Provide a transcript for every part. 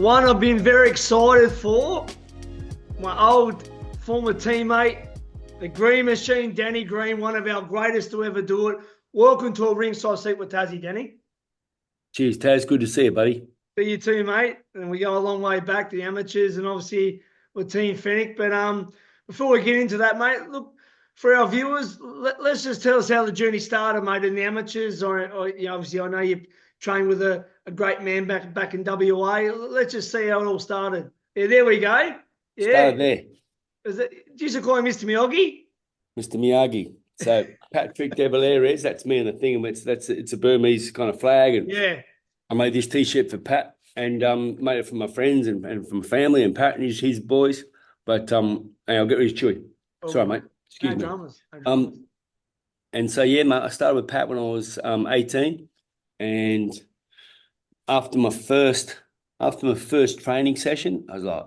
One I've been very excited for, my old former teammate, the Green Machine, Danny Green, one of our greatest to ever do it. Welcome to a ringside seat with Tassie, Danny. Cheers, Taz. Good to see you, buddy. See you too, mate. And we go a long way back, the amateurs, and obviously with Team Fenech. But before we get into that, mate, look, for our viewers, let's just tell us how the journey started, mate, in the amateurs. Or you know, obviously, I know you trained with a great man back in WA. Let's just see how it all started. Yeah, there we go. Yeah. Started there. Do you call him Mr. Miyagi? Mr. Miyagi. So Patrick de Valerius, that's me on the thing. It's a Burmese kind of flag. And yeah. I made this T-shirt for Pat and made it for my friends and from family and Pat and his boys. But I'll get rid of Chewy. Sorry, mate. Excuse me. Dramas. No dramas. And so, yeah, mate, I started with Pat when I was 18. And after my first training session, I was like,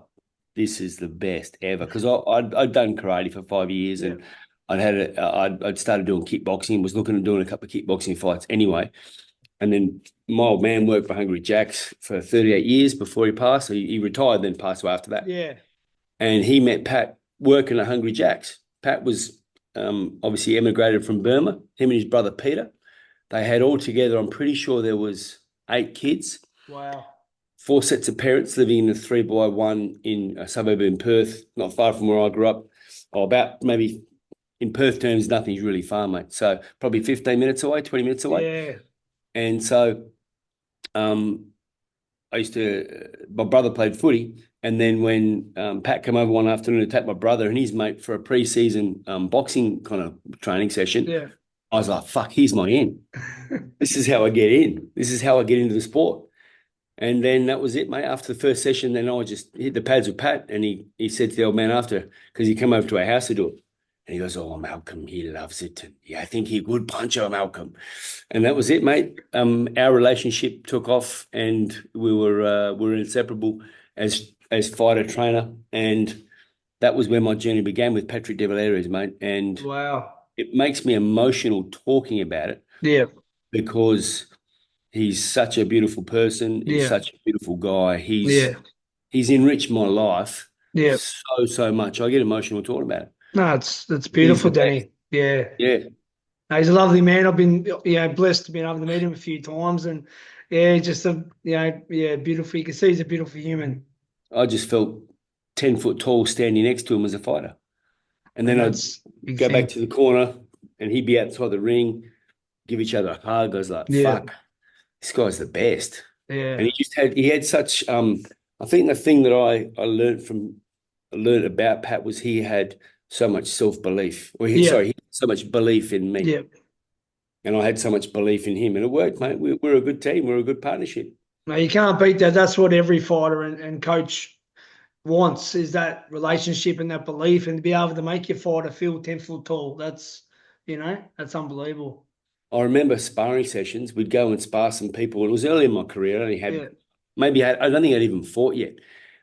this is the best ever. Because I'd done karate for 5 years and I'd started doing kickboxing, was looking at doing a couple of kickboxing fights anyway. And then my old man worked for Hungry Jack's for 38 years before he passed. So he retired, then passed away after that. Yeah. And he met Pat working at Hungry Jack's. Pat was obviously emigrated from Burma, him and his brother Peter. They had all together, I'm pretty sure there was 8 kids. Wow. 4 sets of parents living in a 3x1 in a suburb in Perth, not far from where I grew up. Or about maybe in Perth terms, nothing's really far, mate. So probably 15 minutes away, 20 minutes away. Yeah. And so my brother played footy. And then when Pat came over one afternoon to take my brother and his mate for a pre-season boxing kind of training session, I was like, fuck, here's my in. This is how I get in. This is how I get into the sport. And then that was it, mate. After the first session, then I just hit the pads with Pat. And he said to the old man after, because he came over to our house to do it. And he goes, oh, Malcolm, he loves it. And yeah, I think he would punch our Malcolm. And that was it, mate. Our relationship took off and we were inseparable as fighter trainer. And that was where my journey began with Patrick de Valerius, mate. And wow. It makes me emotional talking about it. Yeah. Because he's such a beautiful person. He's such a beautiful guy. He's enriched my life so much. I get emotional talking about it. No, it's beautiful, Danny. Yeah. Yeah. No, he's a lovely man. I've been blessed to be able to meet him a few times, and just beautiful. You can see he's a beautiful human. I just felt 10 foot tall standing next to him as a fighter. And then I'd go back to the corner and he'd be outside the ring, give each other a hug. I was like, fuck, this guy's the best. Yeah. And he had such, I think the thing that I learned about Pat was he had so much self-belief. He had so much belief in me. Yeah. And I had so much belief in him. And it worked, mate. We're a good team. We're a good partnership. No, you can't beat that. That's what every fighter and coach wants, is that relationship and that belief, and to be able to make your fighter feel 10 foot tall. That's unbelievable. I remember sparring sessions. We'd go and spar some people. It was early in my career. I only had I don't think I'd even fought yet.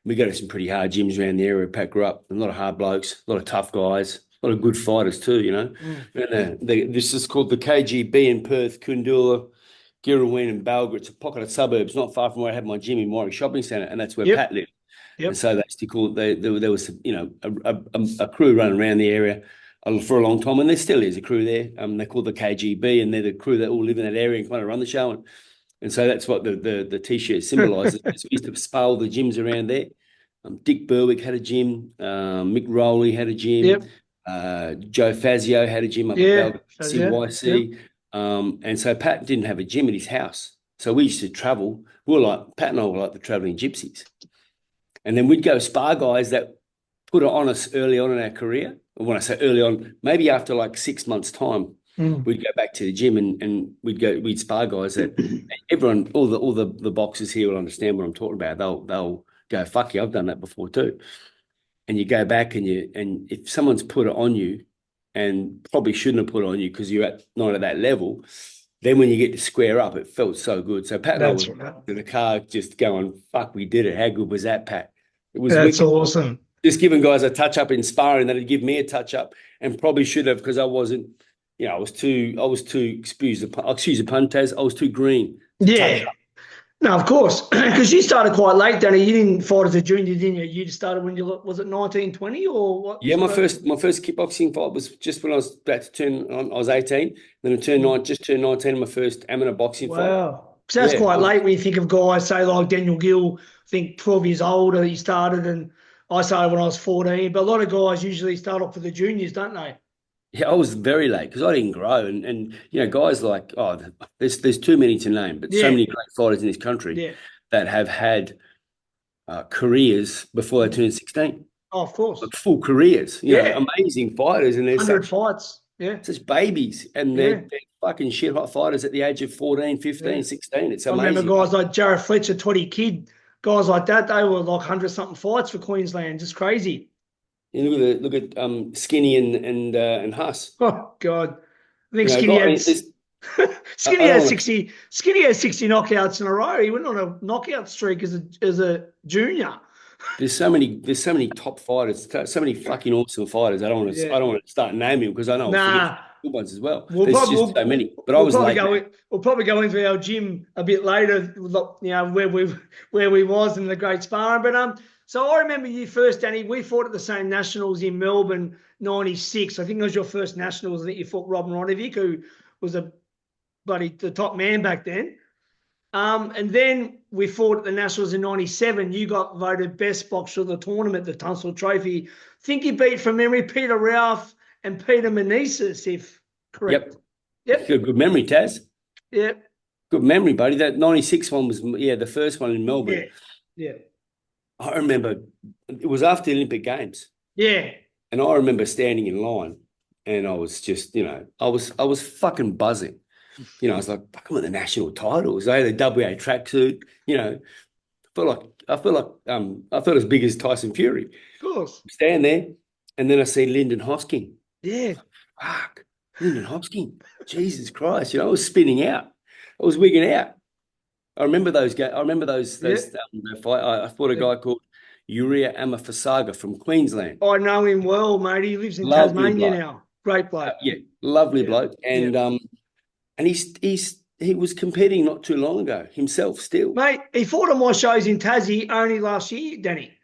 We go to some pretty hard gyms around the area where Pat grew up. A lot of hard blokes, a lot of tough guys, a lot of good fighters too, you know. And this is called the KGB in Perth, Kundula, Girraween and Balga. It's a pocket of suburbs not far from where I had my gym in Warwick Shopping Centre, and that's where Pat lived. Yep. And so that's cool. There was, a crew running around the area for a long time, and there still is a crew there. They're called the KGB, and they're the crew that all live in that area and kind of run the show. And so that's what the T-shirt symbolises. We used to spar all the gyms around there. Dick Berwick had a gym. Mick Rowley had a gym. Yep. Joe Fazio had a gym up at CYC. Yep. And so Pat didn't have a gym at his house. So we used to travel. Pat and I were like the travelling gypsies. And then we'd go spar guys that put it on us early on in our career. And when I say early on, maybe after like 6 months' time, we'd go back to the gym and we'd spar guys that everyone, all the boxers here will understand what I'm talking about. They'll go, fuck you, I've done that before too. And you go back and if someone's put it on you and probably shouldn't have put it on you because you're not at that level, then when you get to square up, it felt so good. So Pat and I was in the car just going, fuck, we did it. How good was that, Pat? It was awesome. Just giving guys a touch up in sparring, that'd give me a touch up, and probably should have, because I wasn't, I was too, excuse the pun, Taz, I was too green. Yeah. No, of course, because you started quite late, Danny. You didn't fight as a junior, didn't you? You just started when was it 19, 20 or what? Yeah, my first kickboxing fight was just when I was about to turn on. I was 18, then I just turned 19 in my first amateur boxing fight. Wow. So that's quite late when you think of guys, say like Daniel Gill, I think 12 years older he started, and I started when I was 14. But a lot of guys usually start off with the juniors, don't they? Yeah, I was very late because I didn't grow, and guys like there's too many to name, but so many great fighters in this country that have had careers before they turned 16. Oh, of course, like full careers. You know, amazing fighters, and they're 100 fights. Yeah, such babies, and they're fucking shit hot fighters at the age of 14, 15, 16. It's amazing. I remember guys like Jared Fletcher, 20 Kid, guys like that. They were like 100-something fights for Queensland, just crazy. You look at Skinny and Huss. Oh God, I think Skinny had Skinny had 60 knockouts in a row. He went on a knockout streak as a junior. There's so many top fighters, so many fucking awesome fighters. I don't want to start naming because I know good ones as well. There's just so many. But I was late. We'll probably go into our gym a bit later, where we was in the great sparring. But so I remember you first, Danny. We fought at the same nationals in Melbourne, '96. I think it was your first nationals. I think you fought Robin Ronovic, who was the top man back then. And then we fought at the Nationals in '97. You got voted best boxer of the tournament, the Tunstall Trophy. I think you beat, from memory, Peter Ralph and Peter Meneses, if correct. Yep. Good memory, Taz. Yep. Good memory, buddy. That '96 one was the first one in Melbourne. Yeah. I remember it was after the Olympic Games. Yeah. And I remember standing in line, and I was just, I was fucking buzzing. I was like, fuck, I'm at the national titles. I had a WA tracksuit. I felt as big as Tyson Fury. Of course. Stand there, and then I see Lyndon Hosking. Yeah. Fuck, Lyndon Hosking. Jesus Christ! I was spinning out. I was wigging out. I remember those games. I remember those fight. I fought a guy called Uriah Amafasaga from Queensland. I know him well, mate. He lives in Tasmania now. Great bloke. Lovely bloke. And and he was competing not too long ago himself still. Mate, he fought on my shows in Tassie only last year, Danny.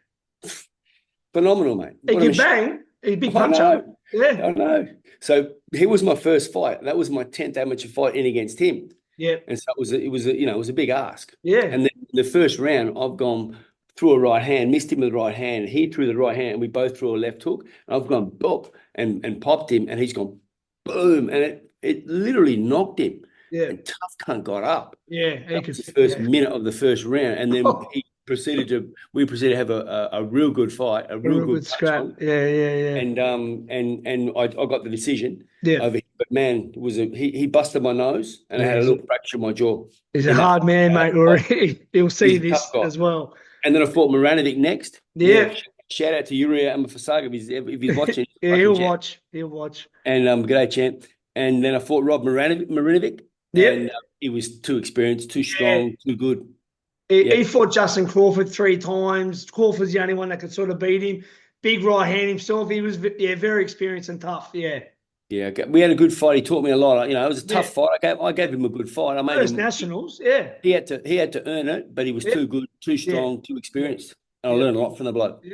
Phenomenal, mate. He can bang. He's a big puncher. I know. So he was my first fight. That was my 10th amateur fight in against him. Yeah. And so it was a big ask. Yeah. And then in the first round, I've gone through a right hand, missed him with the right hand. He threw the right hand, and we both threw a left hook. And I've gone bop and popped him, and he's gone boom, and it literally knocked him. Yeah. And Tough Cunt got up. Yeah. That was the first minute of the first round, and then we proceeded to have a real good fight, a real good scrap. Yeah. And I got the decision. Yeah. Over him. But man, he busted my nose, and I had a little fracture in my jaw. He's a hard man, mate. He'll see this as well. And then I fought Maranovic next. Yeah. Shout out to Uriah Amafasaga if he's watching. He'll watch. And g'day, champ. And then I fought Rob Maranovic. Yeah. And he was too experienced, too strong, too good. He fought Justin Crawford 3 times. Crawford's the only one that could sort of beat him. Big right hand himself. He was very experienced and tough. Yeah. Yeah, we had a good fight. He taught me a lot. It was a tough fight. I gave him a good fight. I made First him nationals. Yeah. He had to earn it, but he was too good, too strong, too experienced. And I learned a lot from the bloke.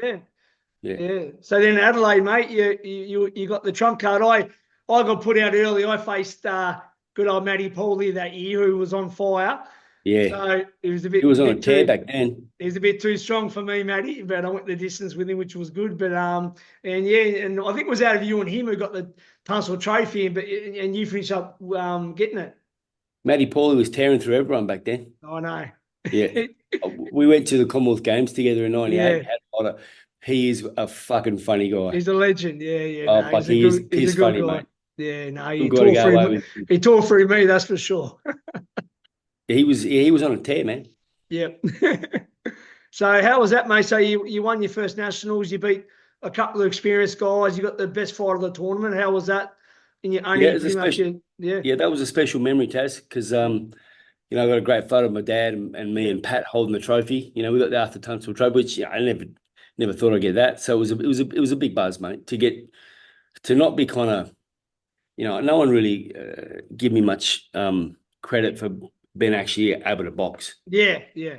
Yeah. So then Adelaide, mate, you got the trump card. I got put out early. I faced good old Matty Paulie that year, who was on fire. Yeah. So it was a bit. He was on a tear back then. He was a bit too strong for me, Matty, but I went the distance with him, which was good. But and I think it was out of you and him who got the Tunstall Trophy, and you finished up getting it. Matty Paulie was tearing through everyone back then. I know. Yeah. We went to the Commonwealth Games together in '98. Yeah. He is a fucking funny guy. He's a legend. Yeah. Oh, he's a good funny, guy. Mate. Yeah, no, he tore through me, that's for sure. He was on a tear, man. Yep. So how was that, mate? So you won your first nationals. You beat a couple of experienced guys. You got the best fight of the tournament. How was that? In your only that was a special memory, Taz, because I got a great photo of my dad and me and Pat holding the trophy. We got the Arthur Tunstall Trophy, which I never thought I'd get that. So it was a big buzz, mate, to not be kind of, no one really give me much credit for been actually able to box. Yeah, yeah.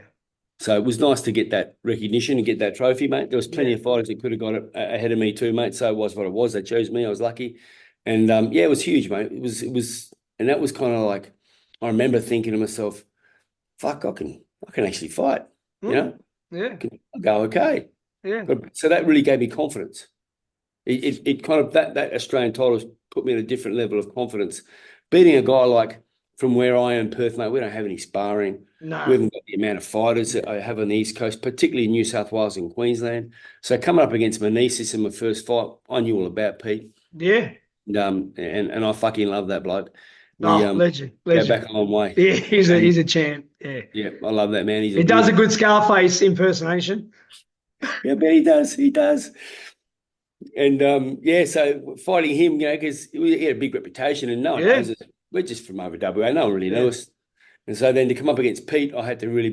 So it was nice to get that recognition and get that trophy, mate. There was plenty of fighters that could have got it ahead of me too, mate. So it was what it was. They chose me. I was lucky. And it was huge, mate. It was, and that was kind of like, I remember thinking to myself, fuck, I can actually fight, you know? Yeah. I'll go okay. Yeah. So that really gave me confidence. It kind of, that Australian title put me at a different level of confidence. Beating a guy like from where I am, Perth, mate, we don't have any sparring. No. We haven't got the amount of fighters that I have on the East Coast, particularly in New South Wales and Queensland. So coming up against Manny Siaca in my first fight, I knew all about Pete. Yeah. And I fucking love that bloke. Legend. Go back a long way. Yeah, he's a champ. Yeah. Yeah, I love that man. He does a good Scarface impersonation. Yeah, but he does. And so fighting him, because he had a big reputation, and no one knows us. We're just from over WA. No one really knows us. And so then to come up against Pete, I had to really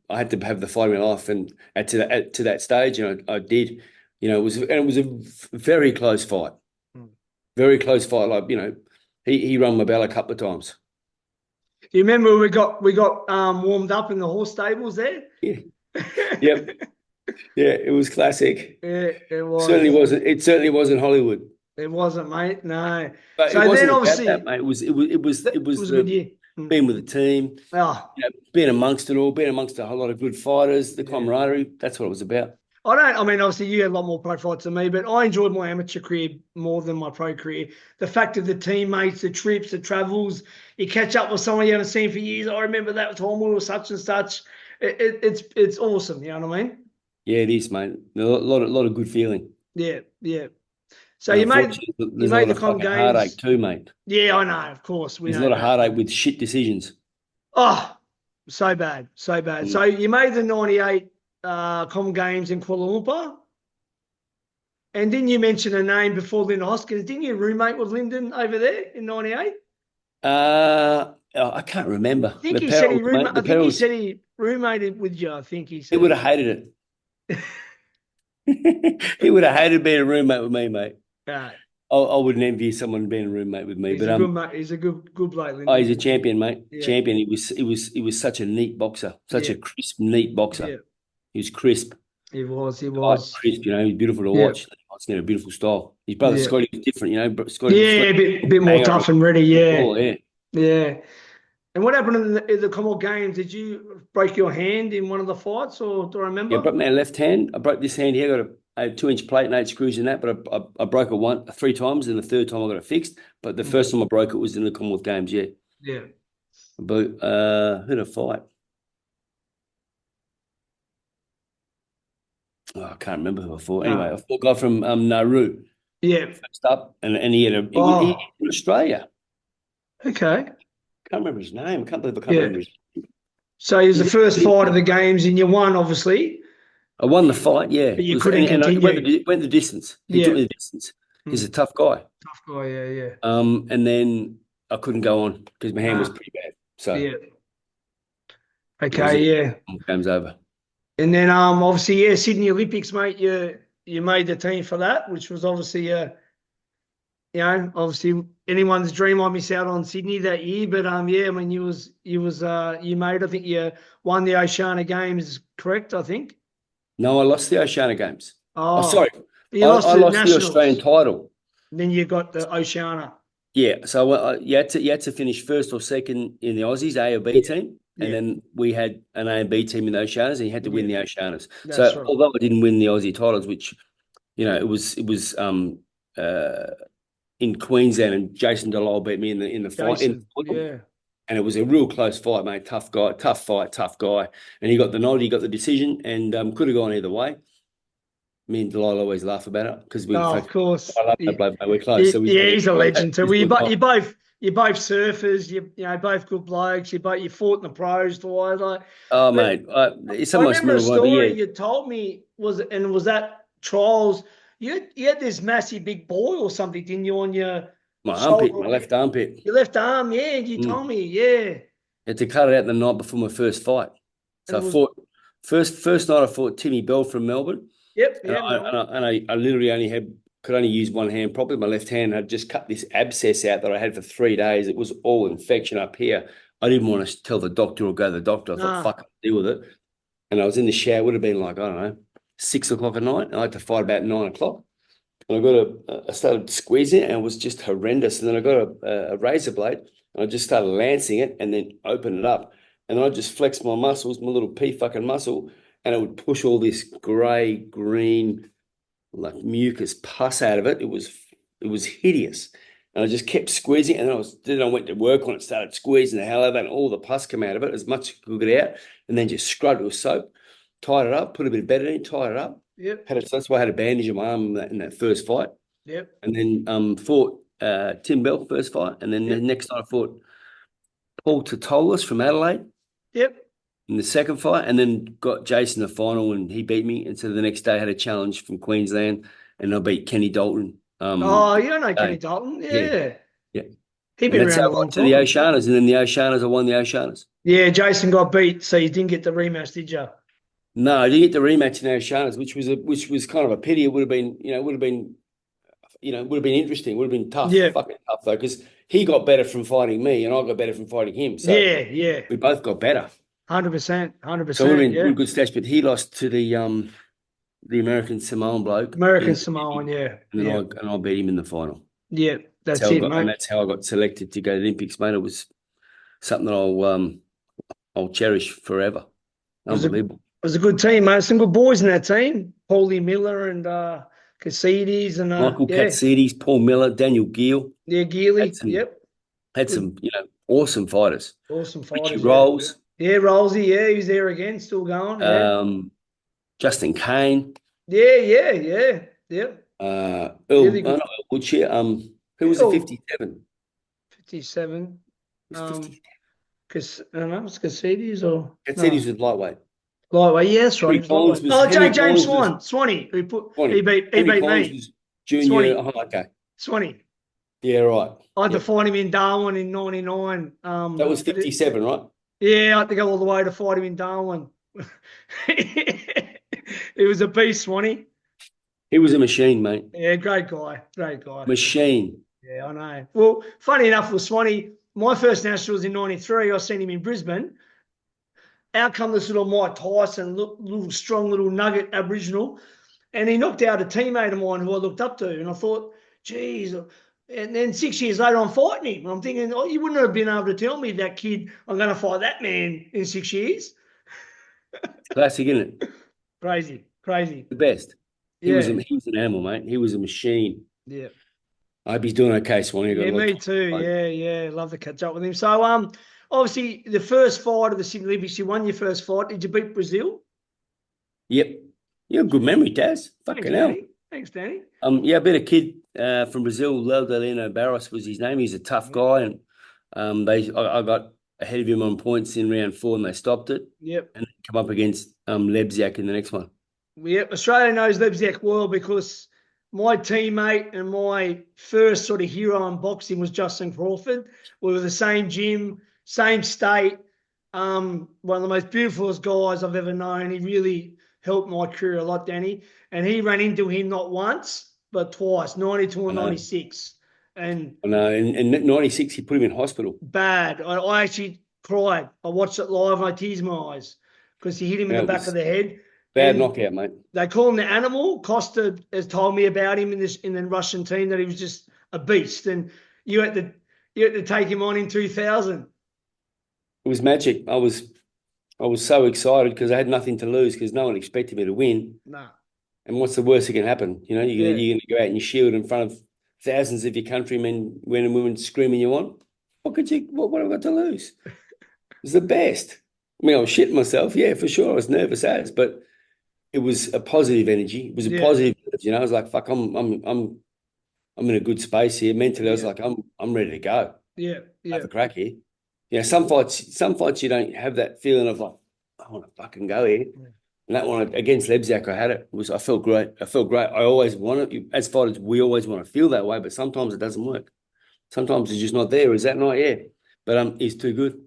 I had to have the fight of my life, and to that stage, and I did. It was a very close fight. Very close fight. Like, he rung my bell a couple of times. Do you remember we got warmed up in the horse stables there? Yeah. Yep. Yeah, it was classic. Yeah, it was. It certainly wasn't Hollywood. It wasn't, mate. No. But so it wasn't then obviously that, mate. It was a good year. Being with the team, being amongst it all, being amongst a whole lot of good fighters, the camaraderie. That's what it was about. Obviously you had a lot more pro fights than me, but I enjoyed my amateur career more than my pro career. The fact of the teammates, the trips, the travels, you catch up with someone you haven't seen for years. I remember that time we were such and such. It's awesome. You know what I mean? Yeah, it is, mate. A lot of good feeling. Yeah, yeah. So you made the Com Games. Heartache too, mate. Yeah, I know. Of course, there's a lot of heartache with shit decisions. Oh, so bad. So you made the '98 Com Games in Kuala Lumpur, and didn't you mention a name before Lyndon Hoskins? Didn't you roommate with Lyndon over there in '98? I can't remember. I think he said he roommated with you. I think he said he would have hated it. He would have hated being a roommate with me, mate. Right. I wouldn't envy someone being a roommate with me. He's a good bloke. Lyndon. Oh, he's a champion, mate. Yeah. Champion. He was such a neat boxer, such a crisp, neat boxer. Yeah. He was crisp. He was. Crisp, he's beautiful to watch. It's a beautiful style. His brother Scotty was different, Scotty. Yeah, a bit more tough and ready. Yeah. Oh, yeah. Yeah. And what happened in the Commonwealth Games? Did you break your hand in one of the fights, or do I remember? Yeah, I broke my left hand. I broke this hand here. I got a 2-inch plate and 8 screws in that, but I broke it 3 times, and the third time I got it fixed. But the first time I broke it was in the Commonwealth Games, yeah. Yeah. But who'd I fight? Oh, I can't remember who I fought. Anyway, I fought a guy from Nauru. Yeah. First up, and he had he was in Australia. Okay. I can't remember his name. I can't believe I can't remember his name. So it was the first fight of the Games, and you won, obviously. I won the fight, yeah. But you couldn't continue. And went the distance. He took me the distance. He's a tough guy. Tough guy, yeah. And then I couldn't go on because my hand was pretty bad. So yeah. Okay, yeah. Game's over. And then obviously, Sydney Olympics, mate. You made the team for that, which was obviously obviously anyone's dream. I miss out on Sydney that year, but you made. I think you won the Oceania Games, correct? I think. No, I lost the Oceania Games. Oh, sorry. I lost the Australian title. Then you got the Oceania. Yeah, so you had to finish first or second in the Aussies A or B team, and then we had an A and B team in the Oceanias, and you had to win the Oceanias. That's right. Although I didn't win the Aussie titles, which it was in Queensland, and Jason Delisle beat me in the fight. Yeah. And it was a real close fight, mate. Tough guy, tough fight, tough guy. And he got the nod, he got the decision, and could have gone either way. Me and Delisle always laugh about it because of course, I love that bloke, mate. We're close. He's a legend too. You're both surfers. You both good blokes. You fought in the pros twice. Mate, it's almost. I remember a story you told me was that trials. You had this massive big boil or something, didn't you, on your armpit, my left armpit. Your left arm, yeah. You told me, yeah. I had to cut it out the night before my first fight. So I fought first night. I fought Timmy Bell from Melbourne. Yep. And I literally only had could only use one hand properly. My left hand had just cut this abscess out that I had for 3 days. It was all infection up here. I didn't want to tell the doctor or go to the doctor. I thought, fuck, I'll deal with it. And I was in the shower. It would have been like, I don't know, 6 o'clock at night. And I had to fight about 9 o'clock. And I started squeezing it, and it was just horrendous. And then I got a razor blade, and I just started lancing it and then opened it up. And I just flexed my muscles, my little pea fucking muscle, and it would push all this grey, green, like mucus pus out of it. It was hideous. And I just kept squeezing, and then I went to work on it, started squeezing the hell out of it, and all the pus came out of it as much as I could get out, and then just scrubbed it with soap, tied it up, put a bit of betadine, tied it up. Yep. That's why I had a bandage on my arm in that first fight. Yep. And then fought Tim Bell first fight, and then the next night I fought Paul Totolis from Adelaide. Yep. In the second fight, and then got Jason the final, and he beat me. And so the next day I had a challenge from Queensland, and I beat Kenny Dalton. You don't know Kenny Dalton? Yeah. He'd been around a long time. To the O'Shaughnessy, and then the O'Shaughnessy, I won the O'Shaughnessy. Yeah, Jason got beat, so you didn't get the rematch, did you? No, I didn't get the rematch in O'Shaughnessy, which was kind of a pity. It would have been interesting. Would have been tough, fucking tough though, because he got better from fighting me, and I got better from fighting him. So we both got better. 100%. So it would have been a good stage, but he lost to the American Samoan bloke. Samoan, yeah. And then I beat him in the final. Yeah, that's it, mate. And that's how I got selected to go to the Olympics, mate. It was something that I'll cherish forever. Unbelievable. It was a good team, mate. Some good boys in that team. Paulie Miller and Cassides and Michael Catsides, Paul Miller, Daniel Gill. Yeah, Geely. Had some, awesome fighters. Richie Rolls. Yeah, Rollsy. Yeah, he was there again, still going. Yeah. Justin Kane. Yeah. Earl Woodshire. Who was the 57? 57. Because I don't know, it's Cassides or Cassides was lightweight. Lightweight, yeah, that's right. James Swanee. He beat me. Junior. Oh, okay. Swanee. Yeah, right. I had to fight him in Darwin in '99. That was 57, right? Yeah, I had to go all the way to fight him in Darwin. He was a beast, Swanee. He was a machine, mate. Yeah, great guy. Machine. Yeah, I know. Well, funny enough with Swanee, my first national was in '93. I seen him in Brisbane. Out come this little Mike Tyson, little strong little nugget Aboriginal, and he knocked out a teammate of mine who I looked up to, and I thought, geez. And then 6 years later, I'm fighting him. I'm thinking, you wouldn't have been able to tell me that kid, I'm going to fight that man in 6 years. Classic, isn't it? Crazy. The best. He was an animal, mate. He was a machine. Yeah. I hope he's doing okay, Swanee. Yeah, me too. Yeah. Love to catch up with him. So, obviously, the first fight of the Sydney Olympics, you won your first fight. Did you beat Brazil? Yep. You have good memory, Daz. Fucking hell. Thanks, Danny. I beat a kid from Brazil, Leldalino Barros was his name. He's a tough guy, and I got ahead of him on points in round 4, and they stopped it. Yep. And come up against Lebziak in the next one. Yep. Australia knows Lebziak well because my teammate and my first sort of hero in boxing was Justin Crawford. We were the same gym, same state. One of the most beautifulest guys I've ever known. He really helped my career a lot, Danny. And he ran into him not once, but twice, 92 and 96. And I know. In 96, he put him in hospital. Bad. I actually cried. I watched it live and I tears my eyes because he hit him in the back of the head. Bad knockout, mate. They call him the animal. Costa has told me about him in the Russian team that he was just a beast. And you had to take him on in 2000. It was magic. I was so excited because I had nothing to lose because no one expected me to win. No. And what's the worst that can happen? You're going to go out and you shield in front of thousands of your countrymen, men and women screaming you on. What have I got to lose? It was the best. I mean, I was shitting myself. Yeah, for sure. I was nervous as, but it was a positive energy. It was a positive, I was like, fuck, I'm in a good space here. Mentally, I was like, I'm ready to go. Yeah. Have a crack here. Yeah, some fights you don't have that feeling of like, I want to fucking go here. Yeah. And that one against Lebziak, I had it. I felt great. I always want it. As fighters, we always want to feel that way, but sometimes it doesn't work. Sometimes it's just not there. Is that not? Yeah. But he's too good.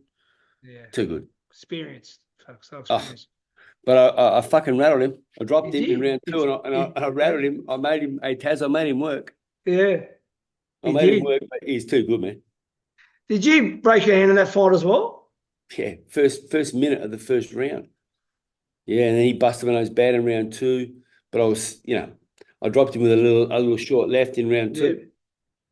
Yeah. Too good. Experienced. So experienced. But I fucking rattled him. I dropped him in round 2 and I rattled him. I made him, hey, Taz, I made him work. Yeah. I made him work, but he's too good, man. Did you break your hand in that fight as well? Yeah, first minute of the first round. Yeah, and then he busted my nose bad in round 2. But I was, I dropped him with a little short left in round 2.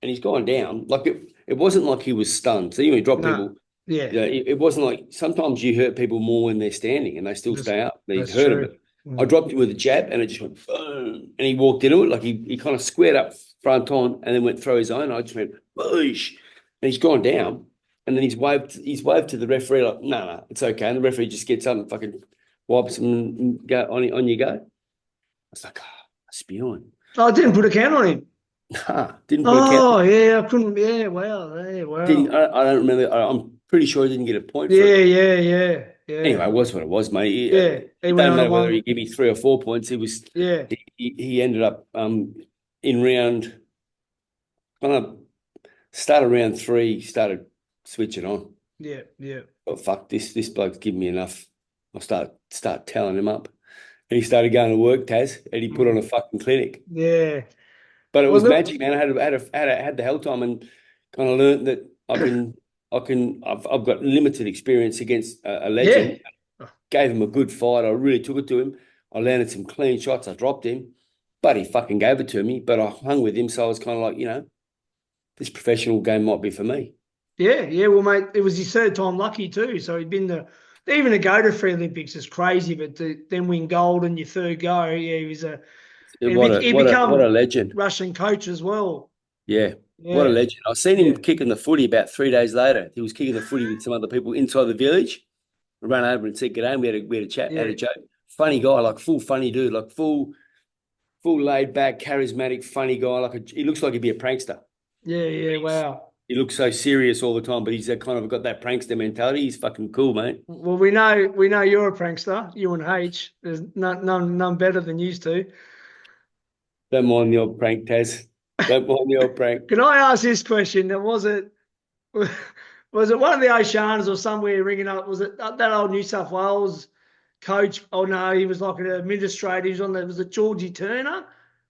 And he's gone down. Like it wasn't like he was stunned. So you drop people. Yeah. It wasn't like sometimes you hurt people more when they're standing and they still stay up. He's hurt him. I dropped him with a jab and it just went boom. And he walked into it like he kind of squared up front on and then went through his own. I just went boosh. And he's gone down. And then he's waved to the referee like, no, it's okay. And the referee just gets up and fucking wipes him and go on you go. I was like, spewing. Oh, I didn't put a count on him. Nah, didn't put a count. Oh, yeah, I couldn't. Yeah, wow. Yeah, wow. I don't remember. I'm pretty sure I didn't get a point for it. Yeah. Anyway, it was what it was, mate. It doesn't matter whether he gave me 3 or 4 points. He was. Yeah. He ended up in round. Kind of started round 3. Started switching on. Yeah. But fuck this bloke's giving me enough. I'll start telling him up, and he started going to work, Taz, and he put on a fucking clinic. Yeah. But it was magic, man. I had the hell time and kind of learned that I've got limited experience against a legend. Yeah. Gave him a good fight. I really took it to him. I landed some clean shots. I dropped him, but he fucking gave it to me. But I hung with him, so I was kind of like, this professional game might be for me. Yeah. Well, mate, it was his 3rd time lucky too. So he'd been even to go to 3 Olympics is crazy, but to then win gold in your 3rd go, yeah, he was what a legend. Russian coach as well. Yeah. What a legend. I seen him kicking the footy about 3 days later. He was kicking the footy with some other people inside the village. I ran over and said, "G'day." We had a chat, had a joke. Funny guy, like full funny dude, like full laid back, charismatic, funny guy. He looks like he'd be a prankster. Yeah, wow. He looks so serious all the time, but he's kind of got that prankster mentality. He's fucking cool, mate. Well, we know you're a prankster, you and H. There's none better than you two. Don't mind the old prank, Taz. Don't mind the old prank. Can I ask this question? Was it one of the O'Shanas or somewhere ringing up? Was it that old New South Wales coach? Oh no, he was like an administrator. He was was it Georgie Turner?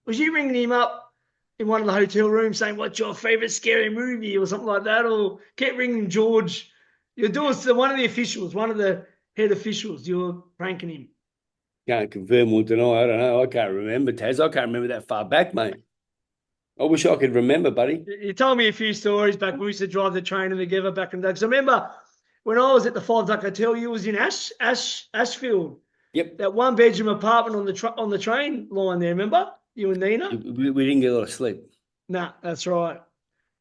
Was you ringing him up in one of the hotel rooms saying, "What's your favourite scary movie?" or something like that? Or kept ringing George? You're doing one of the officials, one of the head officials. You're pranking him. Can't confirm or deny. I don't know. I can't remember, Taz. I can't remember that far back, mate. I wish I could remember, buddy. You told me a few stories back. We used to drive the train together back in the day. Because I remember when I was at the Five Duck Hotel, you was in Ashfield. Yep. That 1-bedroom apartment on the train line there, remember? You and Nina? We didn't get a lot of sleep. Nah, that's right.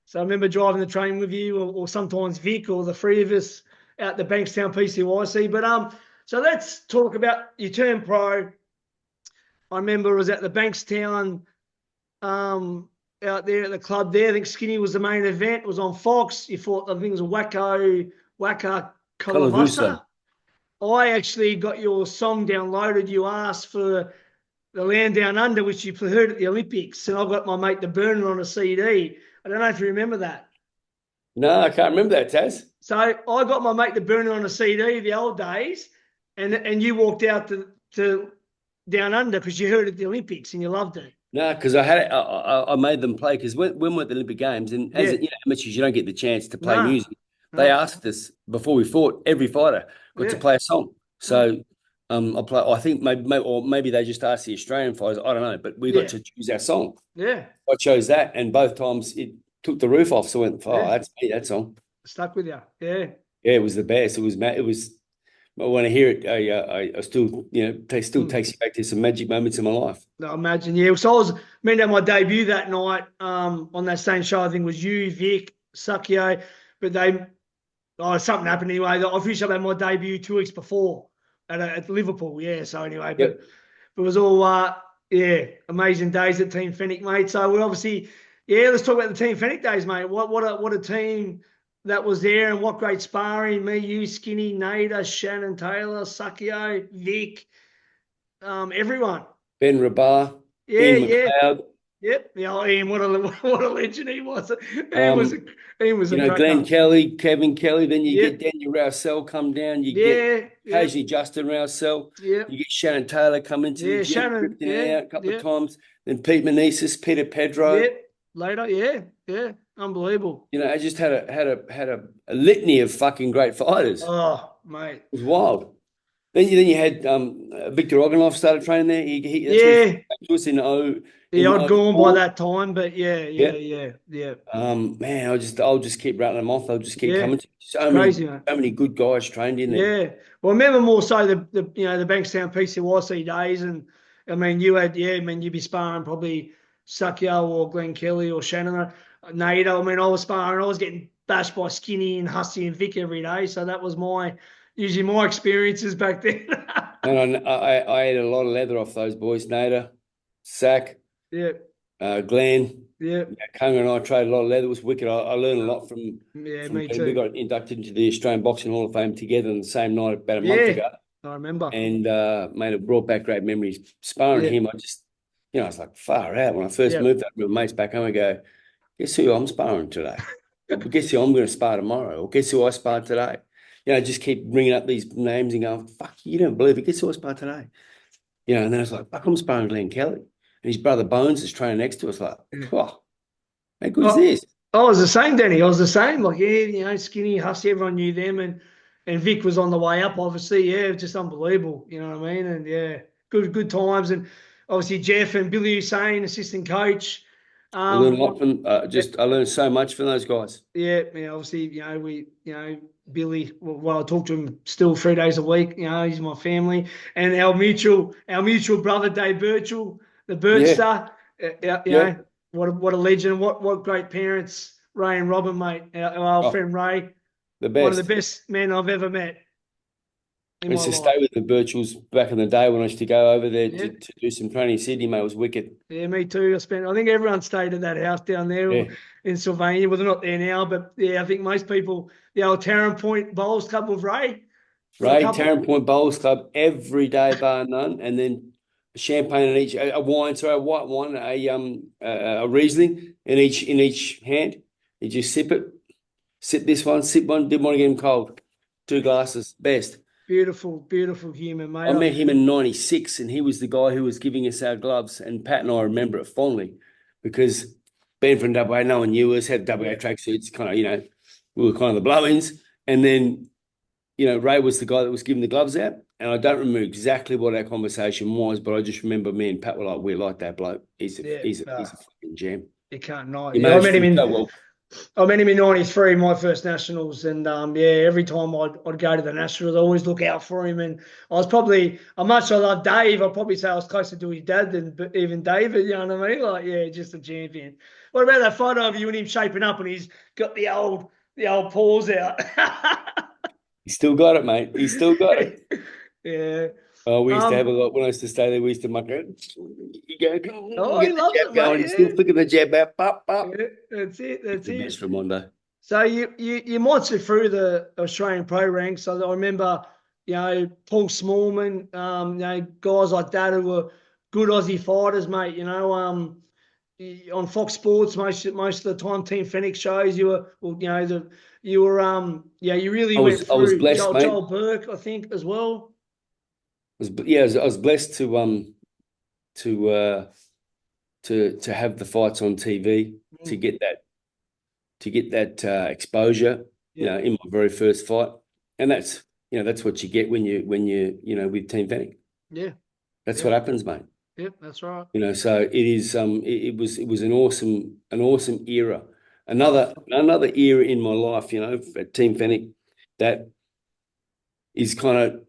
So I remember driving the train with you or sometimes Vic or the 3 of us out the Bankstown PCYC. But so let's talk about you turned pro. I remember it was at the Bankstown out there at the club there. I think Skinny was the main event. It was on Fox. You fought, I think it was Waka Kalavusa. I actually got your song downloaded. You asked for the Land Down Under, which you heard at the Olympics, and I got my mate The Burner on a CD. I don't know if you remember that. No, I can't remember that, Taz. So I got my mate The Burner on a CD the old days, and you walked out to Down Under because you heard it at the Olympics and you loved it. No, because I made them play because when we're at the Olympic Games and as amateurs, you don't get the chance to play music. They asked us before we fought. Every fighter got to play a song. So I think maybe they just asked the Australian fighters. I don't know, but we got to choose our song. Yeah, I chose that, and both times it took the roof off. So I went, that's me, that song. Stuck with you. Yeah, it was the best. It was. When I hear it, I still, it still takes you back to some magic moments in my life. I imagine, yeah. So I was meant to have my debut that night on that same show. I think it was you, Vic, Sakio, but something happened anyway. I finished up at my debut 2 weeks before at Liverpool. Yeah. So anyway, but it was all amazing days at Team Fenech, mate. So we're obviously, let's talk about the Team Fenech days, mate. What a team that was there, and what great sparring. Me, you, Skinny, Nader, Shannon Taylor, Sakio, Vic, everyone. Ben Rabar, Ian McLeod. Yep. Yeah, Ian, what a legend he was. Ian was a Glenn cracker. Kelly, Kevin Kelly. Then you Yep. get Daniel Rousseau come down. You Yeah. get occasionally Justin Rousseau. Yep. You get Shannon Taylor come into the gym, Shannon. drifting out a couple Yep. of times. Then Pete Meneses, Peter Pedro. Yep. Later. Yeah. Unbelievable. I just had a litany of fucking great fighters. Oh, mate. It was wild. Then you had Victor Oganov started training there. That's yeah. What he to us in I'd gone by that time, but yeah. Man, I'll just keep rattling them off. They'll just keep coming. So many good guys trained in there. Yeah. Well, I remember more so the Bankstown PCYC days, and I mean you'd be sparring probably Sakyo or Glenn Kelly or Shannon, Nader. I mean, I was sparring. I was getting bashed by Skinny and Hussey and Vic every day, so that was usually my experiences back then. And I ate a lot of leather off those boys, Nader, Sack, Glenn. Yeah. Kunga and I traded a lot of leather. It was wicked. I learned a lot from me too. We got inducted into the Australian Boxing Hall of Fame together on the same night about a month ago. I remember. And it brought back great memories. Sparring him, I was like, far out. When I first moved up with mates back home, I go, guess who I'm sparring today? Guess who I'm going to spar tomorrow? Or guess who I sparred today? Just keep bringing up these names and going, fuck, you don't believe it. Guess who I sparred today? And then I was like, fuck, I'm sparring Glenn Kelly. And his brother Bones is training next to us. Like, oh, how good is this? I was the same, Danny. I was the same. Like, Skinny, Hussey, everyone knew them. And Vic was on the way up, obviously. Yeah, it was just unbelievable. You know what I mean? And, good times. And obviously Jeff and Billy Hussein, assistant coach. I learned a lot from I learned so much from those guys. Yeah, obviously, Billy, well, I talk to him still 3 days a week. He's my family. And our mutual brother, Dave Birchall, the Birchstar. What a legend. What great parents, Ray and Robin, mate. Our old friend Ray. The best. One of the best men I've ever met. I used to stay with the Birchalls back in the day when I used to go over there to do some training in Sydney, mate. It was wicked. Yeah, me too. I think everyone stayed at that house down there in Sylvania. Well, they're not there now, but I think most people, the old Tarrant Point Bowls Club with Ray. Tarrant Point Bowls Club every day, bar none. And then champagne in each, a white wine, a Riesling in each hand. You just sip it. Sip this one, sip one. Didn't want to get him cold. 2 glasses, best. Beautiful human, mate. I met him in 96, and he was the guy who was giving us our gloves. And Pat and I remember it fondly because being from WA, no one knew us, had WA tracksuits, kind of, we were kind of the blow-ins. And then, Ray was the guy that was giving the gloves out. And I don't remember exactly what our conversation was, but I just remember me and Pat were like, we like that bloke. He's a fucking gem. You can't know. I met him in 93, my first nationals, and every time I'd go to the nationals, I always look out for him. And I was much I love Dave, I'd probably say I was closer to his dad than even David. You know what I mean? Like, just a champion. What about that photo of you and him shaping up, and he's got the old paws out? He's still got it, mate. He's still got it. Yeah. Oh, we used to have a lot. When I used to stay there, we used to muck it. You go, he loves it, going. Mate, Still flicking the jab out. Pop. Yeah, that's it. That's the it. best Ramondo. So you might sit through the Australian pro ranks. So I remember, Paul Smallman, guys like that who were good Aussie fighters, mate. On Fox Sports most of the time, Team Fenech shows you were, you really went through. I was blessed, mate. Joel Burke, I think, as well. I was blessed to have the fights on TV, to get that exposure, in my very first fight, and that's what you get when you with Team Fenech. Yeah, that's what happens, mate. Yep, that's right. So it is. It was an awesome era. Another era in my life, at Team Fenech, that is kind of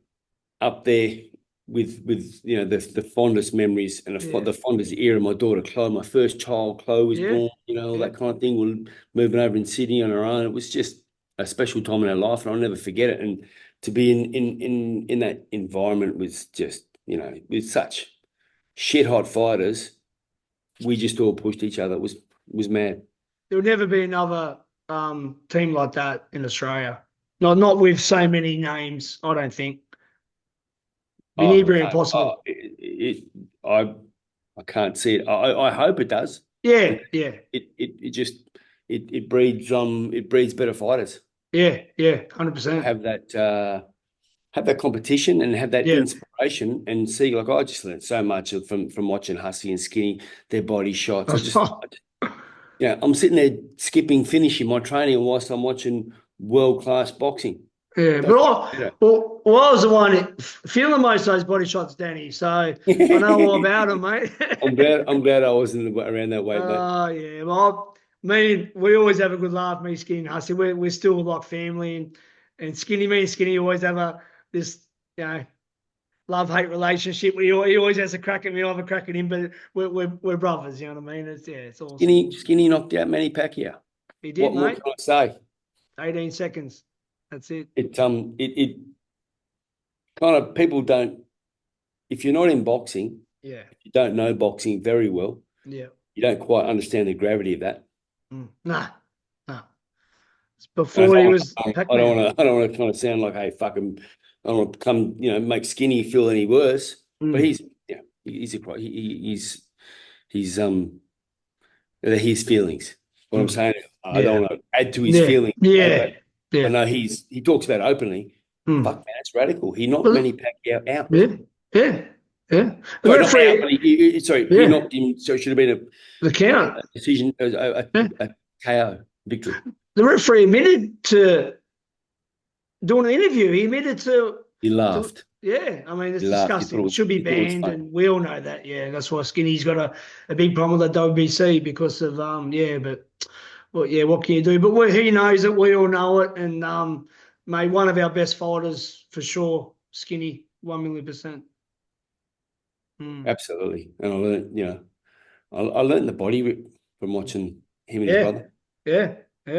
up there with the fondest memories and the fondest era. My daughter Chloe, my first child Chloe was born, all that kind of thing. We're moving over in Sydney on our own. It was just a special time in our life, and I'll never forget it. And to be in that environment was just, with such shit hot fighters, we just all pushed each other. It was mad. There would never be another team like that in Australia. Not with so many names, I don't think. Be near impossible. I can't see it. I hope it does. Yeah, yeah. It breeds better fighters. Yeah, 100%. Have that competition and have that Yeah. inspiration and see, like, I just learned so much from watching Hussey and Skinny, their body shots. I'm sitting there skipping, finishing my training whilst I'm watching world-class boxing. Yeah, but I was the one feeling most of those body shots, Danny. So I know all about them, mate. I'm glad I wasn't around that weight, mate. Oh yeah, well, we always have a good laugh. Me, Skinny, and Hussey, we're still like family, and Skinny, me and Skinny always have this love-hate relationship. He always has a crack at me, I have a crack at him, but we're brothers. You know what I mean? It's awesome. Skinny knocked out Manny Pacquiao. He did, mate. What can I say? 18 seconds. That's it. It kind of, people don't, if you're not in boxing, if you don't know boxing very well, you don't quite understand the gravity of that. Nah. Before he was Pac-Man. I don't want to kind of sound like, hey, fuck him. I don't want to come, make Skinny feel any worse. But he's his feelings. What I'm saying, I don't want to add to his feelings. I know he talks about it openly. Fuck, man, that's radical. He knocked Manny Pacquiao out. Yeah. He knocked him. So it should have been the count, a decision, a KO victory. The referee admitted to doing an interview. He admitted to. He laughed. I mean, it's disgusting. It should be banned, and we all know that. Yeah, that's why Skinny's got a big problem with the WBC because of but what can you do? But he knows it. We all know it, and mate, one of our best fighters for sure. Skinny, 1,000,000%. Absolutely, and I learned the body whip from watching him and his brother. Yeah. I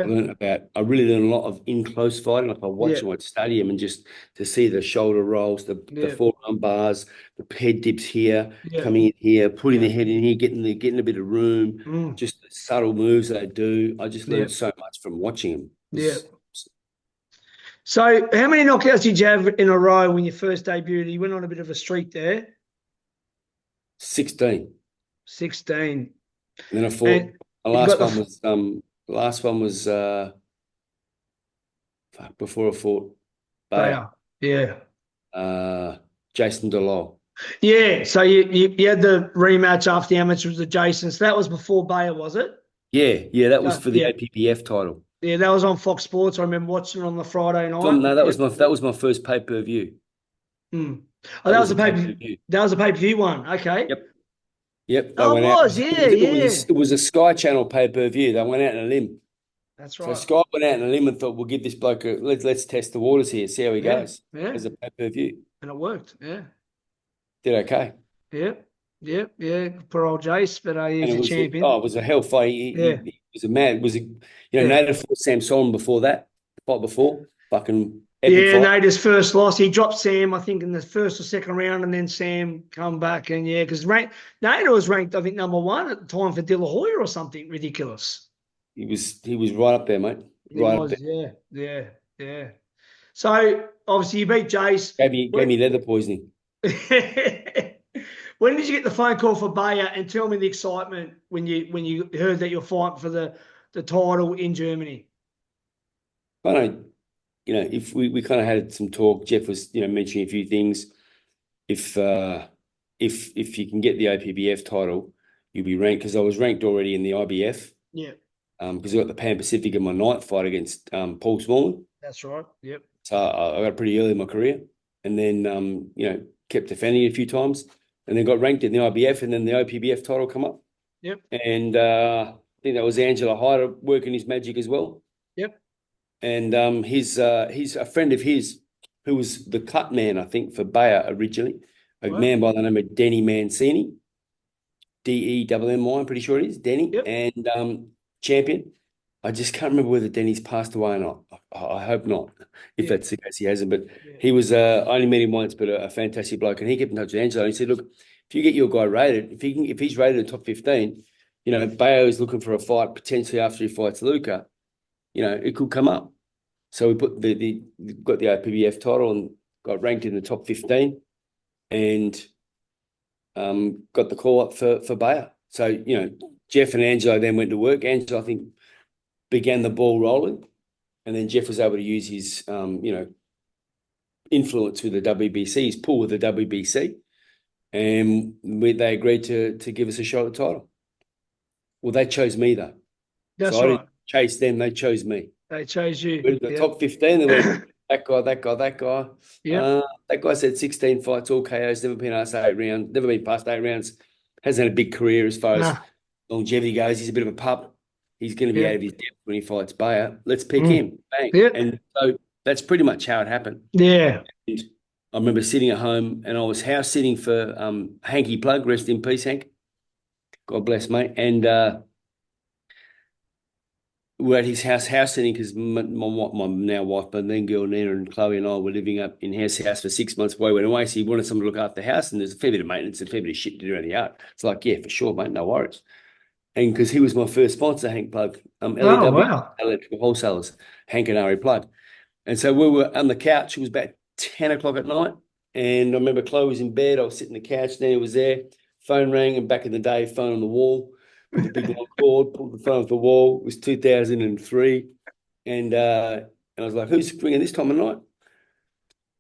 really learned a lot of in-close fighting. Like I watched him at stadium and just to see the shoulder rolls, the forearm bars, the head dips here, coming in here, putting the head in here, getting a bit of room, just the subtle moves they do. I just learned so much from watching him. So how many knockouts did you have in a row when you first debuted? You went on a bit of a streak there. 16. 16. And then I fought. The last one was before I fought Beyer. Jason DeLisle. Yeah, so you had the rematch after the amateurs with Jason. So that was before Beyer, was it? Yeah, that was for the APPF title. Yeah, that was on Fox Sports. I remember watching it on the Friday night. No, that was my first pay-per-view. Oh, that was a pay-per-view. That was a pay-per-view one. Okay. Yep. It was a Sky Channel pay-per-view. They went out on a limb. That's right. So Sky went out on a limb and thought, we'll give this bloke let's test the waters here, see how he goes. As a pay-per-view. And it worked. Did okay. Poor old Jace, but he's a champion. It was a hell fight. He was a man. Native fought Sam Solomon before that. The fight before. Fucking epic fight. Nader's first loss. He dropped Sam, I think, in the first or second round, and then Sam come back. And because Nader was ranked, I think, #1 at the time for De La Hoya or something ridiculous. He was right up there, mate. Up there. Yeah. So obviously you beat Jace. Gave me leather poisoning. When did you get the phone call for Beyer, and tell me the excitement when you heard that you're fighting for the title in Germany? If we kind of had some talk, Jeff was mentioning a few things. If you can get the OPBF title, you'll be ranked, because I was ranked already in the IBF. Because I got the Pan Pacific in my night fight against Paul Smallman. That's right. Yep. So I got pretty early in my career, and then kept defending it a few times, and then got ranked in the IBF, and then the OPBF title come up. Yep. And I think that was Angela Hyder working his magic as well. Yep. And he's a friend of his who was the cut man, I think, for Beyer originally, a man by the name of Denny Mancini, DEMMY, I'm pretty sure it is, Denny, and champion. I just can't remember whether Denny's passed away or not. I hope not, if that's the case, he hasn't. But he was, I only met him once, but a fantastic bloke. And he kept in touch with Angelo. And he said, look, if you get your guy rated, if he's rated in the top 15, Beyer is looking for a fight potentially after he fights Luca, it could come up. So we put got the OPBF title and got ranked in the top 15 and got the call up for Beyer. So, Jeff and Angelo then went to work. Angelo, I think, began the ball rolling, and then Jeff was able to use his, influence with the WBC, his pull with the WBC, and they agreed to give us a shot at the title. Well, they chose me though. That's so I right. didn't chase them; they chose me. They chose you. We were the top 15. They went that guy, that guy, that guy. Yeah. That guy said 16 fights, all KOs, never been past 8 rounds, never been past 8 rounds. Hasn't had a big career as far as longevity goes. He's a bit of a pup. He's going to be out of his depth when he fights Beyer. Let's pick him. Bang. Yeah. And so that's pretty much how it happened. Yeah. And I remember sitting at home and I was house sitting for Hanky Plug, rest in peace, Hank. God bless, mate. And we're at his house sitting because my now wife, but then girl Nina and Chloe and I were living up in his house for 6 months before he went away. So he wanted someone to look after the house, and there's a fair bit of maintenance and a fair bit of shit to do around the yard. It's like, yeah, for sure, mate, no worries. And because he was my first sponsor, Hank Plug, LEW, wow. Electrical Wholesalers, Hank and Ari Plug. And so we were on the couch. It was about 10 o'clock at night. And I remember Chloe was in bed. I was sitting on the couch. Nina was there. Phone rang. And back in the day, phone on the wall. Put the big long cord, pulled the phone off the wall. It was 2003. And I was like, who's ringing this time of night?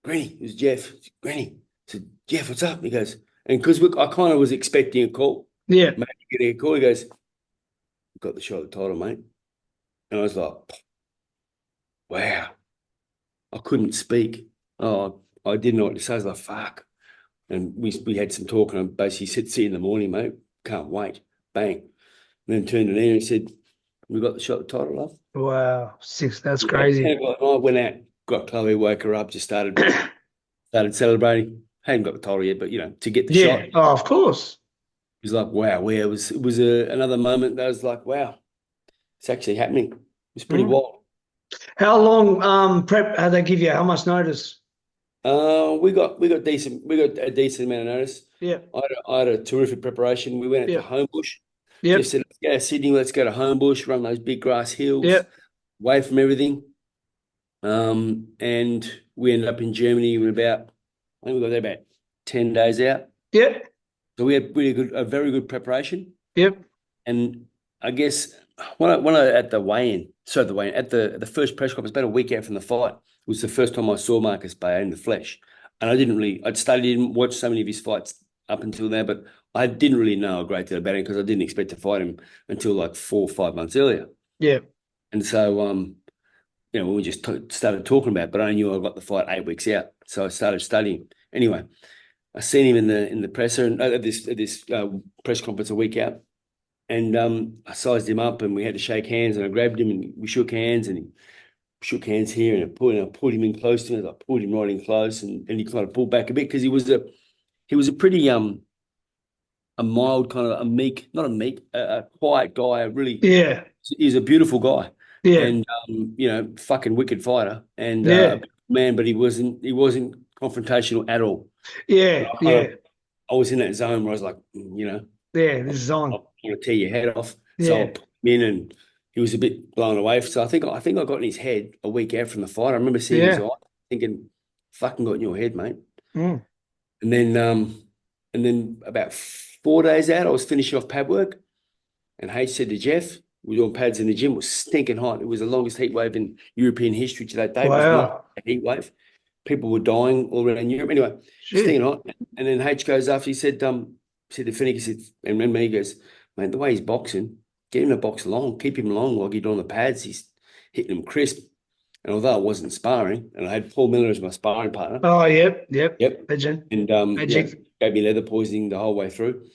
Granny. It was Jeff. Granny. I said, Jeff, what's up? He goes, and because I kind of was expecting a call. Yeah. Maybe getting a call. He goes, got the shot at the title, mate. And I was like, wow. I couldn't speak. Oh, I didn't know what to say. I was like, fuck. And we had some talk, and I basically said, see you in the morning, mate. Can't wait. Bang. And then turned to Nina and said, we got the shot at the title, love. Wow. 6. That's crazy. I went out, got Chloe, woke her up, just started celebrating. Hadn't got the title yet, but, to get the shot. Oh, of course. It was like, wow. It was another moment that was like, wow, it's actually happening. It was pretty wild. How long prep had they give you? How much notice? We got a decent amount of notice. Yeah. I had a terrific preparation. We went out to Homebush. Yeah. Just said, let's go to Sydney, let's go to Homebush, run those big grass hills, away from everything. And we ended up in Germany in I think we got there about 10 days out. Yeah. So we had a very good preparation. Yep. And I guess when I at the weigh-in, at the first press conference, about a week out from the fight, it was the first time I saw Marcus Beyer in the flesh. And I'd studied and watched so many of his fights up until now, but I didn't really know a great deal about him because I didn't expect to fight him until like 4 or 5 months earlier. Yeah. And so, we just started talking about it, but I knew I got the fight 8 weeks out. So I started studying. Anyway, I seen him in the presser and at this press conference a week out. And I sized him up and we had to shake hands, and I grabbed him and we shook hands, and he shook hands here, and I pulled him in close to me. I pulled him right in close, and he kind of pulled back a bit because he was a pretty a mild kind of a quiet guy. He's a beautiful guy. Yeah. And fucking wicked fighter and man, but he wasn't confrontational at all. Yeah. I was in that zone where I was like, this is on. I want to tear your head off. Yeah. So I put him in, and he was a bit blown away. So I think I got in his head a week out from the fight. I remember seeing his eye, thinking, "Fucking got in your head, mate." Mm. And then about 4 days out, I was finishing off pad work, and H said to Jeff, "We're doing pads in the gym. It was stinking hot. It was the longest heat wave in European history to that day. Wow. It was not a heat wave. People were dying all around Europe. Anyway, stinking hot." And then H goes after, he said to Fenech, he said, and remember, he goes, "Mate, the way he's boxing, get him to box long, keep him long while you're doing the pads. He's hitting them crisp." And although I wasn't sparring, and I had Paul Miller as my sparring partner. Oh, yep. Legend. And gave me leather poisoning the whole way through,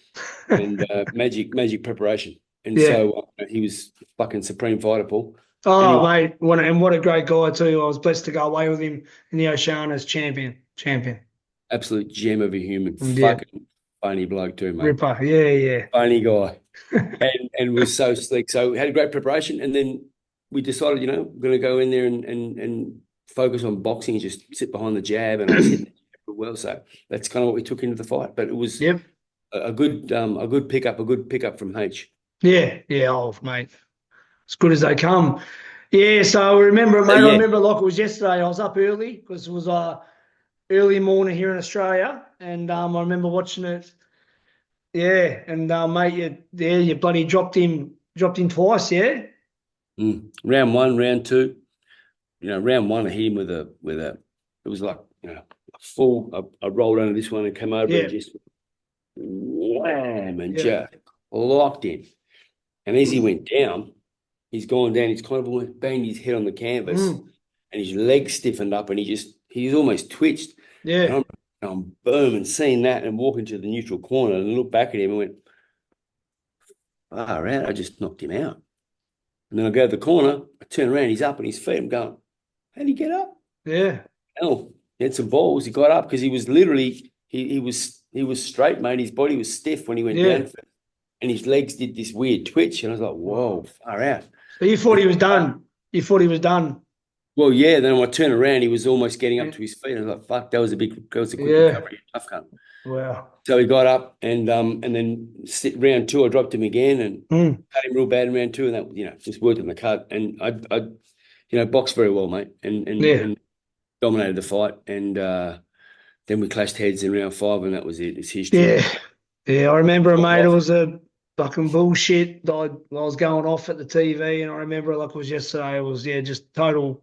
and magic preparation. And so he was fucking supreme fighter, Paul. Oh, anyway, mate, what a great guy too. I was blessed to go away with him in the Oceanias champion. Absolute gem of a human. Fucking funny bloke too, mate. Ripper, yeah. Funny guy, and was so slick. So had a great preparation, and then we decided, we're going to go in there and focus on boxing and just sit behind the jab, and I was hitting the jab well. So that's kind of what we took into the fight. But it was a good pickup from H. Yeah, mate, as good as they come. Yeah, so I remember it, mate. I remember like it was yesterday. I was up early because it was early morning here in Australia, and I remember watching it Yeah, and mate, you bloody dropped him twice, yeah. Round one, round two. Round one, I hit him with a. It was like a full. I rolled under this one and came over Yeah, and just wham and yeah. just locked him. And as he went down, he's gone down. He's kind of banged his head on the canvas, and his legs stiffened up, and he's almost twitched. Yeah, And I'm boom and seeing that and walking to the neutral corner and looked back at him and went, far out. I just knocked him out. And then I go to the corner, I turn around, he's up on his feet. I'm going, how'd he get up? yeah. Hell, he had some balls. He got up because he was literally, he was straight, mate. His body was stiff when he went down first. And his legs did this weird twitch. And I was like, whoa, far out. So you thought he was done? You thought he was done? Well, yeah. Then when I turned around, he was almost getting up to his feet. I was like, fuck, that was a quick recovery. Tough gun. Wow. So he got up and then round two, I dropped him again and cut him real bad in round two. And that, just worked on the cut. And I boxed very well, mate. And dominated the fight. And then we clashed heads in round five and that was it. It's history. Yeah. Yeah. I remember, mate, it was a fucking bullshit. I was going off at the TV and I remember like it was yesterday. It was, just total,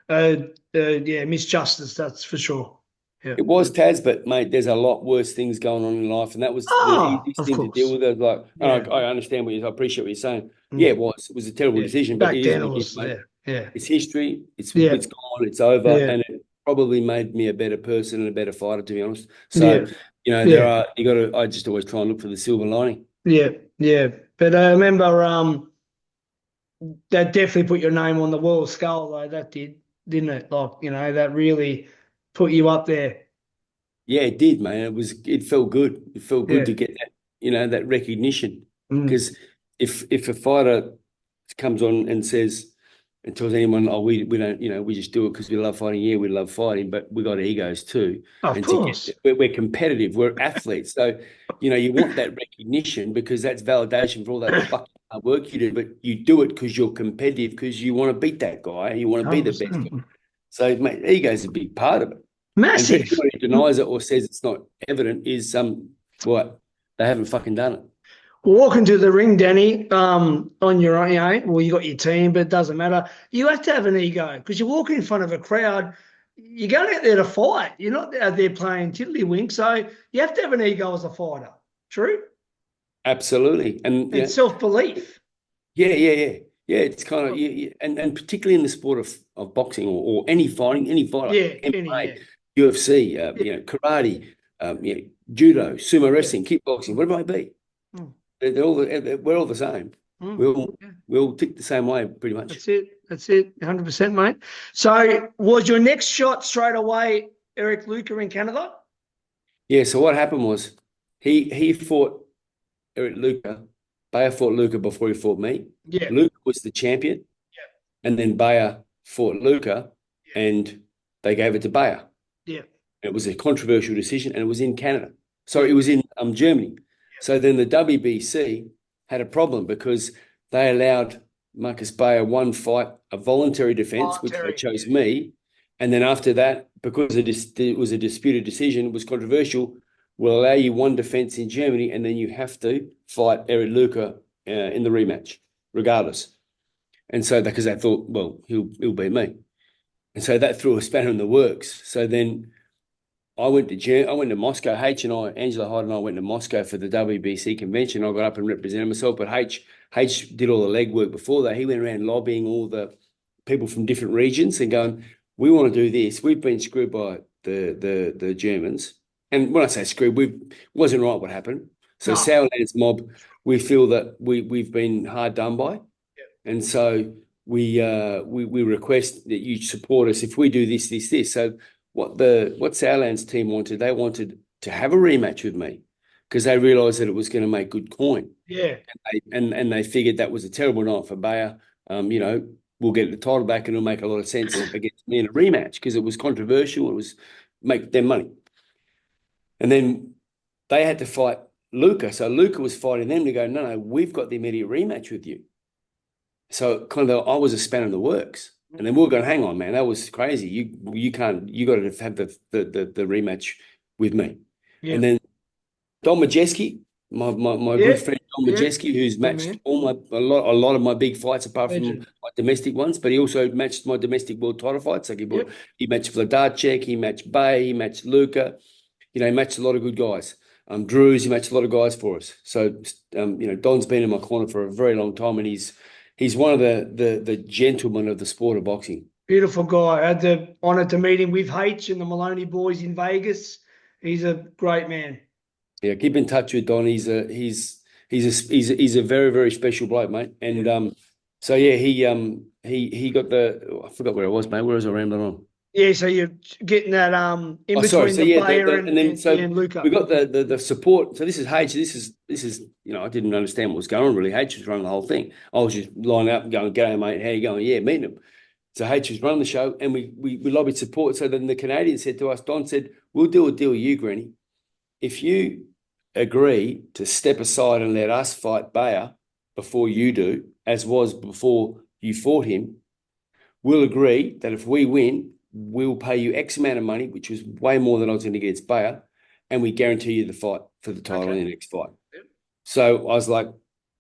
misjustice. That's for sure. Yeah. It was Taz, but mate, there's a lot worse things going on in life, and that was the easiest thing to deal with. I understand I appreciate what you're saying. Yeah, it was a terrible decision, but back then it was, mate. Yeah. It's history. It's gone. It's over, and it probably made me a better person and a better fighter, to be honest. So I just always try and look for the silver lining. Yeah. But I remember that definitely put your name on the world scale, though. That did, didn't it? Like, that really put you up there. Yeah, it did, man. It felt good. It felt good to get that, that recognition. Because if a fighter comes on and says and tells anyone, oh, we don't, we just do it because we love fighting. Yeah, we love fighting, but we got egos too. Of course. We're competitive. We're athletes. So, you want that recognition because that's validation for all that fucking hard work you do. But you do it because you're competitive, because you want to beat that guy. You want to be the best guy. So, mate, ego is a big part of it. Massive. And anybody who denies it or says it's not evident is what they haven't fucking done it. Walking to the ring, Danny, on your own, well, you got your team, but it doesn't matter. You have to have an ego because you're walking in front of a crowd. You're going out there to fight. You're not out there playing tiddlywink. So you have to have an ego as a fighter. True? Absolutely. And self-belief. Yeah. It's kind of and particularly in the sport of boxing or any fighting, MMA, UFC, karate, judo, sumo wrestling, kickboxing, whatever it may be. We're all the same. We all tick the same way, pretty much. That's it. 100%, mate. So, was your next shot straight away Eric Luca in Canada? Yeah. So what happened was he fought Eric Luca. Beyer fought Luca before he fought me. Yeah. Luca was the champion. Yeah. And then Beyer fought Luca, and they gave it to Beyer. Yeah. It was a controversial decision, and it was in Canada. So it was in Germany. So then the WBC had a problem because they allowed Marcus Beyer one fight, a voluntary defense, which they chose me. And then after that, because it was a disputed decision, it was controversial, will allow you one defense in Germany, and then you have to fight Eric Luca in the rematch, regardless. And so because they thought, well, he'll beat me. And so that threw a spanner in the works. So then I went to Moscow. Angela Hyde and I went to Moscow for the WBC convention. I got up and represented myself, but H did all the legwork before that. He went around lobbying all the people from different regions and going, we want to do this. We've been screwed by the Germans. And when I say screwed, it wasn't right what happened. So Sauerland's mob, we feel that we've been hard done by. Yep. And so we request that you support us if we do this. So what Sauerland's team wanted, they wanted to have a rematch with me because they realised that it was going to make good coin. Yeah. And they figured that was a terrible night for Beyer. We'll get the title back and it'll make a lot of sense against me in a rematch because it was controversial. It was make them money. And then they had to fight Luca. So Luca was fighting them to go, no, we've got the immediate rematch with you. So kind of I was a spanner in the works. And then we were going, hang on, man, that was crazy. You can't, you got to have the rematch with me. Yeah. And then Don Majeski my good friend John Majeski, who's matched a lot of my big fights apart from my domestic ones, but he also matched my domestic world title fights. Like he matched Włodarczyk, he matched Beyer, he matched Luca. He matched a lot of good guys. Drews, he matched a lot of guys for us. So Don's been in my corner for a very long time, and he's one of the gentlemen of the sport of boxing. Beautiful guy. I had the honour to meet him with H and the Maloney boys in Vegas. He's a great man. Yeah, keep in touch with Don. He's a very, very special bloke, mate. And so yeah, he got I forgot where it was, mate. Where was I rambling on? Yeah, so you're getting that in between the Beyer and Luca. We got the support. So this is H. This is I didn't understand what was going on really. H was running the whole thing. I was just lining up and going, "G'day, mate. How you going? Yeah, meeting him." So H was running the show, and we lobbied support. So then the Canadian said to us, Don said, "We'll do a deal with you, Granny. If you agree to step aside and let us fight Beyer before you do, as was before you fought him, we'll agree that if we win, we'll pay you X amount of money, which was way more than I was going to get against Beyer, and we guarantee you the fight for the title in the next fight." Yep. So I was like,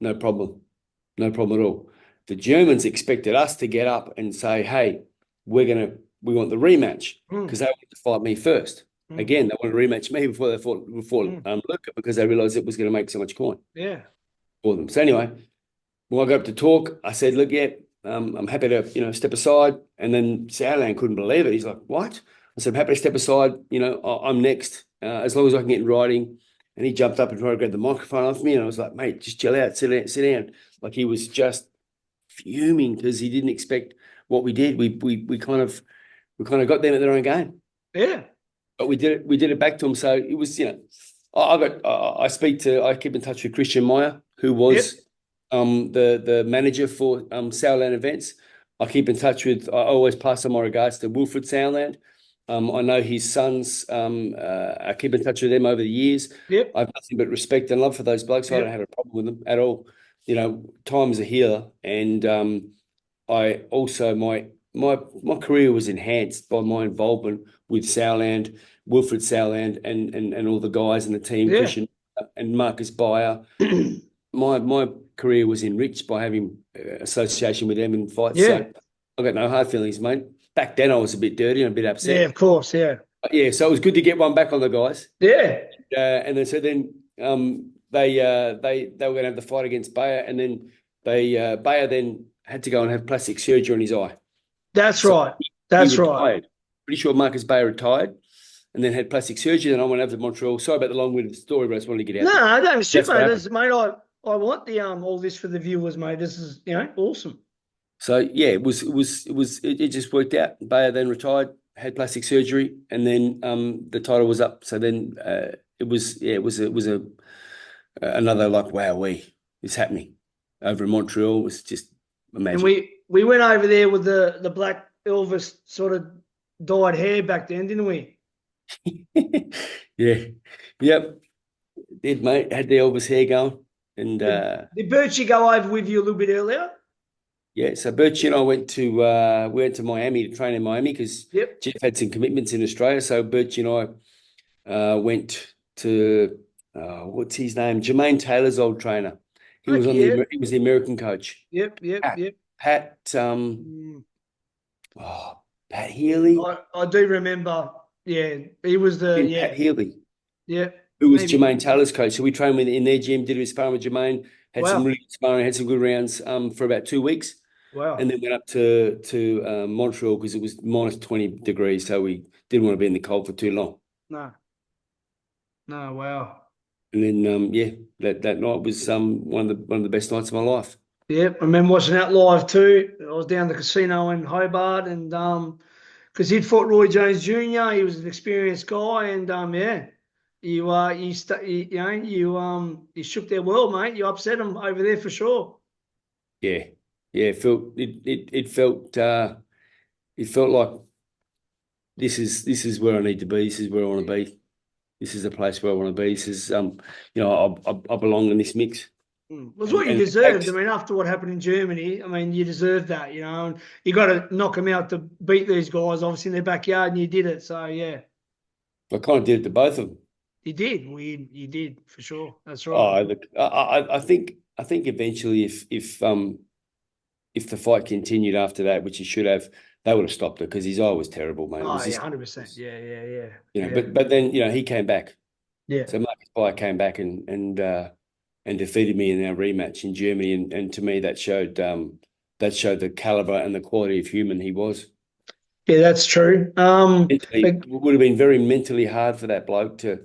no problem at all. The Germans expected us to get up and say, "Hey, we want the rematch," because they wanted to fight me first. Again, they wanted to rematch me before they fought Luca, because they realised it was going to make so much coin. Yeah. For them. So anyway, when I got up to talk, I said, "Look, I'm happy to step aside." And then Sauerland couldn't believe it. He's like, "What?" I said, "I'm happy to step aside. I'm next, as long as I can get in writing." And he jumped up and tried to grab the microphone off me, and I was like, "Mate, just chill out, sit down." Like he was just fuming because he didn't expect what we did. We kind of got them at their own game. Yeah. But we did it back to him. So it was, I keep in touch with Christian Meyer, who was the manager for Sauerland events. I keep in touch with, I always pass on my regards to Wilfred Sauerland. I know his sons. I keep in touch with them over the years. Yep. I have nothing but respect and love for those blokes. I don't have a problem with them at all. Time's a healer. And I also, my career was enhanced by my involvement with Sauerland, Wilfred Sauerland, and all the guys in the team, Christian and Marcus Beyer. My career was enriched by having association with them in fights. Yeah. So I got no hard feelings, mate. Back then I was a bit dirty and a bit upset. Yeah, of course, yeah. But yeah, so it was good to get one back on the guys. Yeah. And then they were going to have the fight against Beyer, and then Beyer then had to go and have plastic surgery on his eye. That's right. That's right. Pretty sure Marcus Beyer retired and then had plastic surgery, and I went over to Montreal. Sorry about the long-winded story, but I just wanted to get out. No, don't shit, mate. Mate, I want the all this for the viewers, mate. This is awesome. So yeah, it just worked out. Beyer then retired, had plastic surgery, and then the title was up. So then it was another like, wow, it's happening over in Montreal. It was just amazing. And we went over there with the black Elvis sort of dyed hair back then, didn't we? Yeah. Yep. Did, mate. Had the Elvis hair going. And did Birchie go over with you a little bit earlier? Yeah, so Birchie and I went to Miami to train in Miami because Jeff had some commitments in Australia. So Birchie and I went to what's his name? Jermaine Taylor's old trainer. He was the American coach. Yep. Pat Pat Healy. I do remember. Yeah, he was Pat Healy. Yeah. Who was Jermaine Taylor's coach. So we trained in their gym, did a sparring with Jermaine, had some really good sparring, had some good rounds for about 2 weeks. Wow. And then went up to Montreal because it was minus 20 degrees. So we didn't want to be in the cold for too long. No, wow. And then, that night was one of the best nights of my life. Yep, I remember watching that live too. I was down the casino in Hobart, and because he'd fought Roy Jones Jr., he was an experienced guy, and you shook their world, mate. You upset them over there for sure. Yeah, it felt like this is where I need to be. This is where I want to be. This is the place where I want to be. This is I belong in this mix. It was what you deserved. I mean, after what happened in Germany, I mean, you deserved that, and you got to knock them out to beat these guys, obviously in their backyard, and you did it. So yeah, I kind of did it to both of them. You did. You did for sure. That's right. Oh, look, I think eventually if the fight continued after that, which he should have, they would have stopped it because his eye was terrible, mate. Oh, yeah, 100%. Yeah. But then he came back. Yeah. So Marcus Beyer came back and defeated me in our rematch in Germany, and to me that showed the caliber and the quality of human he was. Yeah, that's true. It would have been very mentally hard for that bloke to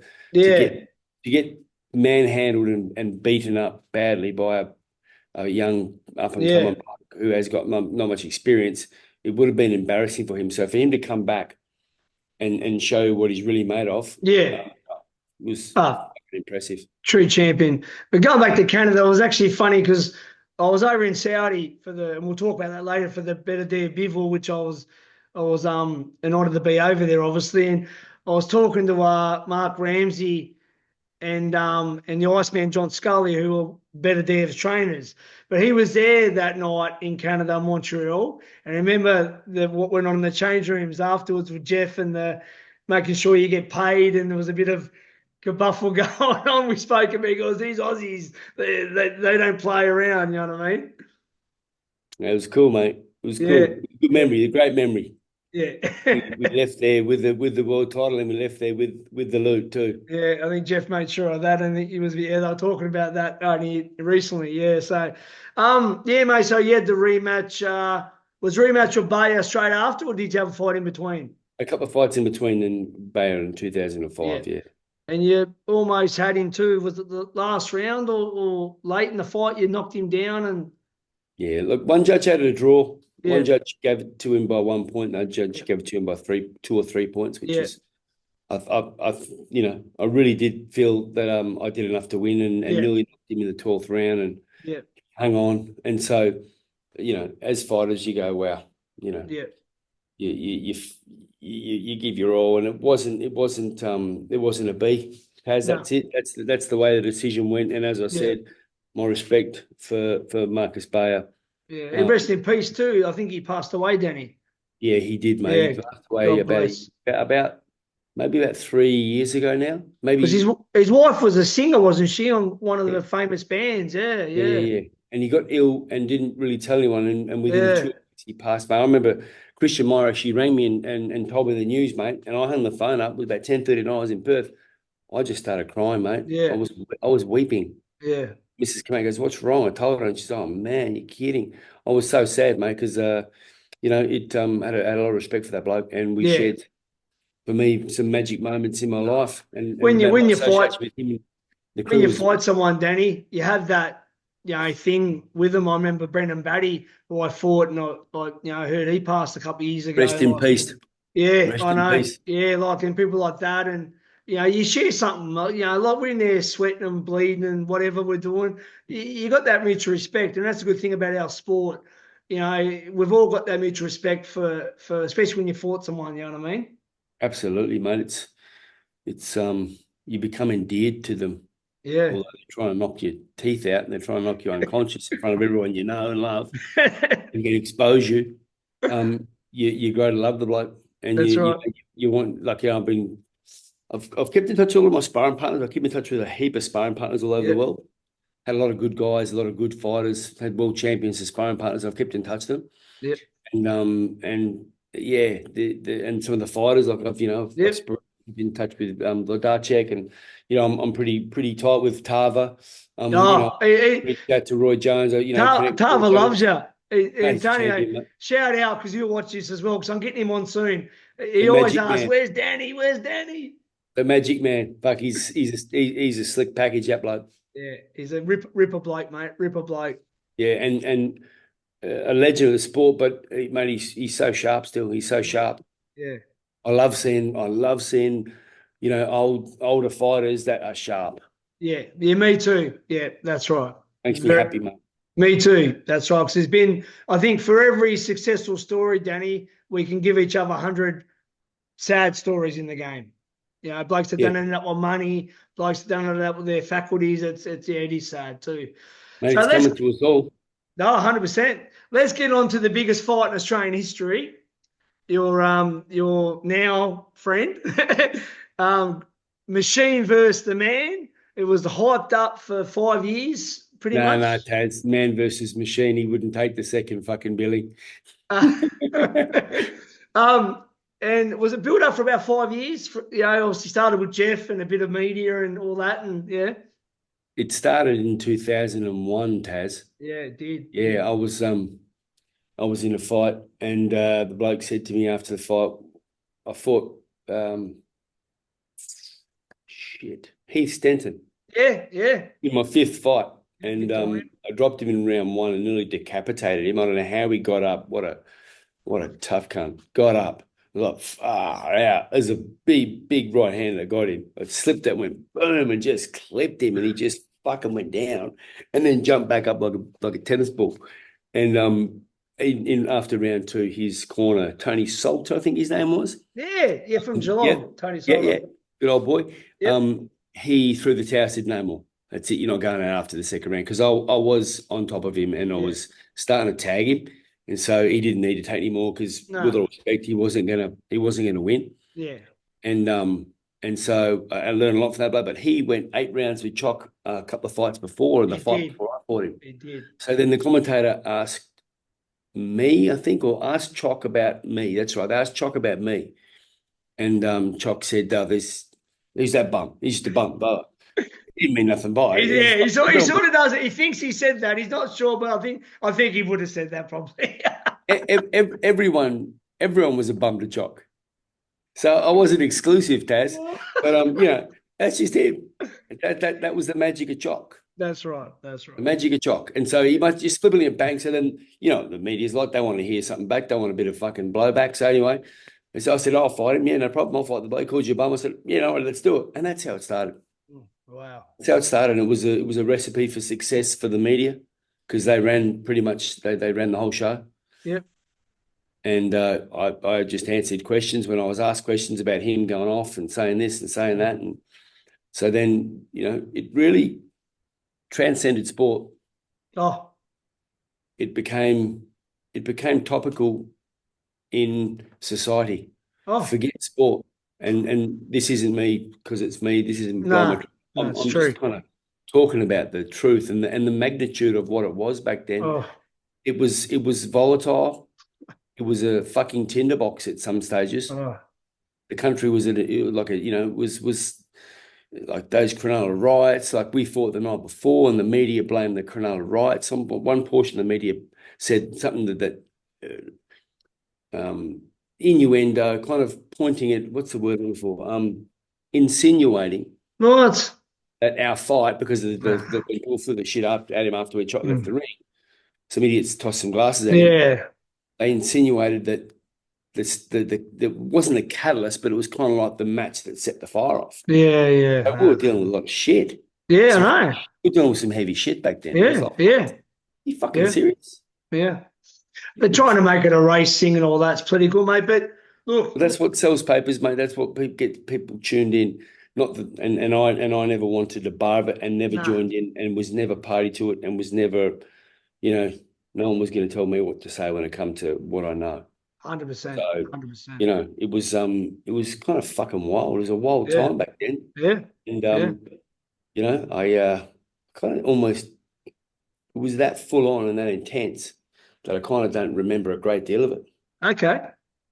get manhandled and beaten up badly by a young up and coming bloke who has got not much experience. It would have been embarrassing for him. So for him to come back and show what he's really made of, was impressive. True champion. But going back to Canada, it was actually funny because I was over in Saudi and we'll talk about that later, for the Better Day of Bivol, which I was an honour to be over there, obviously. And I was talking to Mark Ramsey and the Iceman John Scully, who were Better Dave's trainers. But he was there that night in Canada, Montreal. And I remember what went on in the change rooms afterwards with Jeff and making sure you get paid, and there was a bit of kerfuffle going on. We spoke about, because these Aussies, they don't play around, you know what I mean? Yeah, it was cool, mate. It was cool. Good memory, a great memory. Yeah. we left there with the world title, and we left there with the loot too. Yeah, I think Jeff made sure of that, and he was they were talking about that only recently. Yeah, so mate. So you had the rematch. Was rematch with Bayer straight after, or did you have a fight in between? A couple of fights in between, and Bayer in 2005. Yeah. And you almost had him too. Was it the last round or late in the fight you knocked him down? And yeah, look, one judge had a draw. Yeah. One judge gave it to him by 1 point. Another judge gave it to him by 2 or 3 points, which is, I really did feel that I did enough to win, and nearly knocked him in the 12th round and hung on. And so, as fighters, you go, wow, you give your all, and it wasn't a B. That's it. That's the way the decision went. And as I said, my respect for Marcus Beyer. Yeah, rest in peace too. I think he passed away, Danny. Yeah, he did, mate. Yeah, he passed away about 3 years ago now. Maybe because his wife was a singer, wasn't she, on one of the famous bands? Yeah. And he got ill and didn't really tell anyone, and within 2 weeks he passed away. I remember Christian Meyer, she rang me and told me the news, mate, and I hung the phone up. It was about 10:30 and I was in Perth. I just started crying, mate. Yeah. I was weeping. Yeah. Mrs. Kamek goes, "What's wrong?" I told her, and she said, "Oh man, you're kidding." I was so sad, mate, because it had a lot of respect for that bloke, and we shared, for me, some magic moments in my life. And when you fight with him, when you fight someone, Danny, you have that thing with them. I remember Brendan Batty, who I fought, and I heard he passed a couple of years ago. Rest in peace. Yeah, I know. Yeah, and people like that, and you share something, like we're in there sweating and bleeding and whatever we're doing. You got that mutual respect, and that's a good thing about our sport. We've all got that mutual respect for especially when you fought someone. You know what I mean? Absolutely, mate. It's you become endeared to them. Yeah. Although they're trying to knock your teeth out, and they're trying to knock you unconscious in front of everyone you know and love, and can expose you. You grow to love the bloke, and that's right. You want, I've kept in touch with all of my sparring partners. I keep in touch with a heap of sparring partners all over the world. Had a lot of good guys, a lot of good fighters. Had world champions as sparring partners. I've kept in touch with them. Yep. And some of the fighters, I've been in touch with Włodarczyk, and I'm pretty tight with Tarver. Reached out to Roy Jones. Tarver loves you. Antonio, shout out, because you'll watch this as well, because I'm getting him on soon. He always asks, "Where's Danny? Where's Danny?" The magic man. Fuck, he's a slick package, that bloke. Yeah, he's a ripper bloke, mate. Ripper bloke. Yeah, and a legend of the sport, but mate, he's so sharp still. He's so sharp. Yeah. I love seeing older fighters that are sharp. Yeah, me too. Yeah, that's right. Makes me happy, mate. Me too. That's right. Because there's been, I think, for every successful story, Danny, we can give each other 100 sad stories in the game. Blokes that don't end up with money, blokes that don't end up with their faculties. It is sad too. Mate, so it's coming to us all. No, 100%. Let's get on to the biggest fight in Australian history. Your now friend, Machine versus the man. It was hyped up for 5 years, pretty much. No, Taz. Man versus machine. He wouldn't take the second fucking billing. And was it built up for about 5 years? Obviously started with Jeff and a bit of media and all that, and yeah. It started in 2001, Taz. Yeah, it did. Yeah, I was in a fight, and the bloke said to me after the fight, I fought Heath Stenton. Yeah. In my 5th fight. And I dropped him in round 1 and nearly decapitated him. I don't know how he got up. What a tough cunt. Got up. Like, far out. There's a big right hand that got him. I slipped that, went boom, and just clipped him, and he just fucking went down, and then jumped back up like a tennis ball. And in after round 2, his corner, Tony Salter, I think his name was. Yeah, from Geelong, Tony Salter. Yeah, good old boy. Yep. He threw the towel, said no more. That's it. You're not going out after the second round, because I was on top of him, and I was starting to tag him. And so he didn't need to take any more, because with all respect, he wasn't gonna win. Yeah. And so I learned a lot from that bloke. But he went 8 rounds with Chock a couple of fights before, and the fight before I fought him. He did. So then the commentator asked me, I think, or asked Chock about me. That's right. They asked Chock about me, and Chock said, "Who's that bum? He's just a bum." But he didn't mean nothing by it. Yeah, he sort of does it. He thinks he said that. He's not sure, but I think he would have said that probably. Everyone was a bum to Chock. So I wasn't exclusive, Taz. But that's just him. That was the magic of Chock. That's right. The magic of Chock. And so he must just flipping it bang. So then, the media's like, they want to hear something back. They want a bit of fucking blowback. So anyway, and so I said, I'll fight him. Yeah, no problem. I'll fight the bloke. He called you a bum. I said, let's do it. And that's how it started. Wow. That's how it started. And it was a recipe for success for the media, because they ran pretty much, they ran the whole show. Yep. And I just answered questions when I was asked questions about him going off and saying this and saying that. And so then, it really transcended sport. Oh. It became topical in society. Oh. Forget sport. And this isn't me because it's me. This isn't I'm true. Just kind of talking about the truth and the magnitude of what it was back then. Oh. It was volatile. It was a fucking tinderbox at some stages. Oh. The country was was like those Cronulla riots. Like, we fought the night before, and the media blamed the Cronulla riots. One portion of the media said something that innuendo, kind of pointing at, what's the word I'm looking for? Insinuating. What? At our fight, because the people threw the shit up at him after we left the ring. Some idiots tossed some glasses at him. Yeah. They insinuated that it wasn't the catalyst, but it was kind of like the match that set the fire off. Yeah. So we were dealing with a lot of shit. Yeah, I know. We were dealing with some heavy shit back then. Yeah. You fucking serious? Yeah. They're trying to make it a race thing and all that's political, mate. But look, that's what sells papers, mate. That's what gets people tuned in. Not that, and I never wanted to bar of it, and never joined in, and was never party to it, and was never, no one was going to tell me what to say when it come to what I know. 100%. So, 100%. It was kind of fucking wild. It was a wild time back then. Yeah. And I kind of almost, it was that full on and that intense that I kind of don't remember a great deal of it. Okay.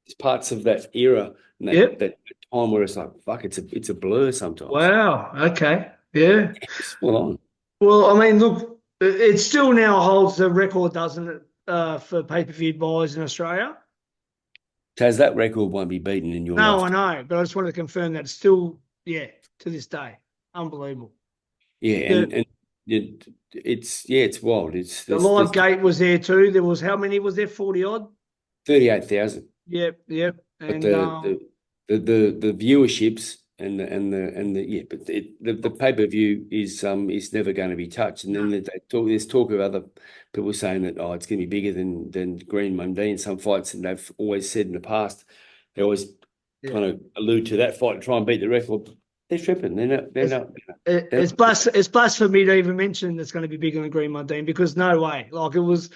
There's parts of that era and that time where it's like, fuck, it's a blur sometimes. Wow. Okay. Yeah. It's full on. Well, I mean, look, it still now holds the record, doesn't it, for pay-per-view buys in Australia? Taz, that record won't be beaten in your No, lifetime. I know, but I just wanted to confirm that it's still, to this day. Unbelievable. Yeah, and it's wild. The live gate was there too. There was, how many was there? 40 odd? 38,000. Yep. And but the viewerships and the pay-per-view is never going to be touched. And then there's talk of other people saying that it's going to be bigger than Green Mundine. Some fights, and they've always said in the past, they always kind of allude to that fight and try and beat the record. They're tripping. They're not. It's blasphemy to even mention it's going to be bigger than Green Mundine, because no way. Like, it was.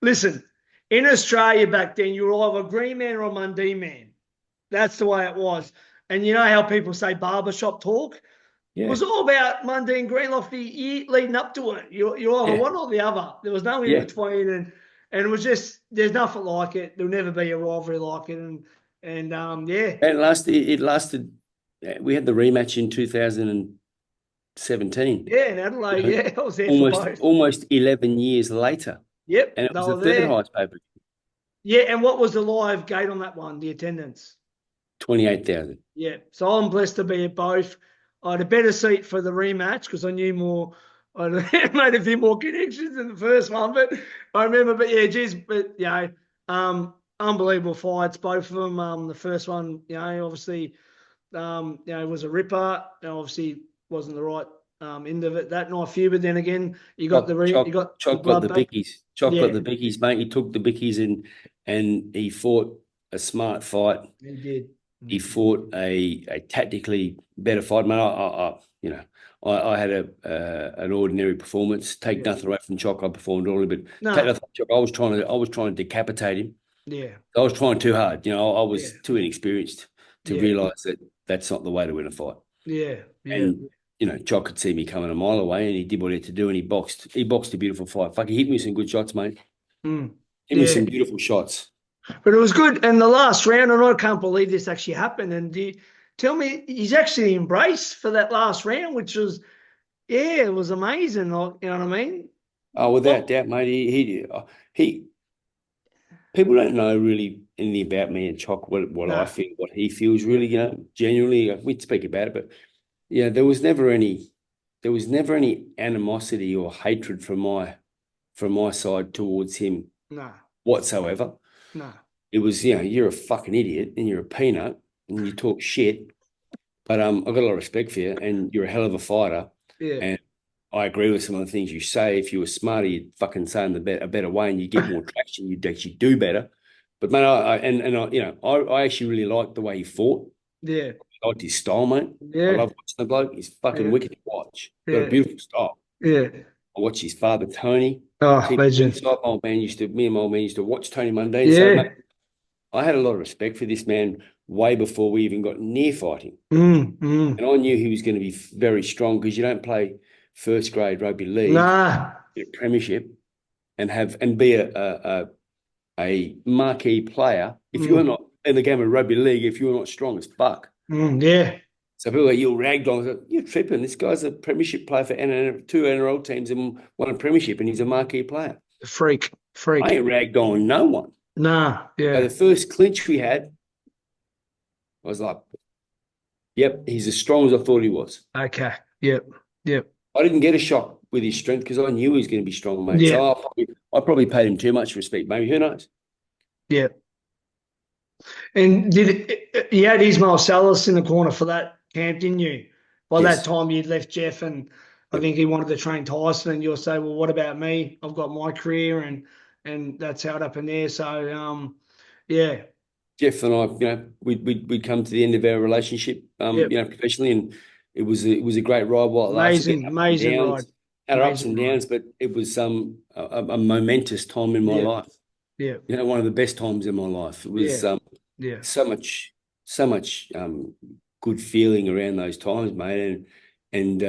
Listen, in Australia back then, you were either a Green man or a Mundine man. That's the way it was. and you know how people say barbershop talk? Yeah. It was all about Mundine Greenlock the year leading up to it. You're either one or the other. There was no in between, and it was just there's nothing like it. There'll never be a rivalry like it, and yeah. It lasted. We had the rematch in 2017. Yeah, in Adelaide. You know, Yeah, I was there for both. Almost 11 years later. Yep, And it was the third highest pay-per-view. Yeah, and what was the live gate on that one? The attendance. 28,000. Yeah, so I'm blessed to be at both. I had a better seat for the rematch because I knew more. I made a few more connections in the first one, but I remember. But yeah, geez, but unbelievable fights, both of them. The first one, obviously, was a ripper. Obviously, wasn't the right end of it that night few. But then again, you got Choc got the bickies. Choc got the bickies, mate. He took the bickies and he fought a smart fight. He did. He fought a tactically better fight, man. I had an ordinary performance. Take nothing away from Choc. I performed all but take nothing from Choc. I was trying to decapitate him. Yeah, I was trying too hard. I was too inexperienced to realise that that's not the way to win a fight. Yeah. And Choc could see me coming a mile away, and he did what he had to do, and he boxed. He boxed a beautiful fight. Fuck, he hit me with some good shots, mate. Hit me with some beautiful shots. But it was good. And the last round, and I can't believe this actually happened. And tell me, he's actually embraced for that last round, which was, it was amazing. Like, you know what I mean? Oh, without doubt, mate. He people don't know really anything about me and Choc, what I feel, what he feels really, genuinely. We'd speak about it, but there was never any animosity or hatred from my side towards him whatsoever. No. It was, you're a fucking idiot and you're a peanut and you talk shit, but I've got a lot of respect for you and you're a hell of a fighter. Yeah. And I agree with some of the things you say. If you were smarter, you'd fucking say in a better way and you get more traction. You'd actually do better. But man, I actually really liked the way he fought. Yeah. I liked his style, mate. Yeah. I love watching the bloke. He's fucking wicked to watch. Yeah. Got a beautiful style. Yeah. I watched his father, Tony. Oh, legend. Me and my old man used to watch Tony Mundine. Yeah. So, mate, I had a lot of respect for this man way before we even got near fighting. And I knew he was going to be very strong because you don't play first grade rugby league, a premiership, and be a marquee player if you're not in the game of rugby league, if you're not strong as fuck. Yeah. So people like, you're ragged on. You're tripping. This guy's a premiership player for two NRL teams and won a premiership, and he's a marquee player. Freak. I ain't ragged on no one. Nah. Yeah. So the first clinch we had, I was like, yep, he's as strong as I thought he was. Okay. Yep. I didn't get a shock with his strength because I knew he was going to be strong, mate. Yeah. So I probably paid him too much respect. Maybe, who knows? Yeah. And you had Ismail Salas in the corner for that camp, didn't you? By that time, you'd left Jeff, and I think he wanted to train Tyson, and you'll say, well, what about me? I've got my career, and that's how it happened there. So, yeah. Jeff and I, we'd come to the end of our relationship, professionally, and it was a great ride while it lasted. Amazing ride. Had our ups and downs, but it was a momentous time in my life. Yeah. One of the best times in my life. It was so much good feeling around those times, mate, and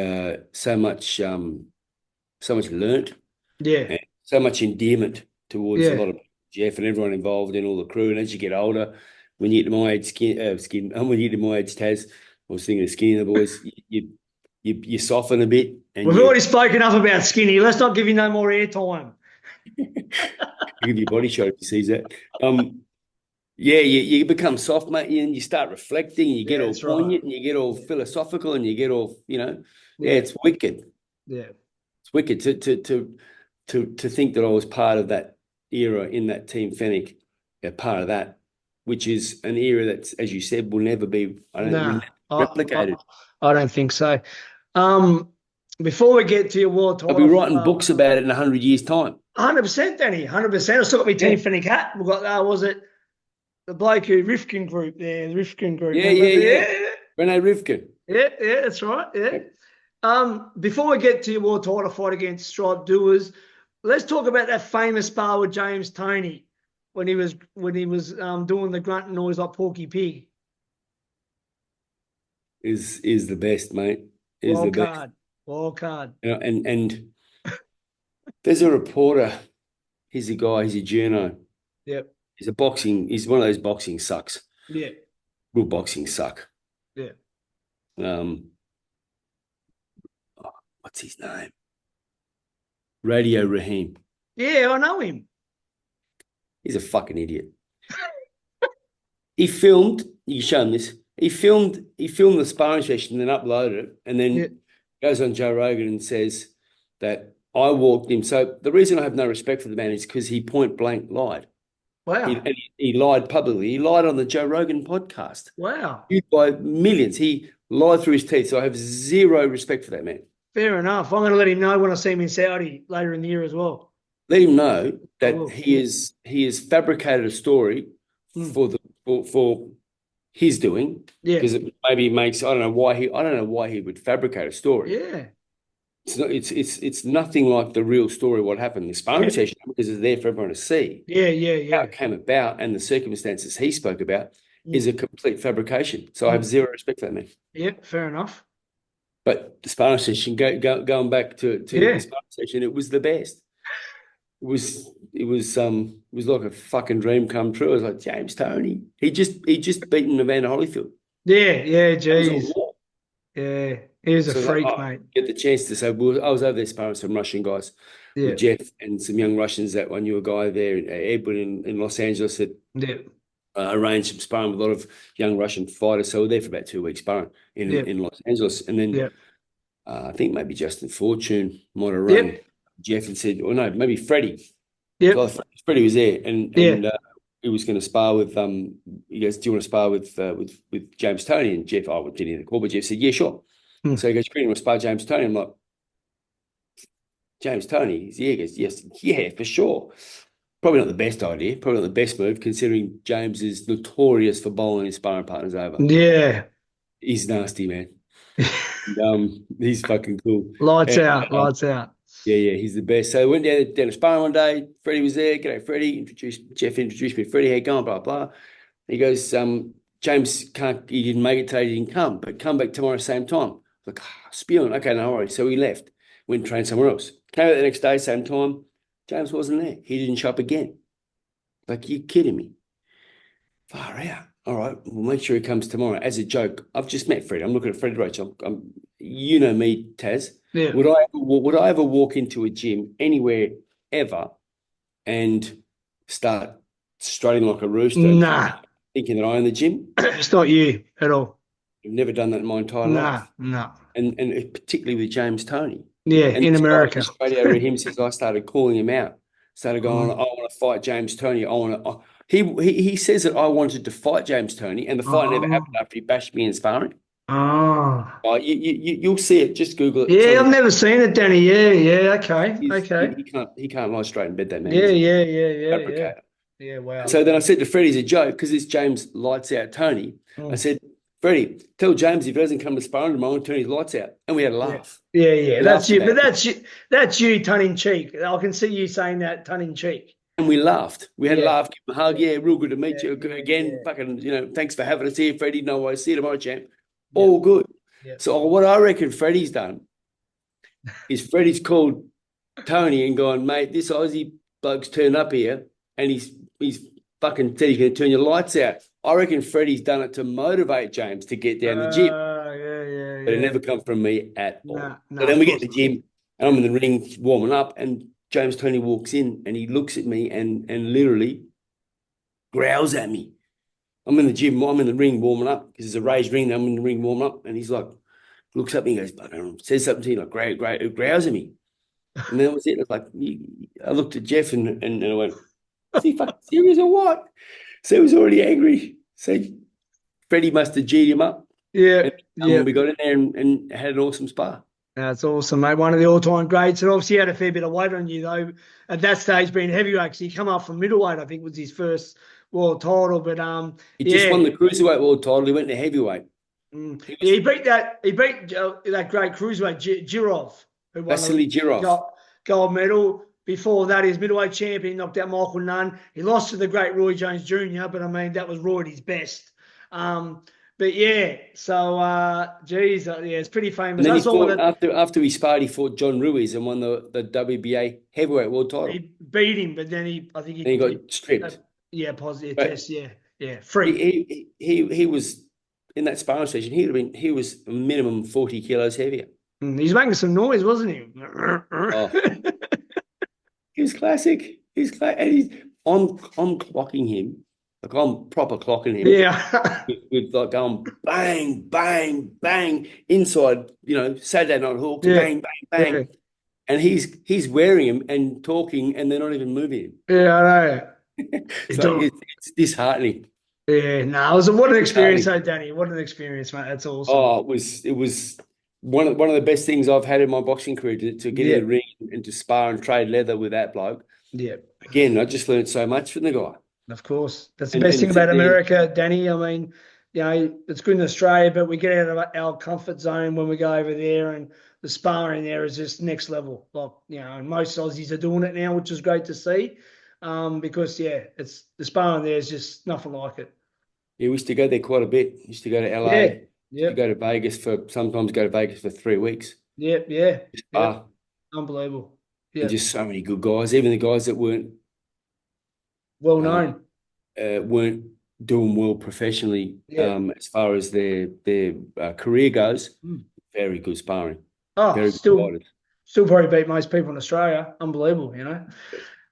so much learnt. Yeah. And so much endearment towards a lot of Jeff and everyone involved in all the crew. And as you get older, when you get to my age, when you get to my age, Taz, I was thinking of Skinny and the boys, you soften a bit. And we've already spoken enough about Skinny. Let's not give you no more airtime. Give you a body shot if he sees that. You become soft, mate, and you start reflecting, and you get all poignant, and you get all philosophical, and you get all, it's wicked. Yeah, it's wicked to think that I was part of that era in that team Fenech, part of that, which is an era that's, as you said, will never be replicated. I don't think so. Before we get to your world title, I'll be writing books about it in 100 years' time. 100%, Danny, 100%. I still got my team Fenech hat. We've got, was it the bloke who Rifkin group there? The Rifkin group. Yeah. Rene Rifkin. Yeah, that's right. Yeah. Before we get to your world title fight against Stripe Doers, let's talk about that famous spar with James Toney when he was doing the grunting noise like Porky Pig. is the best, mate. Is the Wild best. card. Wild card. You know, and there's a reporter. He's a guy. He's a journo. Yep. He's one of those boxing sucks. Yeah. Real boxing suck. Yeah. What's his name? Radio Raheem. Yeah, I know him. He's a fucking idiot. He filmed. You can show him this. He filmed the sparring session and then uploaded it, and then goes on Joe Rogan and says that I walked him. So the reason I have no respect for the man is because he point blank lied. Wow. He lied publicly. He lied on the Joe Rogan podcast. Wow. By millions. He lied through his teeth. So I have zero respect for that man. Fair enough. I'm going to let him know when I see him in Saudi later in the year as well. Let him know that he has fabricated a story for his doing. Yeah. Because it maybe makes I don't know why he would fabricate a story. Yeah. It's nothing like the real story, what happened in the sparring session, because it's there for everyone to see. Yeah. How it came about and the circumstances he spoke about is a complete fabrication. So I have zero respect for that man. Yeah, fair enough. But the sparring session, going back to the sparring session, it was the best. It was like a fucking dream come true. It was like James Toney. He just beaten Evander Holyfield. Yeah, geez. Yeah, he was a freak, mate. Get the chance to say, I was over there sparring some Russian guys with Jeff and some young Russians. That I knew a guy there, Edwin in Los Angeles, that arranged some sparring with a lot of young Russian fighters. So we're there for about 2 weeks sparring in Los Angeles, and then I think maybe Justin Fortune might have run Jeff and said, or no, maybe Freddie. Yeah, so Freddie was there, and he was going to spar with he goes, do you want to spar with James Toney? And Jeff, I didn't hear the call, but Jeff said, yeah, sure. So he goes, you want to spar James Toney? I'm like, James Toney? He goes, yes, yeah, for sure. Probably not the best idea, probably not the best move, considering James is notorious for bowling his sparring partners over. Yeah. He's nasty, man. He's fucking cool. Lights out. Yeah, he's the best. So I went down to sparring one day. Freddie was there. G'day, Freddie. Jeff introduced me to Freddie. How you going? Blah, blah. He goes, James he didn't make it today. He didn't come, but come back tomorrow same time. Like, spewing. Okay, no worries. So he left, went and trained somewhere else. Came out the next day, same time. James wasn't there. He didn't show up again. Like, you kidding me? Far out. All right, we'll make sure he comes tomorrow. As a joke, I've just met Fred. I'm looking at Fred Rachel. You know me, Taz. Yeah. Would I ever walk into a gym anywhere ever and start strutting like a rooster? Nah. Thinking that I own the gym? It's not you at all. I've never done that in my entire life. No. And particularly with James Toney. Yeah, and in America. Radio over him says I started calling him out. Started going, I want to fight James Toney. He says that I wanted to fight James Toney, and the fight never happened after he bashed me in sparring. You'll see it. Just Google it. Yeah, I've never seen it, Danny. Yeah. Okay. He can't lie straight in bed, that man. Yeah. Yeah, wow. So then I said to Freddie, as a joke, because this James lights out Toney, I said, Freddie, tell James if he doesn't come to sparring tomorrow, I'm going to turn his lights out. And we had a laugh. Yeah. That's you. But that's you tongue in cheek. I can see you saying that tongue in cheek. And we laughed. We had a laugh, give him a hug. Yeah, real good to meet you again. Fucking, thanks for having us here, Freddie. No worries. See you tomorrow, champ. All good. Yeah. So what I reckon Freddie's done is Freddie's called Toney and gone, mate, this Aussie bloke's turned up here and he's fucking said he's going to turn your lights out. I reckon Freddie's done it to motivate James to get down the gym. But it never come from me at all. So then we get to the gym and I'm in the ring warming up, and James Toney walks in and he looks at me and literally growls at me. I'm in the gym, I'm in the ring warming up because it's a raised ring. I'm in the ring warming up, and he's like, looks at me and goes, says something to me like, great, growls at me. And then that was it. It's like, I looked at Jeff and I went, is he fucking serious or what? So he was already angry. So Freddie must have G'd him up. Yeah. We got in there and had an awesome spar. That's awesome, mate. One of the all-time greats. And obviously he had a fair bit of weight on you, though. At that stage, being heavyweight, he come up from middleweight, I think was his first world title. But he just won the cruiserweight world title. He went to heavyweight. He beat that great cruiserweight Jirov, who won Vasily Jirov. Gold medal. Before that, he was middleweight champion, knocked out Michael Nunn. He lost to the great Roy Jones Jr., but I mean, that was Roy at his best. But yeah, so geez, yeah, it's pretty famous. And then I he saw fought that after he sparred, he fought John Ruiz and won the WBA heavyweight world title. he beat him, but then I think And he got stripped. yeah, positive But test. Yeah, freak. he was in that sparring session. He was a minimum 40 kilos heavier. He's making some noise, wasn't he? Oh, he was classic. I'm clocking him. Like I'm proper clocking him. Yeah. With like going bang, bang, bang inside, Saturday Night Hawks, Yeah. bang, bang, bang. Yeah. And he's wearing him and talking and they're not even moving him. Yeah, I know. It's disheartening. Yeah, no, what an experience, though, Danny. What an experience, mate. That's awesome. Oh, it was one of the best things I've had in my boxing career to get in the ring and to spar and trade leather with that bloke. Yeah. Again, I just learned so much from the guy. Of course. That's the best thing about America, Danny. I mean, it's good in Australia, but we get out of our comfort zone when we go over there, and the sparring there is just next level. Like, most Aussies are doing it now, which is great to see. Because it's the sparring there is just nothing like it. Yeah, we used to go there quite a bit. Used to go to LA. Yeah. Used to go to Vegas sometimes go to Vegas for 3 weeks. Yeah. Unbelievable. Yeah. And just so many good guys, even the guys that weren't well known. Weren't doing well professionally as far as their career goes. Very good sparring. Oh, very still probably beat most people in Australia. Unbelievable,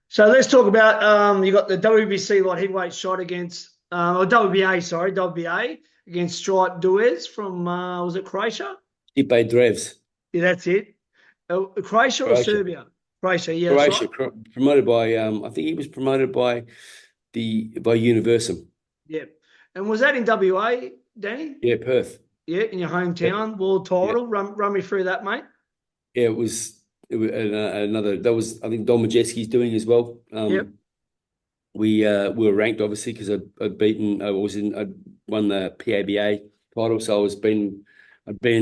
So let's talk about you got the WBC light heavyweight shot against or WBA against Stripe Duez from was it Croatia? Stipe Drevs. Yeah, that's it. Croatia or Serbia? Croatia, yeah. Croatia, right. promoted by I think he was promoted by Universum. Yeah. And was that in WA, Danny? Yeah, Perth. Yeah, in your hometown, world title. Run me through that, mate. Yeah, it was another. That was, I think, Don Majeski's doing as well. We were ranked obviously because I won the PABA title, so I'd been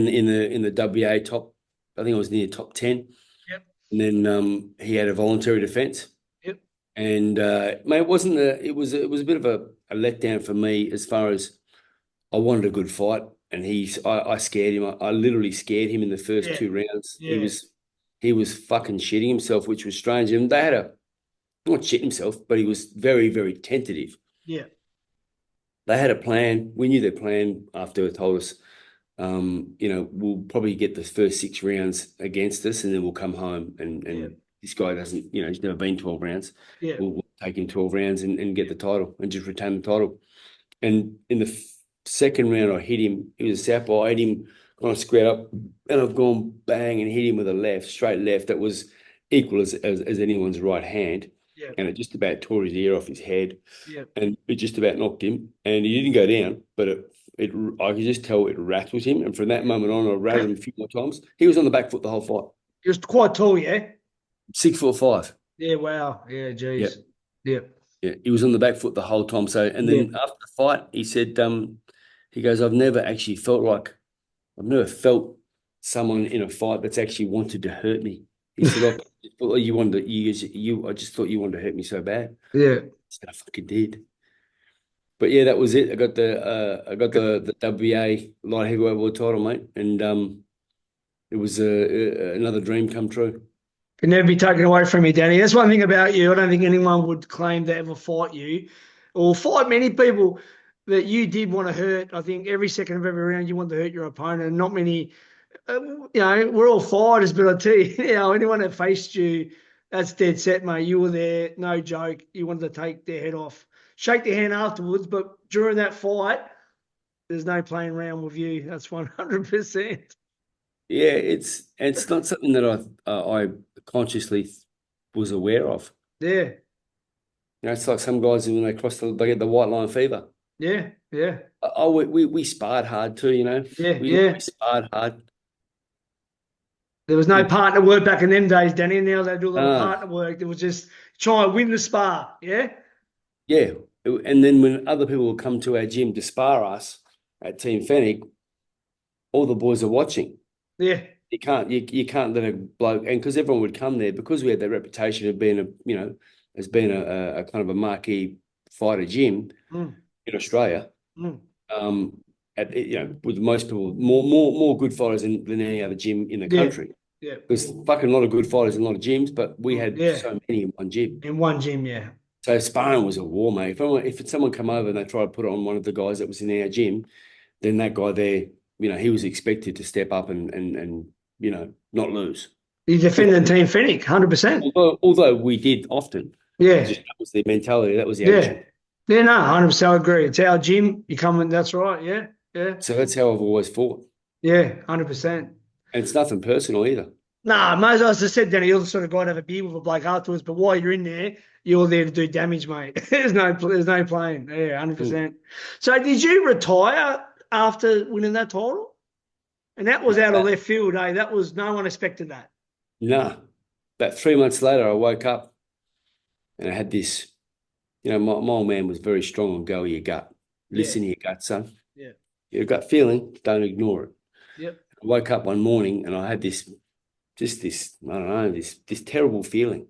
in the WA top. I think I was near top 10. Yep. And then he had a voluntary defence. Yep. And mate, it was a bit of a letdown for me as far as I wanted a good fight, and I scared him. I literally scared him in the first 2 rounds. Yeah. He was fucking shitting himself, which was strange. And they had not shitting himself, but he was very, very tentative. Yeah. They had a plan. We knew their plan after they told us, we'll probably get the first 6 rounds against us and then we'll come home. And this guy doesn't, he's never been 12 rounds. Yeah. We'll take him 12 rounds and get the title and just retain the title. And in the second round, I hit him. He was a southpaw. I hit him kind of squared up, and I've gone bang and hit him with a straight left that was equal as anyone's right hand. Yeah. And it just about tore his ear off his head. Yeah. And it just about knocked him. And he didn't go down, but I could just tell it rattled him. And from that moment on, I rattled him a few more times. He was on the back foot the whole fight. He was quite tall, yeah? 6'5". Yeah, wow. Yeah, geez. Yeah. Yeah, he was on the back foot the whole time. So, and then after the fight, he said, he goes, I've never felt someone in a fight that's actually wanted to hurt me. He said, I just thought you wanted to hurt me so bad. Yeah. I said, I fucking did. But yeah, that was it. I got the WBA light heavyweight world title, mate, and it was another dream come true. Can never be taken away from you, Danny. That's one thing about you. I don't think anyone would claim to ever fight you or fight many people that you did want to hurt. I think every second of every round you want to hurt your opponent. And not many, we're all fighters, but I tell you, anyone that faced you, that's dead set, mate. You were there, no joke. You wanted to take their head off. Shake their hand afterwards, but during that fight, there's no playing around with you. That's 100%. Yeah, it's not something that I consciously was aware of. Yeah. It's like some guys when they get the white line fever. Yeah. We sparred hard too, We sparred hard. There was no partner work back in them days, Danny. Now they do a lot of partner work. It was just try and win the spar, yeah? Yeah. And then when other people would come to our gym to spar us at Team Fenech, all the boys are watching. Yeah. You can't let a bloke, and because everyone would come there because we had that reputation of being as being a kind of a marquee fighter gym in Australia. And with most people, more good fighters than any other gym in the country. Yeah. There's fucking a lot of good fighters in a lot of gyms, but we had so many in one gym. In one gym, yeah. So sparring was a war, mate. If someone come over and they try to put it on one of the guys that was in our gym, then that guy there, he was expected to step up and not lose. You defended Team Fenech, 100%. Although we did often. Yeah. That was the mentality. That was the attitude. Yeah, no, 100% I agree. It's our gym. You come in, that's right. Yeah, yeah. So that's how I've always fought. Yeah, 100%. And it's nothing personal either. Nah, as I said, Danny, you're the sort of guy to have a beer with a bloke afterwards, but while you're in there, you're there to do damage, mate. There's no playing. Yeah, 100%. So did you retire after winning that title? And that was out of left field, eh? That was, no one expected that. Nah. About 3 months later, I woke up and I had this, my old man was very strong on go with your gut. Listen to your gut, son. Yeah. Your gut feeling, don't ignore it. Yep. I woke up one morning and I had this terrible feeling.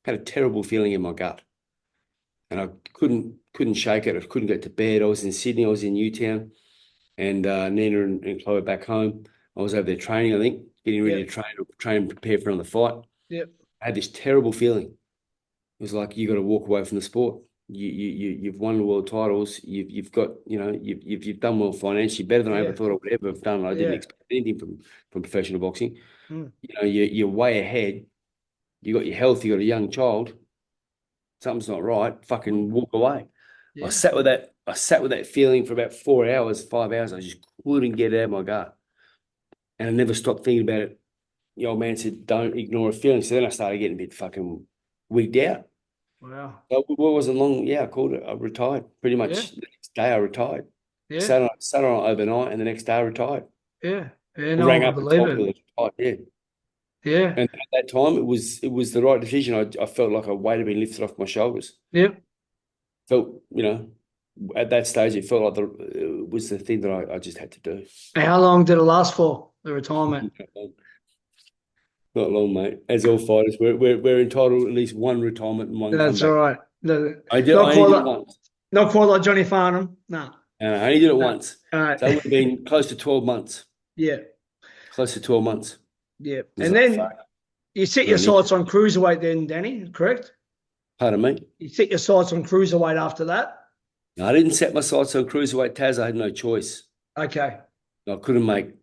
I had a terrible feeling in my gut. And I couldn't shake it. I couldn't get to bed. I was in Sydney. I was in Newtown. And Nina and Chloe back home. I was over there training, I think, getting ready to train and prepare for another fight. Yep. I had this terrible feeling. It was like you got to walk away from the sport. You've won the world titles. You've got you've done well financially, better than I ever thought I would ever have done. I didn't expect anything from professional boxing. You're way ahead. You got your health. You got a young child. Something's not right. Fucking walk away. Yeah. I sat with that feeling for about 4 hours, 5 hours. I just couldn't get it out of my gut, and I never stopped thinking about it. The old man said, "Don't ignore a feeling." So then I started getting a bit fucking wigged out. Wow. So it wasn't long. Yeah, I called it. I retired pretty much. The next day I retired. Yeah. Sat on it overnight, and the next day I retired. Yeah. Yeah. No, I believe it. Yeah. Yeah. And at that time, it was the right decision. I felt like a weight had been lifted off my shoulders. Yep. Felt, at that stage, it felt like it was the thing that I just had to do. And how long did it last for, the retirement? Not long, mate. As all fighters, we're entitled to at least one retirement and one. That's all right. I did it once. Not quite like Johnny Farnham. No. I only did it once. All right. So it would have been close to 12 months. Yeah. Close to 12 months. Yeah. And then you set your sights on cruiserweight then, Danny, correct? Pardon me? You set your sights on cruiserweight after that? No, I didn't set my sights on cruiserweight, Taz. I had no choice. Okay. I couldn't make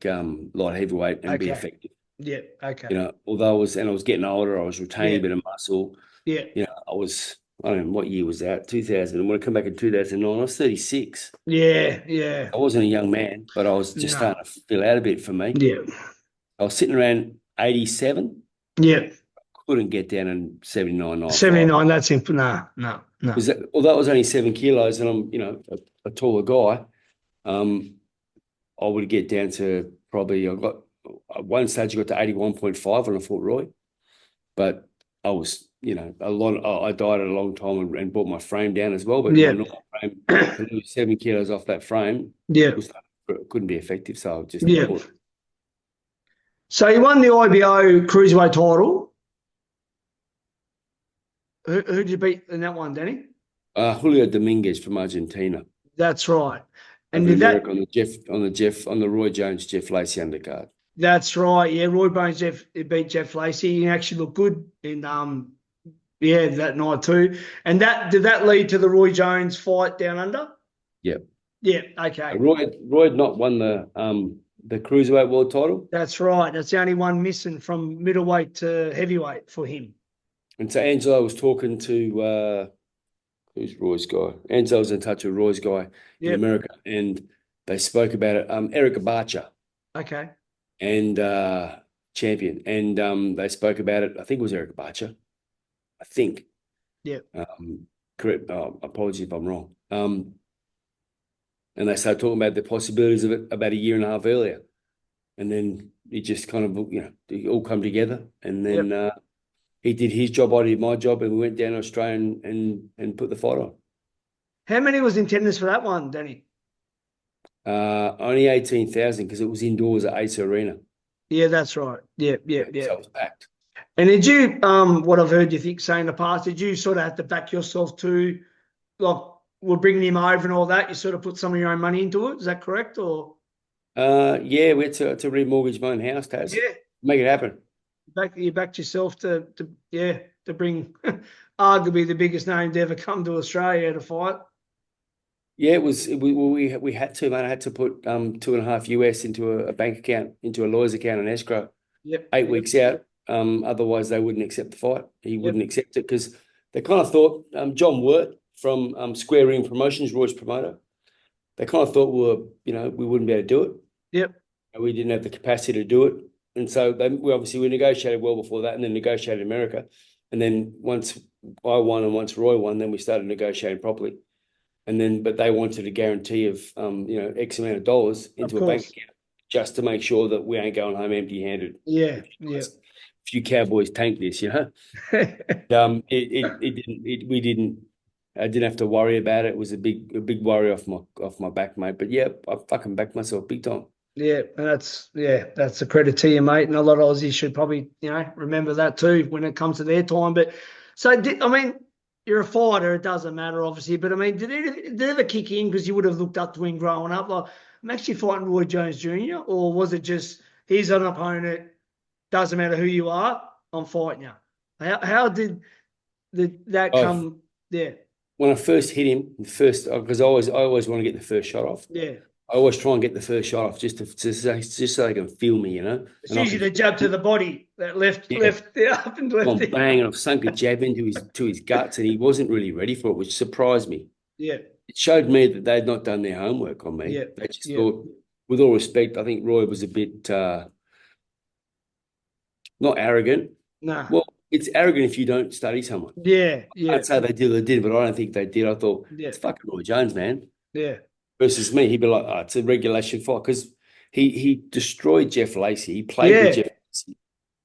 light heavyweight and be effective. Yeah. Okay. Although I was getting older, I was retaining a bit of muscle. Yeah. I don't know what year was that? 2000. And when I come back in 2009, I was 36. Yeah. Yeah. I wasn't a young man, but I was just starting to fill out a bit for me. Yeah. I was sitting around 87. Yeah. Couldn't get down in 79. 79, that's simple. No. Although I was only 7 kilos and I'm, a taller guy, I would get down to probably, at one stage I got to 81.5 when I fought Roy. But I was, I died at a long time and brought my frame down as well. But my normal frame, to lose 7 kilos off that frame, couldn't be effective. So I just So you won the IBO cruiserweight title. Who did you beat in that one, Danny? Julio Dominguez from Argentina. That's right. And did that on the Roy Jones Jeff Lacey undercard. That's right. Yeah, Roy Jones beat Jeff Lacey. He actually looked good in that night too. And did that lead to the Roy Jones fight down under? Yep. Yeah. Okay. Roy had not won the cruiserweight world title. That's right. That's the only one missing from middleweight to heavyweight for him. And so Angelo was talking to who's Roy's guy? Angelo was in touch with Roy's guy in America, and they spoke about it. Eric Abacha. Okay. And champion. And they spoke about it. I think it was Eric Abacha. I think. Yeah. Correct. Apologies if I'm wrong. And they started talking about the possibilities of it about a year and a half earlier. And then it just kind of, it all come together. And then he did his job, I did my job, and we went down to Australia and put the fight on. How many was in attendance for that one, Danny? Only 18,000 because it was indoors at Ace Arena. Yeah, that's right. Yeah. So it was packed. And did you, what I've heard you say in the past, did you sort of have to back yourself to, like, were bringing him over and all that, you sort of put some of your own money into it. Is that correct? Or yeah, we had to remortgage my own house, Taz. yeah, Make it happen. You backed yourself to bring arguably the biggest name to ever come to Australia to fight. Yeah, we had to, man. I had to put $2.5 US into a bank account, into a lawyer's account in escrow. Yep. 8 weeks out. Otherwise they wouldn't accept the fight. He wouldn't accept it because they kind of thought John Wirt from Square Ring Promotions, Roy's promoter, they kind of thought we wouldn't be able to do it. Yep. We didn't have the capacity to do it. And so we negotiated well before that and then negotiated America. And then once I won and once Roy won, then we started negotiating properly. And then, but they wanted a guarantee of, X amount of dollars into a bank account just to make sure that we ain't going home empty-handed. Yeah, yeah. A few Cowboys tanked this, I didn't have to worry about it. It was a big worry off my back, mate. But yeah, I fucking backed myself big time. Yeah, and that's a credit to you, mate. And a lot of Aussies should probably, remember that too when it comes to their time. But so, you're a fighter. It doesn't matter, obviously. But did it ever kick in because you would have looked up to him growing up? Like, I'm actually fighting Roy Jones Jr. Or was it just he's an opponent? Doesn't matter who you are. I'm fighting you. How did that come? Yeah. When I first hit him, because I always want to get the first shot off. Yeah. I always try and get the first shot off just so they can feel me, It's usually the jab to the body, that left, up and left. Bang, and I've sunk a jab into his guts, and he wasn't really ready for it, which surprised me. Yeah. It showed me that they'd not done their homework on me. Yeah. They just thought, with all respect, I think Roy was a bit not arrogant. Nah. Well, it's arrogant if you don't study someone. Yeah, yeah. I'd say they did, but I don't think they did. I thought, it's fucking Roy Jones, man. Yeah. Versus me, he'd be like, it's a regulation fight because he destroyed Jeff Lacey. He played with Jeff Lacey.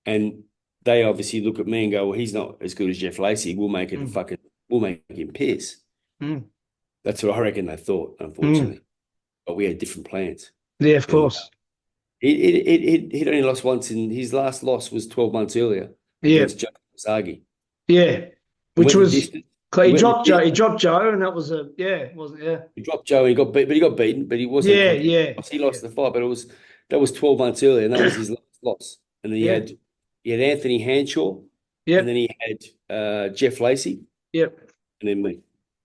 And they obviously look at me and go, well, he's not as good as Jeff Lacey. We'll make it we'll make him piss. Mm. That's what I reckon they thought, unfortunately. But we had different plans. Yeah, of course. He'd only lost once, and his last loss was 12 months earlier. Yeah. Against Joe Sagi. Yeah. Which was he dropped Joe, and that was He dropped Joe and he got beat, but he got beaten, but he wasn't. He lost the fight, but that was 12 months earlier, and that was his last loss. And then he had Anthony Hanshaw, and then he had Jeff Lacey, and then me.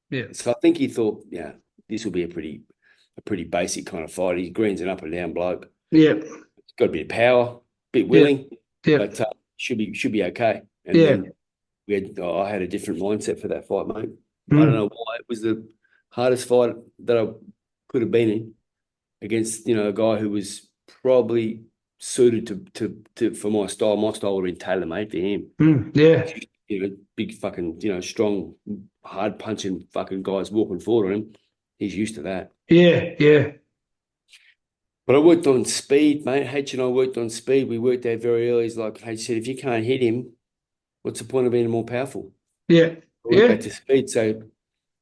Yeah. So I think he thought, this will be a pretty basic kind of fight. He's greens an up and down bloke. Yeah. He's got a bit of power, a bit willing, but should be okay. And then I had a different mindset for that fight, mate. I don't know why. It was the hardest fight that I could have been in against, a guy who was probably suited to for my style. My style would have been tailor-made for him. Big fucking, strong, hard punching fucking guys walking forward on him. He's used to that. Yeah. But I worked on speed, mate. H and I worked on speed. We worked out very early. He's like, H said, if you can't hit him, what's the point of being more powerful? Yeah. Back to speed. So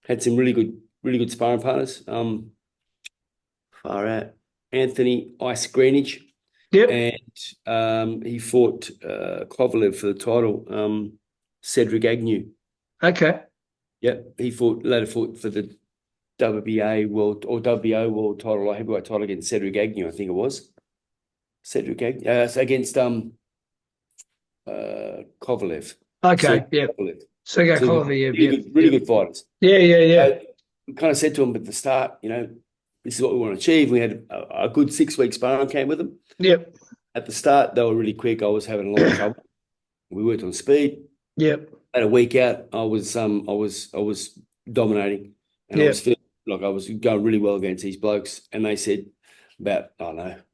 had some really good sparring partners. Far out. Anthony Ice Greenwich. Yep. And he fought Kovalev for the title. Cedric Agnew. Okay. Yep. He later fought for the WBA world or WBO world title, heavyweight title against Cedric Agnew, I think it was. Cedric Agnew against Kovalev. Okay, Sergey Kovalev, really good fighters. Yeah. We kind of said to him at the start, this is what we want to achieve. We had a good 6-week sparring camp with them. Yep. At the start, they were really quick. I was having a lot of trouble. We worked on speed. Yep. At a week out, I was dominating, and I was feeling like I was going really well against these blokes. And they said about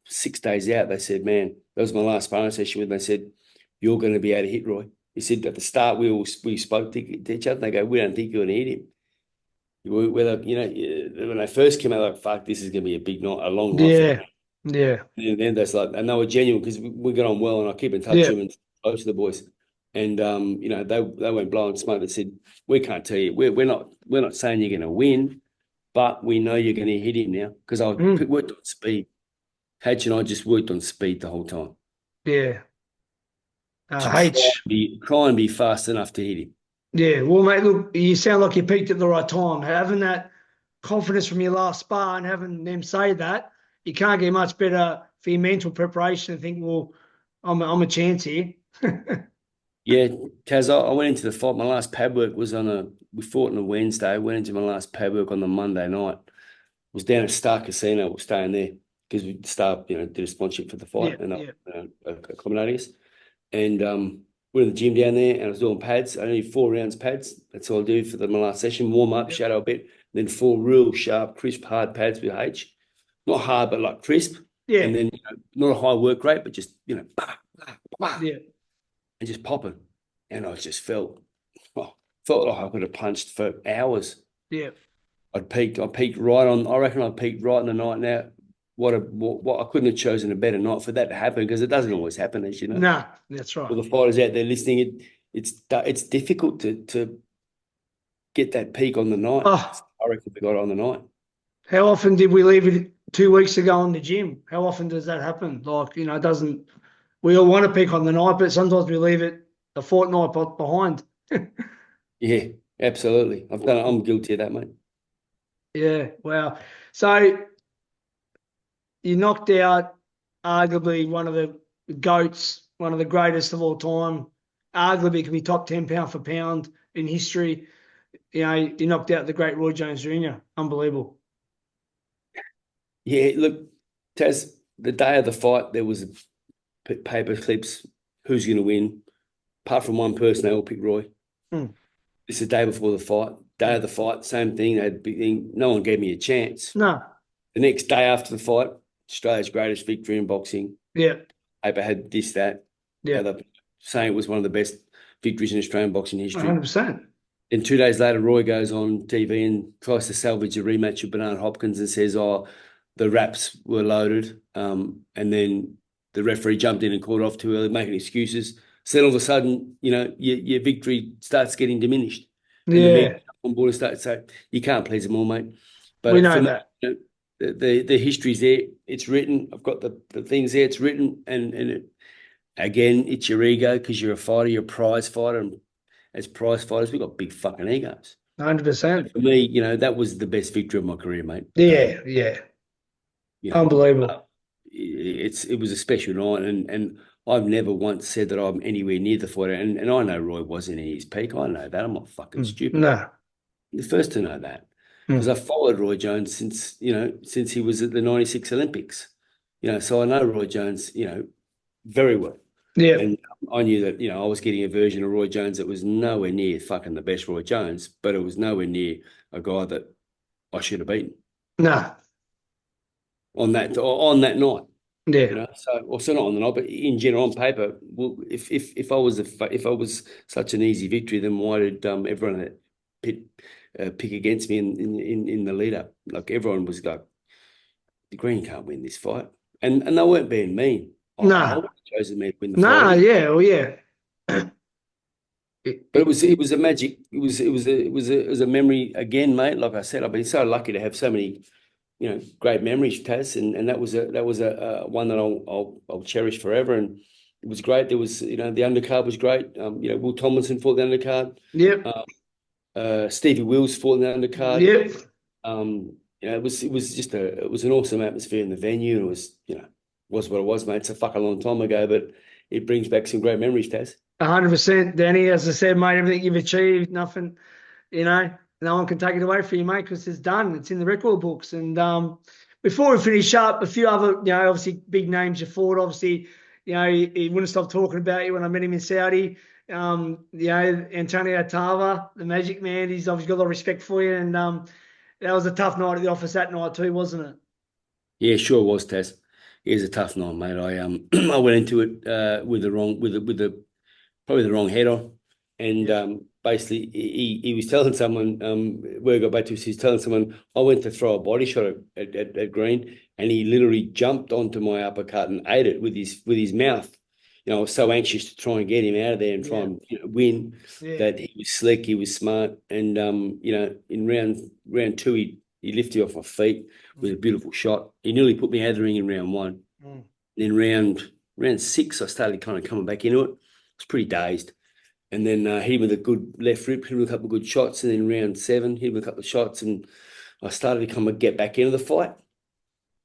6 days out, they said, man, that was my last sparring session with them. They said, you're going to be able to hit Roy. He said at the start we spoke to each other. They go, we don't think you're going to hit him. When they first came out, like, fuck, this is going to be a big night, a long night. Yeah. And then that's like, and they were genuine because we got on well, and I keep in touch with them and close to the boys. And they went blowing smoke and said, we can't tell you, we're not saying you're going to win, but we know you're going to hit him now because I worked on speed. Hatch and I just worked on speed the whole time. Yeah. Try and be fast enough to hit him. Yeah, well, mate, look, you sound like you peaked at the right time. Having that confidence from your last spar and having them say that, you can't get much better for your mental preparation and think, well, I'm a chance here. Yeah, Taz, I went into the fight. My last pad work was we fought on a Wednesday. Went into my last pad work on the Monday night. Was down at Star Casino. We're staying there because Star, did a sponsorship for the fight and accommodating us. And we're in the gym down there, and I was doing pads. I only 4 rounds pads. That's all I do for my last session. Warm up, shadow a bit, then 4 real sharp, crisp, hard pads with H. Not hard, but like crisp. Yeah. And then not a high work rate, but just Yeah. and just popping. And I just felt like I could have punched for hours. Yeah. I peaked right on. I reckon I peaked right in the night. Now, what I couldn't have chosen a better night for that to happen, because it doesn't always happen, as you know. No, that's right. For the fighters out there listening, it's difficult to get that peak on the night. Oh. I reckon we got it on the night. How often did we leave it 2 weeks ago in the gym? How often does that happen? Like, it doesn't. We all want to peak on the night, but sometimes we leave it a fortnight behind. Yeah, absolutely. I'm guilty of that, mate. Yeah, wow. So you knocked out arguably one of the GOATs, one of the greatest of all time. Arguably can be top 10 pound for pound in history. You knocked out the great Roy Jones Jr. Unbelievable. Yeah, look, Taz, the day of the fight, there was paper clips, who's going to win. Apart from one person, they all picked Roy. It's the day before the fight. Day of the fight, same thing. No one gave me a chance. No. The next day after the fight, Australia's greatest victory in boxing. Yeah. Paper had this, that. Yeah. Saying it was one of the best victories in Australian boxing history. 100%. Then 2 days later, Roy goes on TV and tries to salvage a rematch with Bernard Hopkins and says, the wraps were loaded. And then the referee jumped in and called off too early, making excuses. So then all of a sudden, your victory starts getting diminished. And the men on board start to say, you can't please them all, mate. But we know that. The history's there. It's written. I've got the things there. It's written. And again, it's your ego, because you're a fighter, you're a prize fighter. And as prize fighters, we've got big fucking egos. 100%. For me, that was the best victory of my career, mate. Yeah. Unbelievable. It was a special night, and I've never once said that I'm anywhere near the fighter. And I know Roy wasn't in his peak. I know that. I'm not fucking stupid. No. I'm the first to know that, because I followed Roy Jones since he was at the '96 Olympics. So I know Roy Jones, very well. Yeah. And I knew that, I was getting a version of Roy Jones that was nowhere near fucking the best Roy Jones, but it was nowhere near a guy that I should have beaten. No. On that night. Yeah. So also not on the night, but in general, on paper, well, if I was such an easy victory, then why did everyone pick against me in the lead up? Like, everyone was like, the Green can't win this fight, and they weren't being mean. I would have chosen me to win the fight. Yeah, well, yeah. But it was a magic. It was a memory again, mate. Like I said, I've been so lucky to have so many, great memories, Taz, and that was a one that I'll cherish forever. And it was great. There was, the undercard was great. Will Tomlinson fought the undercard. Yep. Stevie Wills fought in the undercard. Yep. It was an awesome atmosphere in the venue. And it was, was what it was, mate. It's a fucking long time ago, but it brings back some great memories, Taz. 100%, Danny. As I said, mate, everything you've achieved, nothing, no one can take it away from you, mate, because it's done. It's in the record books. And before we finish up, a few other, obviously big names you fought. Obviously, he wouldn't stop talking about you when I met him in Saudi. Antonio Tarver, the Magic Man, he's obviously got a lot of respect for you. And that was a tough night at the office that night too, wasn't it? Yeah, sure was, Taz. It was a tough night, mate. I went into it with probably the wrong head on, and basically he was telling someone where I got back to, he's telling someone I went to throw a body shot at Green, and he literally jumped onto my uppercut and ate it with his mouth. I was so anxious to try and get him out of there and try and win, that he was slick, he was smart, and in round 2 he lifted off my feet with a beautiful shot. He nearly put me out of the ring in round 1. Then round 6 I started kind of coming back into it. I was pretty dazed, and then hit him with a good left rip, hit him with a couple of good shots, and then round 7 hit him with a couple of shots, and I started to get back into the fight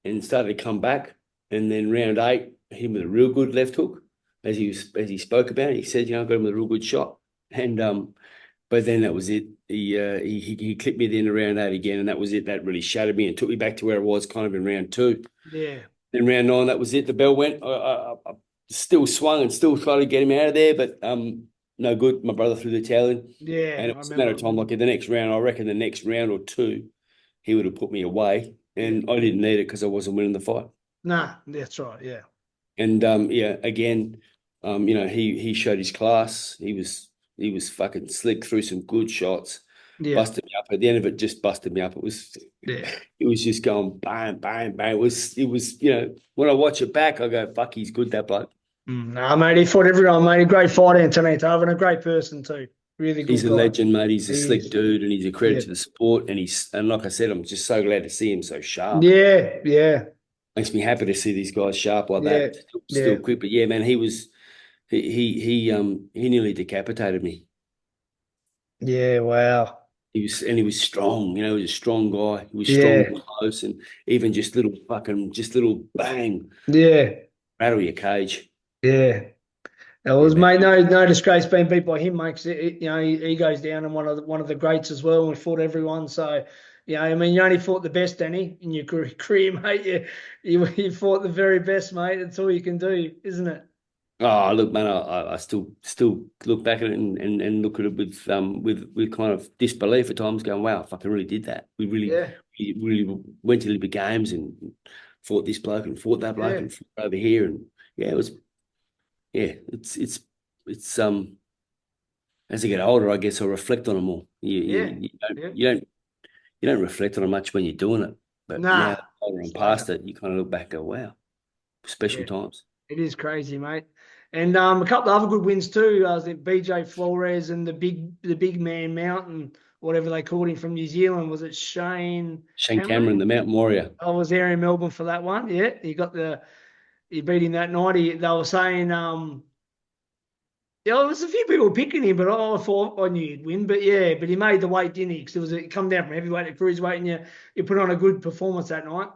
and started to come back. And then round 8, hit him with a real good left hook, as he spoke about. He said, I got him with a real good shot. And but then that was it. He clipped me at the end of round 8 again, and that was it. That really shattered me and took me back to where I was kind of in round 2. Yeah. Then round 9, that was it. The bell went. I still swung and still tried to get him out of there, but no good. My brother threw the towel in. Yeah. And it was a matter of time. Like in the next round, I reckon the next round or 2, he would have put me away, and I didn't need it because I wasn't winning the fight. Nah, that's right. Yeah. And again, he showed his class. He was fucking slick, threw some good shots. Yeah. Busted me up. At the end of it, just busted me up. It was just going bang, bang, bang. It was, when I watch it back, I go, fuck, he's good, that bloke. Nah, mate, he fought everyone, mate. A great fighter, Antonio Tarver, and a great person too. Really good. He's a guy. legend, mate. He's a slick dude, and he's a credit to the sport. And like I said, I'm just so glad to see him so sharp. Yeah. Makes me happy to see these guys sharp like that. Still quick, but yeah, man, he nearly decapitated me. Yeah, wow. He was strong, he was a strong guy. He was strong and close, and even just little bang. Yeah. Rattle your cage. Yeah. It was, mate, no disgrace being beat by him, mate, because he goes down and one of the greats as well, and we fought everyone. So, you only fought the best, Danny, in your career, mate. You fought the very best, mate. That's all you can do, isn't it? Oh, look, man, I still look back at it and look at it with kind of disbelief at times, going, wow, I fucking really did that. We really went to Olympic Games and fought this bloke and fought that bloke and fought over here, and it's as I get older, I guess I reflect on them more. You don't reflect on it much when you're doing it, but now older and past it, you kind of look back and go, wow, special times. It is crazy, mate. And a couple of other good wins too. I think BJ Flores and the big man Mountain, whatever they called him from New Zealand. Was it Shane Cameron, the Mountain Warrior? I was there in Melbourne for that one. Yeah, he beat him that night. They were saying, there was a few people picking him, but I thought I knew he'd win. But he made the weight, didn't he? Because it come down from heavyweight to cruiserweight, and you put on a good performance that night.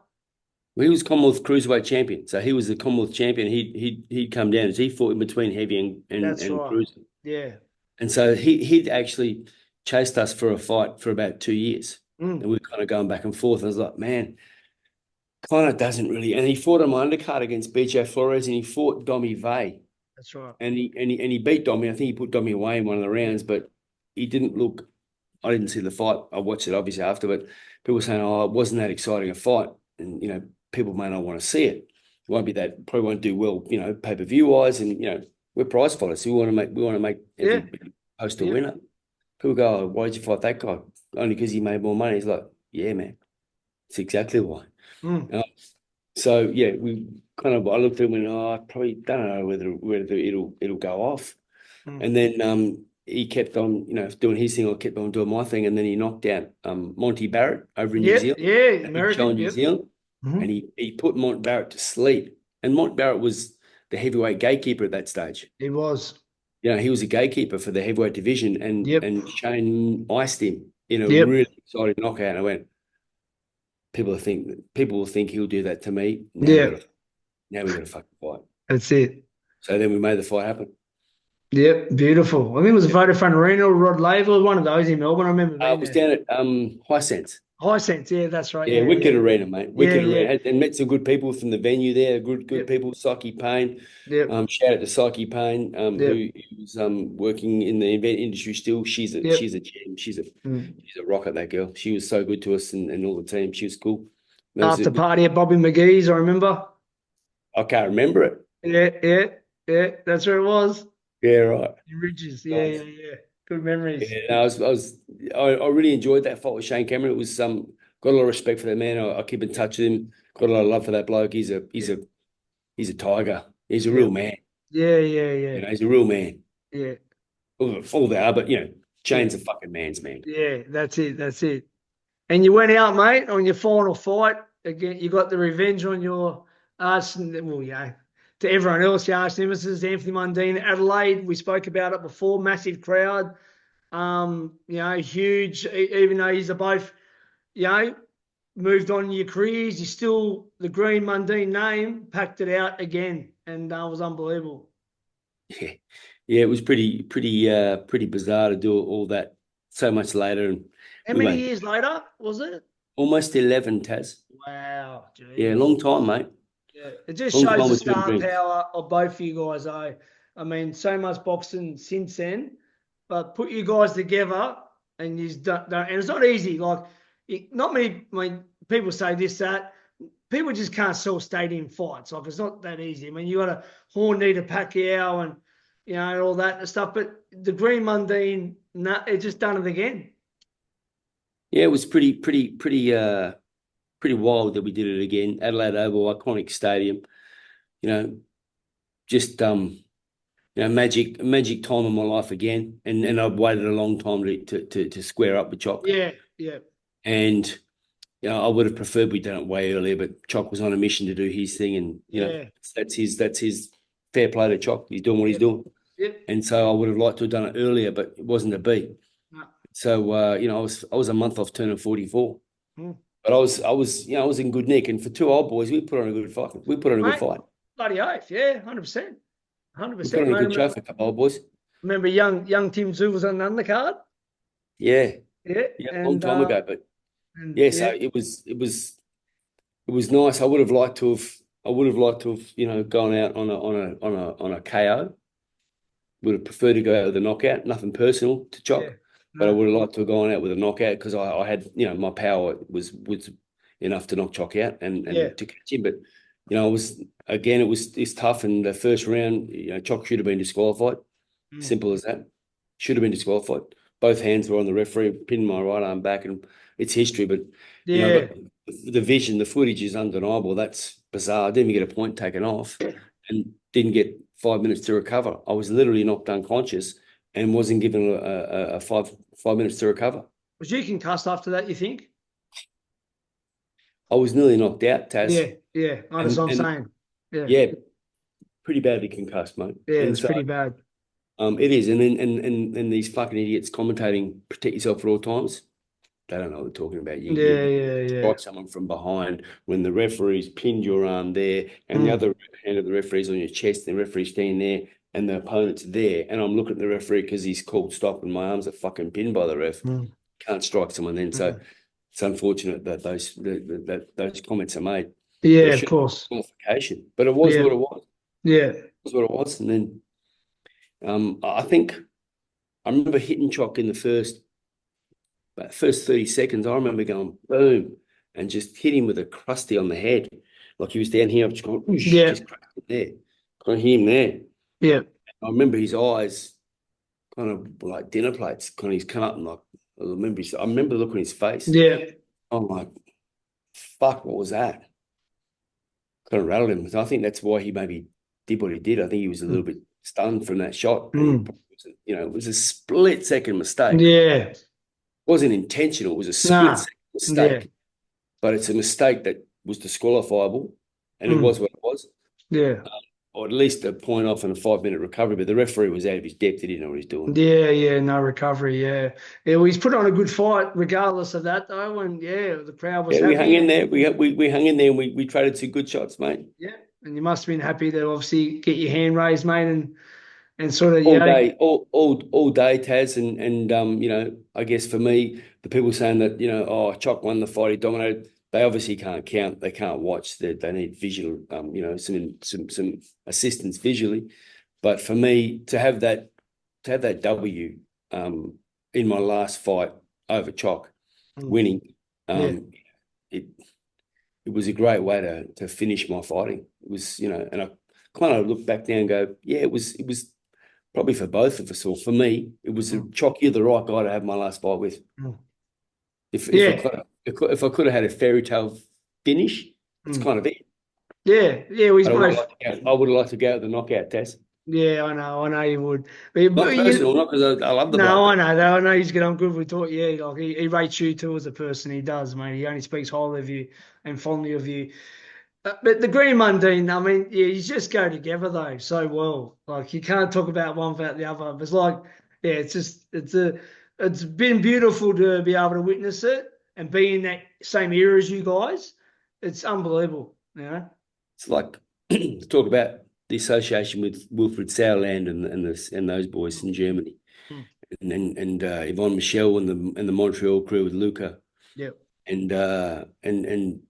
Well, he was Commonwealth cruiserweight champion, so he was the Commonwealth champion. He'd come down as he fought in between heavy and cruiser. Yeah. And so he'd actually chased us for a fight for about 2 years, and we were kind of going back and forth. I was like, man, kind of doesn't really. And he fought on my undercard against BJ Flores, and he fought Domi Vey. That's right. And he beat Domi. I think he put Domi away in one of the rounds, but he didn't look. I didn't see the fight. I watched it obviously after, but people were saying, "Oh, it wasn't that exciting a fight," and people may not want to see it. It won't be that. Probably won't do well, pay-per-view wise, and we're prize fighters, so we want to make everybody post a winner. People go, "Oh, why did you fight that guy? Only because he made more money." He's like, "Yeah, man, it's exactly why." So we kind of. I looked at him and I probably don't know whether it'll go off, and then he kept on doing his thing. I kept on doing my thing, and then he knocked out Monty Barrett over in New Zealand. Yeah, American, New Zealand. And he put Mont Barrett to sleep. And Mont Barrett was the heavyweight gatekeeper at that stage. He was. He was a gatekeeper for the heavyweight division, and Shane iced him in a really exciting knockout. And I went, people will think he'll do that to me. Now we got to fucking fight. That's it. So then we made the fight happen. Yep, beautiful. I think it was a Vodafone Arena or Rod Laver, one of those in Melbourne. I remember. It was down at High Sense. High Sense, yeah, that's right. Yeah, wicked arena, mate. Wicked arena. And met some good people from the venue there. Good people. Psyche Payne. Shout out to Psyche Payne, who was working in the event industry still. She's a gem. She's a rocket, that girl. She was so good to us and all the team. She was cool. After party at Bobby McGee's, I remember. I can't remember it. Yeah. That's where it was. Yeah, right. In Ridges. Yeah. Good memories. Yeah, I really enjoyed that fight with Shane Cameron. It was got a lot of respect for that man. I keep in touch with him. Got a lot of love for that bloke. He's a tiger. He's a real man. Yeah. He's a real man. Yeah. All they are, but Shane's a fucking man's man. Yeah, that's it. And you went out, mate, on your final fight. Again, you got the revenge on your to everyone else, your arch nemesis, Anthony Mundine, Adelaide. We spoke about it before. Massive crowd. Huge. Even though he's both, moved on in your careers, you still, the Green Mundine name, packed it out again, and it was unbelievable. Yeah, yeah, it was pretty bizarre to do all that so much later. And How many years later was it? Almost 11, Taz. Wow, geez. Yeah, long time, mate. Yeah, it just Long shows time the between star drinks. power of both of you guys, though. I mean, so much boxing since then, but put you guys together, and you don't and it's not easy. Like, not many. I mean, people say this, that. People just can't sell stadium fights. Like, it's not that easy. I mean, you got a Hornita Pacquiao and, you know, all that stuff. But the Green Mundine, it just done it again. Yeah, it was pretty wild that we did it again. Adelaide Oval, iconic stadium. You know, just magic time of my life again. And I've waited a long time to square up with Choc. Yeah, yeah. And I would have preferred we'd done it way earlier, but Choc was on a mission to do his thing, and that's his fair play to Choc. He's doing what he's doing. Yeah. And so I would have liked to have done it earlier, but it wasn't to be. No. So I was a month off turning 44. But I was in good nick, and for two old boys, we put on a good fight. Good fight. Bloody oath, yeah, 100%. 100%. We put on a good show for a couple old boys. Remember young Tim Tszyu was on the undercard? Yeah. Yeah. A long time ago, but so it was nice. I would have liked to have gone out on a KO. Would have preferred to go out with a knockout. Nothing personal to Choc. But I would have liked to have gone out with a knockout because I had, my power was enough to knock Choc out and to catch him. But, it's tough. And the first round, Choc should have been disqualified. Simple as that. Should have been disqualified. Both hands were on the referee, pinned my right arm back, and it's history. But, but the vision, the footage is undeniable. That's bizarre. I didn't even get a point taken off and didn't get 5 minutes to recover. I was literally knocked unconscious and wasn't given a 5 minutes to recover. Was you concussed after that, you think? I was nearly knocked out, Taz. Yeah. That's what I'm saying. Yeah, pretty badly concussed, mate. Yeah, it's pretty bad. It is. And then these fucking idiots commentating, protect yourself at all times. They don't know what they're talking about. You strike someone from behind when the referee's pinned your arm there and the other hand of the referee's on your chest and the referee's standing there and the opponent's there. And I'm looking at the referee because he's called stop and my arms are fucking pinned by the ref. Can't strike someone then. So it's unfortunate that those comments are made. Yeah, of course. Qualification. But it was what it was. Yeah. It was what it was. And then I think I remember hitting Choc in the first 30 seconds. I remember going boom and just hit him with a crusty on the head. Like he was down here, just going, just cracked it there. Kind of hit him there. Yeah. I remember his eyes kind of like dinner plates. Kind of he's come up and like, I remember looking at his face. Yeah. I'm like, fuck, what was that? Kind of rattled him. I think that's why he maybe did what he did. I think he was a little bit stunned from that shot. It was a split second mistake. Yeah. It wasn't intentional. It was a split second mistake. But it's a mistake that was disqualifiable, and it was what it was. Yeah. Or at least a point off and a 5 minute recovery, but the referee was out of his depth. He didn't know what he's doing. Yeah, no recovery. Yeah, well, he's put on a good fight, regardless of that, though. And the crowd was happy. We hung in there. We hung in there, and we traded some good shots, mate. Yeah, and you must have been happy to obviously get your hand raised, mate, and sort of all day, Taz, and I guess for me, the people saying that Choc won the fight, he dominated. They obviously can't count. They can't watch. They need visual, some assistance visually. But for me, to have that W in my last fight over Choc, winning, it was a great way to finish my fighting. It was, and I kind of look back now and go, it was probably for both of us, or for me, it was Choc. You're the right guy to have my last fight with. If I could have had a fairy tale finish, it's kind of it. Yeah. I would have liked to go out with the knockout, Tess. Yeah, I know you would. Not personal, not because I love the bloke. I know he's getting on good with talk. Yeah, like he rates you too as a person. He does, mate. He only speaks highly of you and fondly of you. But the Green Mundine, I mean, you just go together though so well. Like you can't talk about one without the other. It's like, it's been beautiful to be able to witness it. and be in that same era as you guys, it's unbelievable. It's like talk about the association with Wilfried Sauerland and those boys in Germany, and Yvonne Michel and the Montreal crew with Luca. Yep. And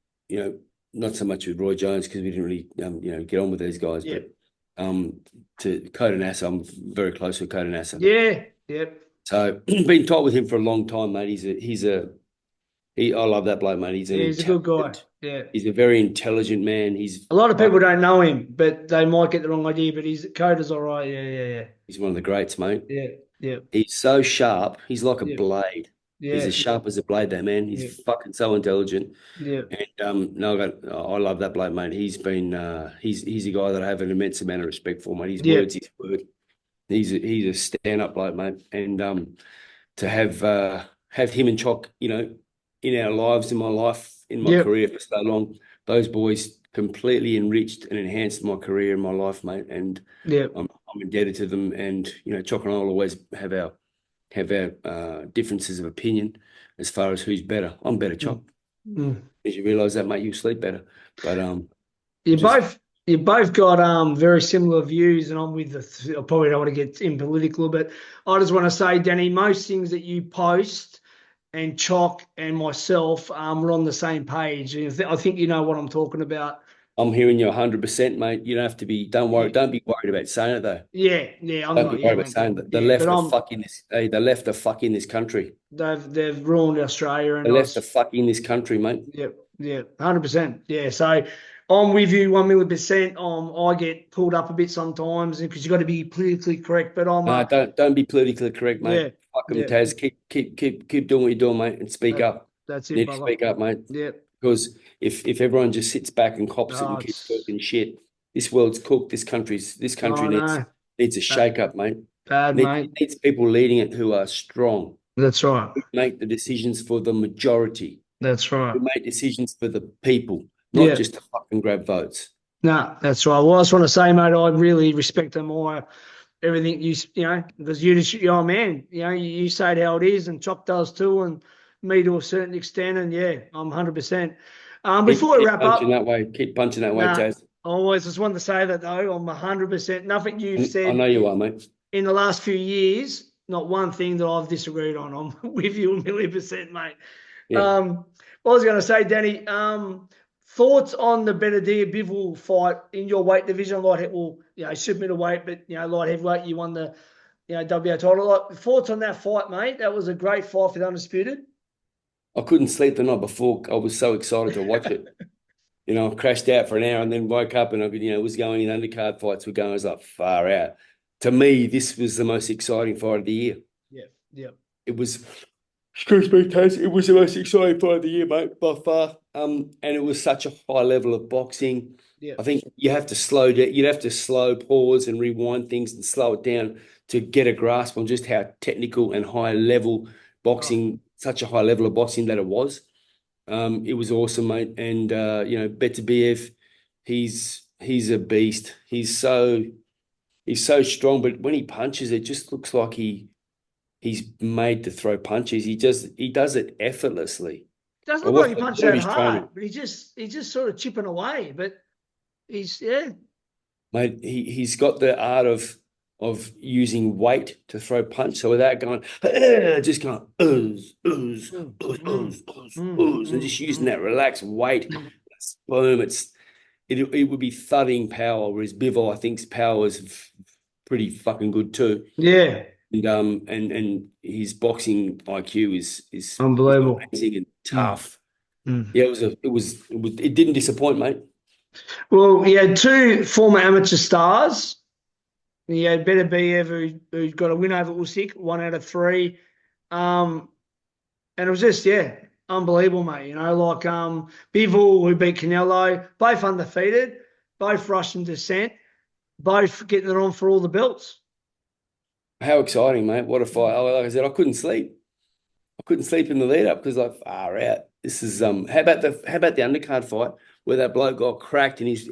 not so much with Roy Jones because we didn't really get on with these guys, but to Codenassa, I'm very close with Codenassa. Yeah. Yep. So been tight with him for a long time, mate. I love that bloke, mate. He's a good guy. Yeah. He's a very intelligent man. A lot of people don't know him, but they might get the wrong idea. But Coda's all right. Yeah. He's one of the greats, mate. Yeah. He's so sharp. He's like a blade. Yeah. He's as sharp as a blade, that man. He's fucking so intelligent. Yeah. And I love that bloke, mate. He's been he's a guy that I have an immense amount of respect for, mate. His word's his word. He's a stand-up bloke, mate. And to have him and Choc, in our lives, in my life, in my career for so long, those boys completely enriched and enhanced my career and my life, mate. And I'm indebted to them. And Choc and I will always have our differences of opinion as far as who's better. I'm better, Choc. As you realise that, mate, you sleep better. But you both got very similar views, and I'm with I probably don't want to get in political, but I just want to say, Danny, most things that you post and Choc and myself we're on the same page. I think you know what I'm talking about. I'm hearing you 100%, mate. You don't have to be. Don't worry. Don't be worried about saying it, though. Yeah. Don't be worried about saying that. The left are fucking this. Hey, the left are fucking this country. They've ruined Australia. And the left are fucking this country, mate. Yeah, 100%. Yeah, so I'm with you 1,000,000%. I get pulled up a bit sometimes because you've got to be politically correct. But don't be politically correct, mate. Yeah. Fuck them, Taz. Keep doing what you're doing, mate, and speak up. That's it. You need to speak up, mate. Yeah. Because if everyone just sits back and cops it and keeps talking shit, this world's cooked. This country needs a shake up, mate. Mate. It needs people leading it who are strong. That's right. Who make the decisions for the majority. That's right. Who make decisions for the people, not just to fucking grab votes. No, that's right. Well, I just want to say, mate, I really respect them all. Everything because you're a man. You say it how it is, and Choc does too, and me to a certain extent, and I'm 100%. Before we wrap up, keep punching that way, Taz. I always just wanted to say that though, I'm 100%. Nothing you've said. I know you are, mate. In the last few years, not one thing that I've disagreed on. I'm with you 1,000,000%, mate. Yeah. What I was going to say, Danny, thoughts on the Benadir Bivol fight in your weight division, super middleweight, but light heavyweight, you won the WA title. Thoughts on that fight, mate? That was a great fight for the Undisputed. I couldn't sleep the night before. I was so excited to watch it. I crashed out for an hour and then woke up and I could, was going in undercard fights were going. I was like, far out. To me, this was the most exciting fight of the year. Yeah. It was, excuse me, Taz, it was the most exciting fight of the year, mate, by far. And it was such a high level of boxing. Yeah. I think you have to slow down. You'd have to slow, pause and rewind things and slow it down to get a grasp on just how technical and high level boxing, such a high level of boxing that it was. It was awesome, mate. And, Beterbiev, he's a beast. He's so strong, but when he punches, it just looks like he's made to throw punches. He does it effortlessly. It doesn't look like he punches that hard, but he's just sort of chipping away. But mate, he's got the art of using weight to throw punch. So without going, just going, ooze, and just using that relaxed weight. Boom, it would be thudding power, whereas Bivol, I think's power is pretty fucking good too. Yeah. And his boxing IQ is unbelievable, amazing and tough. Yeah, it didn't disappoint, mate. Well, he had two former amateur stars. He had Beterbiev, who got a win over Usyk, 1 out of 3. And it was just, unbelievable, mate. Bivol, who beat Canelo, both undefeated, both Russian descent, both getting it on for all the belts. How exciting, mate. What a fight. Like I said, I couldn't sleep. In the lead up because far out. This is how about the undercard fight where that bloke got cracked and he's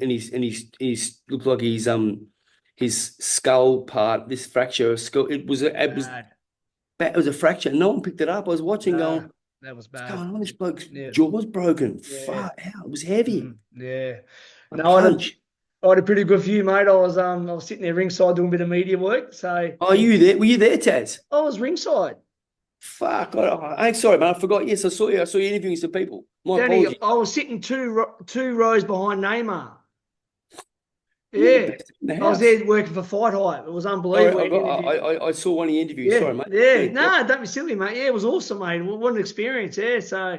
looked like his skull part, this fracture of skull. It was a fracture. No one picked it up. I was watching going, That was What's bad. going on? This bloke's jaw was broken. Yeah. Far out. It was heavy. Yeah. A No, I punch. had a pretty good view, mate. I was sitting there ringside doing a bit of media work. So Oh, you there? Were you there, Taz? I was ringside. Fuck. I'm sorry, man. I forgot. Yes, I saw you. I saw you interviewing some people. My Danny, apologies. I was sitting two rows behind Neymar. You're the Yeah. best in the I was house. there working for Fight Hype. It was unbelievable. I saw one of your interviews. Yeah, Sorry, mate. yeah. No, don't be silly, mate. Yeah, it was awesome, mate. What an experience. Yeah. So,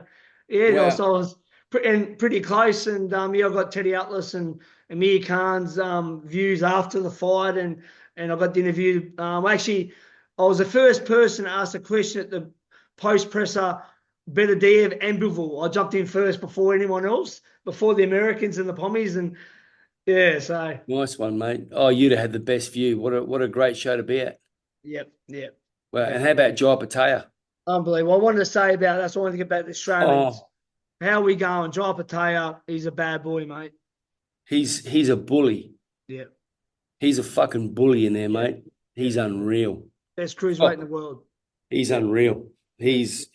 yeah, Wow. so I was pretty close. And yeah, I got Teddy Atlas and Amir Khan's views after the fight, and I got the interview. Actually, I was the first person to ask a question at the post presser. Beterbiev and Bivol. I jumped in first before anyone else, before the Americans and the Pommies, and yeah. So Nice one, mate. Oh, you'd have had the best view. What a great show to be at. yep. Well, and how about Jai Pattaya? Unbelievable. I wanted to say about that's one thing about the Australians. Oh, How we going? Jai Pattaya, he's a bad boy, mate. he's a bully. Yeah. He's a fucking bully in there, mate. He's unreal. Best cruiserweight in the world. He's unreal. He's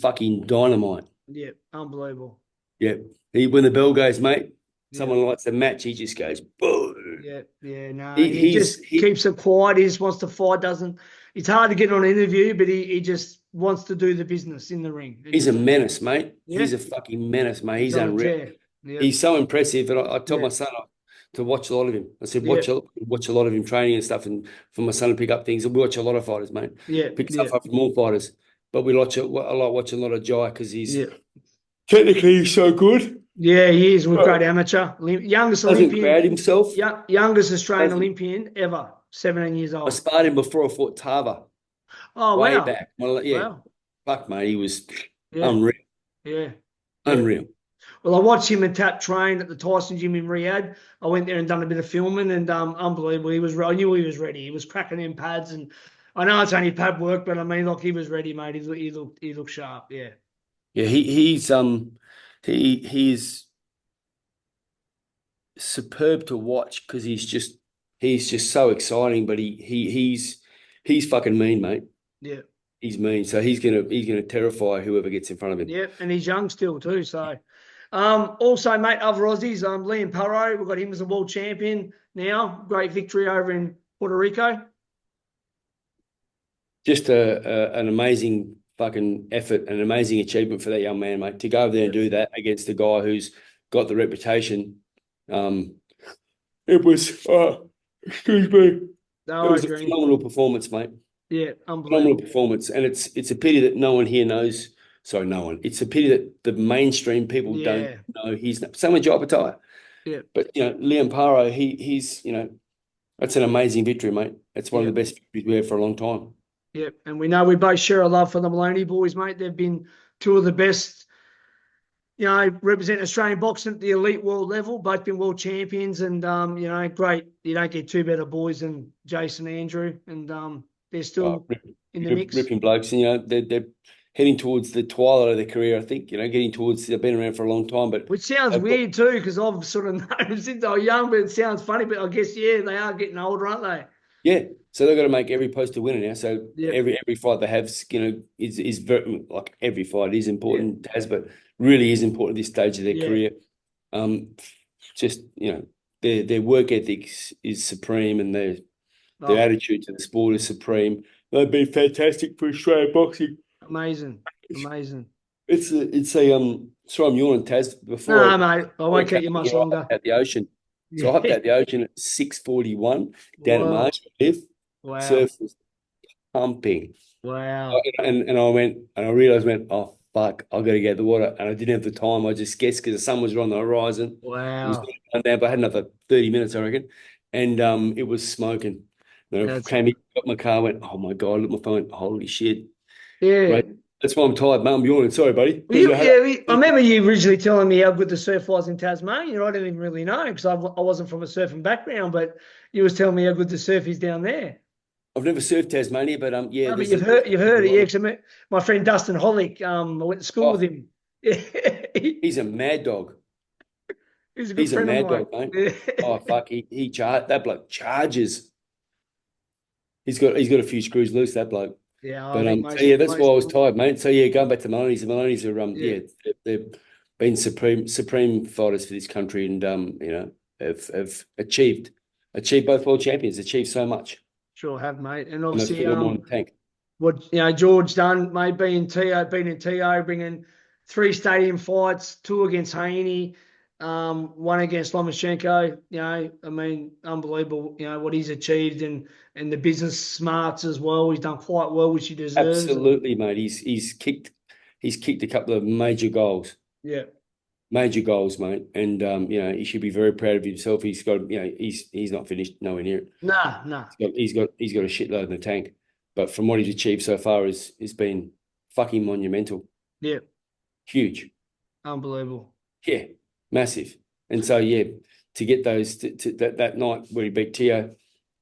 fucking dynamite. Yeah, unbelievable. Yeah. When the bell goes, mate, someone lights the match, he just goes, boom. Yeah, no. He just he- keeps it quiet. He just wants to fight, doesn't it's hard to get on an interview, but he just wants to do the business in the ring. He's a menace, mate. Yeah. He's a fucking menace, mate. He's unreal. Yeah. He's so impressive. And I told my son to watch a lot of him. I said, watch a lot of him training and stuff, and for my son to pick up things. We watch a lot of fighters, mate. Yeah. Pick stuff up from all fighters. But I like watching a lot of Jai because he's technically he's so good. Yeah, he is. We're great amateur. Youngest Doesn't Olympian. crowd himself. Youngest Australian Olympian ever. 17 years old. I sparred him before I fought Tarver. Oh, way wow. back. Wow. Fuck, mate. He was unreal. Yeah. Unreal. Well, I watched him and Tap train at the Tyson gym in Riyadh. I went there and done a bit of filming, and unbelievable. I knew he was ready. He was cracking in pads, and I know it's only pad work, but I mean, like, he was ready, mate. He looked sharp. Yeah. Yeah. He's superb to watch because he's just so exciting. But he's fucking mean, mate. Yeah. He's mean, so he's gonna terrify whoever gets in front of him. Yeah, and he's young still too. So, also, mate, other Aussies, Liam Parro, we've got him as a world champion now. Great victory over in Puerto Rico. Just an amazing fucking effort, an amazing achievement for that young man, mate. To go over there and do that against a guy who's got the reputation. It was, excuse me. No, it was a phenomenal performance, mate. Yeah, unbelievable. Phenomenal performance. And it's a pity that no one here knows. Sorry, no one. It's a pity that the mainstream people don't know he's someone Jai Pattaya. Yeah. But Liam Parro, he's that's an amazing victory, mate. It's one of the best victories we had for a long time. Yeah, and we know we both share a love for the Maloney boys, mate. They've been two of the best, represent Australian boxing at the elite world level. Both been world champions, and great. You don't get two better boys than Jason and Andrew, and they're still in the mix. Ripping blokes, and they're heading towards the twilight of their career. I think getting towards. They've been around for a long time, but which sounds weird too, because I've sort of known them since they were young. But it sounds funny. But I guess they are getting older, aren't they? Yeah. So they've got to make every post a winner now. So every fight they have, is very, like, every fight is important, but really is important at this stage of their career. Their work ethic is supreme, and their attitude to the sport is supreme. They've been fantastic for Australian boxing. Amazing. It's a sorry, I'm yawning, Taz. Before mate, I won't keep you much longer. At the ocean. So I hopped out the ocean at 6:41 down at Marshall. Wow. Surf was pumping. Wow. And I realised, oh, fuck, I've got to get out the water. And I didn't have the time. I just guessed because the sun was on the horizon. Wow. But I had another 30 minutes, I reckon. And it was smoking. And I came in, got my car, went, oh, my God, looked at my phone, holy shit. Yeah. Right. That's why I'm tired, mate. I'm yawning. Sorry, buddy. I remember you originally telling me how good the surf was in Tasmania. I didn't even really know because I wasn't from a surfing background, but you was telling me how good the surf is down there. I've never surfed Tasmania, but but you've heard it, yeah. Cause my friend Dustin Hollick, I went to school with him. He's a mad dog. He's a good friend of mine. Dog, mate. Oh, fuck, that bloke charges. He's got a few screws loose, that bloke. Yeah, I But think so yeah, that's why I was tired, mate. So yeah, going back to Maloney's, the Maloney's are they've been supreme fighters for this country, and have achieved both world champions, achieved so much. Sure have, mate. And And they've obviously, still got more in the tank. what George done, mate, being in TO, bringing 3 stadium fights, 2 against Haney, 1 against Lomachenko. I mean, unbelievable. What he's achieved, and the business smarts as well. He's done quite well, which he deserves. Absolutely, mate. He's kicked a couple of major goals. Yeah. Major goals, mate. And he should be very proud of himself. He's got, he's not finished nowhere near it. Nah. He's got a shitload in the tank. But from what he's achieved so far is been fucking monumental. Yeah. Huge. Unbelievable. Yeah. Massive. And so yeah, to get those that night where he beat Tio,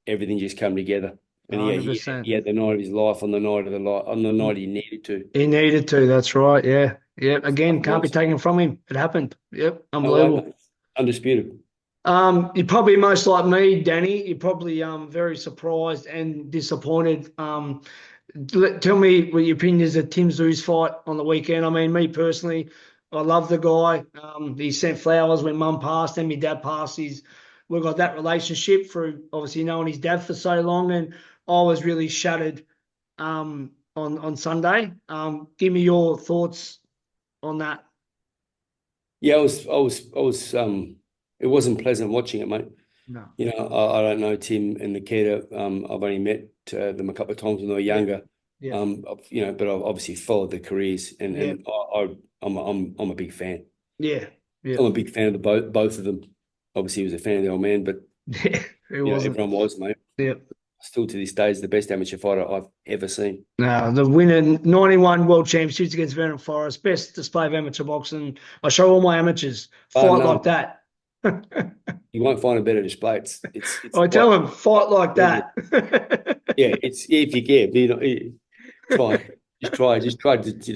everything just come together. And he had the night of his life on the night he needed to. He needed to, that's right. Yeah. Yeah. Again, can't be taken from him. It happened. Yep. Unbelievable. No, undisputed. You're probably most like me, Danny. You're probably very surprised and disappointed. Tell me what your opinion is of Tim Zoo's fight on the weekend. I mean, me personally, I love the guy. He sent flowers when Mum passed and my dad passed. We've got that relationship through obviously knowing his dad for so long, and I was really shattered on Sunday. Give me your thoughts on that. Yeah, I was it wasn't pleasant watching it, mate. No. I don't know Tim and Nikita. I've only met them a couple of times when they were younger. Yeah. But I've obviously followed their careers, and I'm a big fan. Yeah. I'm a big fan of both of them. Obviously, he was a fan of the old man, but everyone was, mate. Yeah. Still to this day is the best amateur fighter I've ever seen. No, the winner 91 World Championships against Vernon Forrest, best display of amateur boxing. I show all my amateurs fight like that. You won't find a better display. It's I tell them fight like that. Yeah, it's if you care, just try to do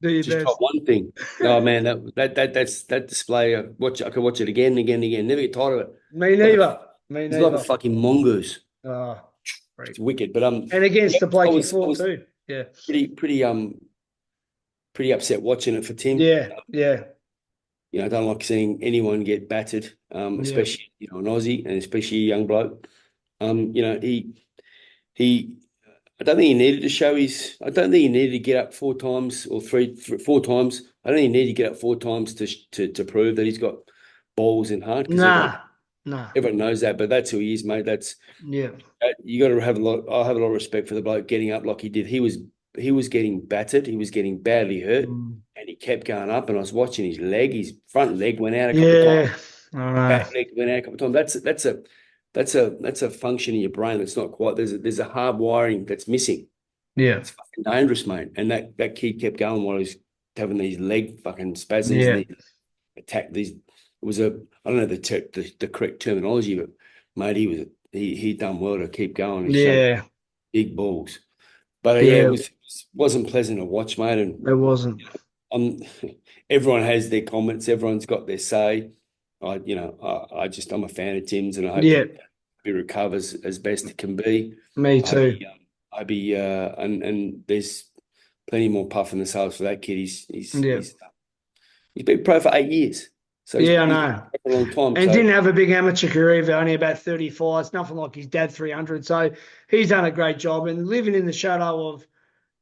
your best. Try one thing. Oh man, that display. I could watch it again and again and again. Never get tired of it. Me neither. It's like a fucking mongoose. Oh, it's wicked. But and against the bloke he fought too. Yeah. Pretty upset watching it for Tim. Yeah. I don't like seeing anyone get battered, especially an Aussie and especially a young bloke. He I don't think he needed to show his. I don't think he needed to get up 4 times or 4 times. I don't think he needed to get up 4 times to prove that he's got balls in heart. Nah. Everyone knows that, but that's who he is, mate. You got to have a lot. I have a lot of respect for the bloke getting up like he did. He was getting battered. He was getting badly hurt, and he kept going up. And I was watching his leg. His front leg went out a couple of times. Back leg went out a couple of times. That's a function in your brain that's not quite. There's a hard wiring that's missing. Yeah, it's fucking dangerous, mate. And that kid kept going while he was having these leg fucking spasms. Yeah. It was I don't know the correct terminology, but mate, he done well to keep going. Yeah, big balls. But it wasn't pleasant to watch, mate. And it wasn't. Everyone has their comments. Everyone's got their say. I'm a fan of Tim's, and I hope he recovers as best it can be. Me too. And there's plenty more puff in the sails for that kid. He's been pro for 8 years. So I know. For a long time. And didn't have a big amateur career, but only about 35. It's nothing like his dad, 300. So he's done a great job. And living in the shadow of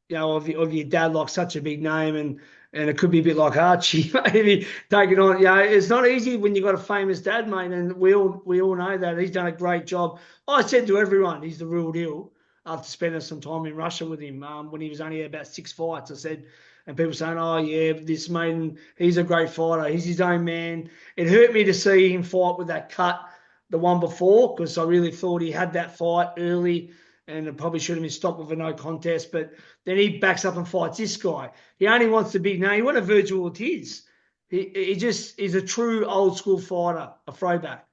your dad, like such a big name, and it could be a bit like Archie, maybe taking on. It's not easy when you've got a famous dad, mate, and we all know that. He's done a great job. I said to everyone, he's the real deal. After spending some time in Russia with him, when he was only about 6 fights, I said. And people saying, oh, yeah, this mate, he's a great fighter. He's his own man. It hurt me to see him fight with that cut the one before, because I really thought he had that fight early and it probably should have been stopped with a no contest. But then he backs up and fights this guy. He only wants the big name. He wants a Virgil Ortiz. He just is a true old school fighter, a throwback.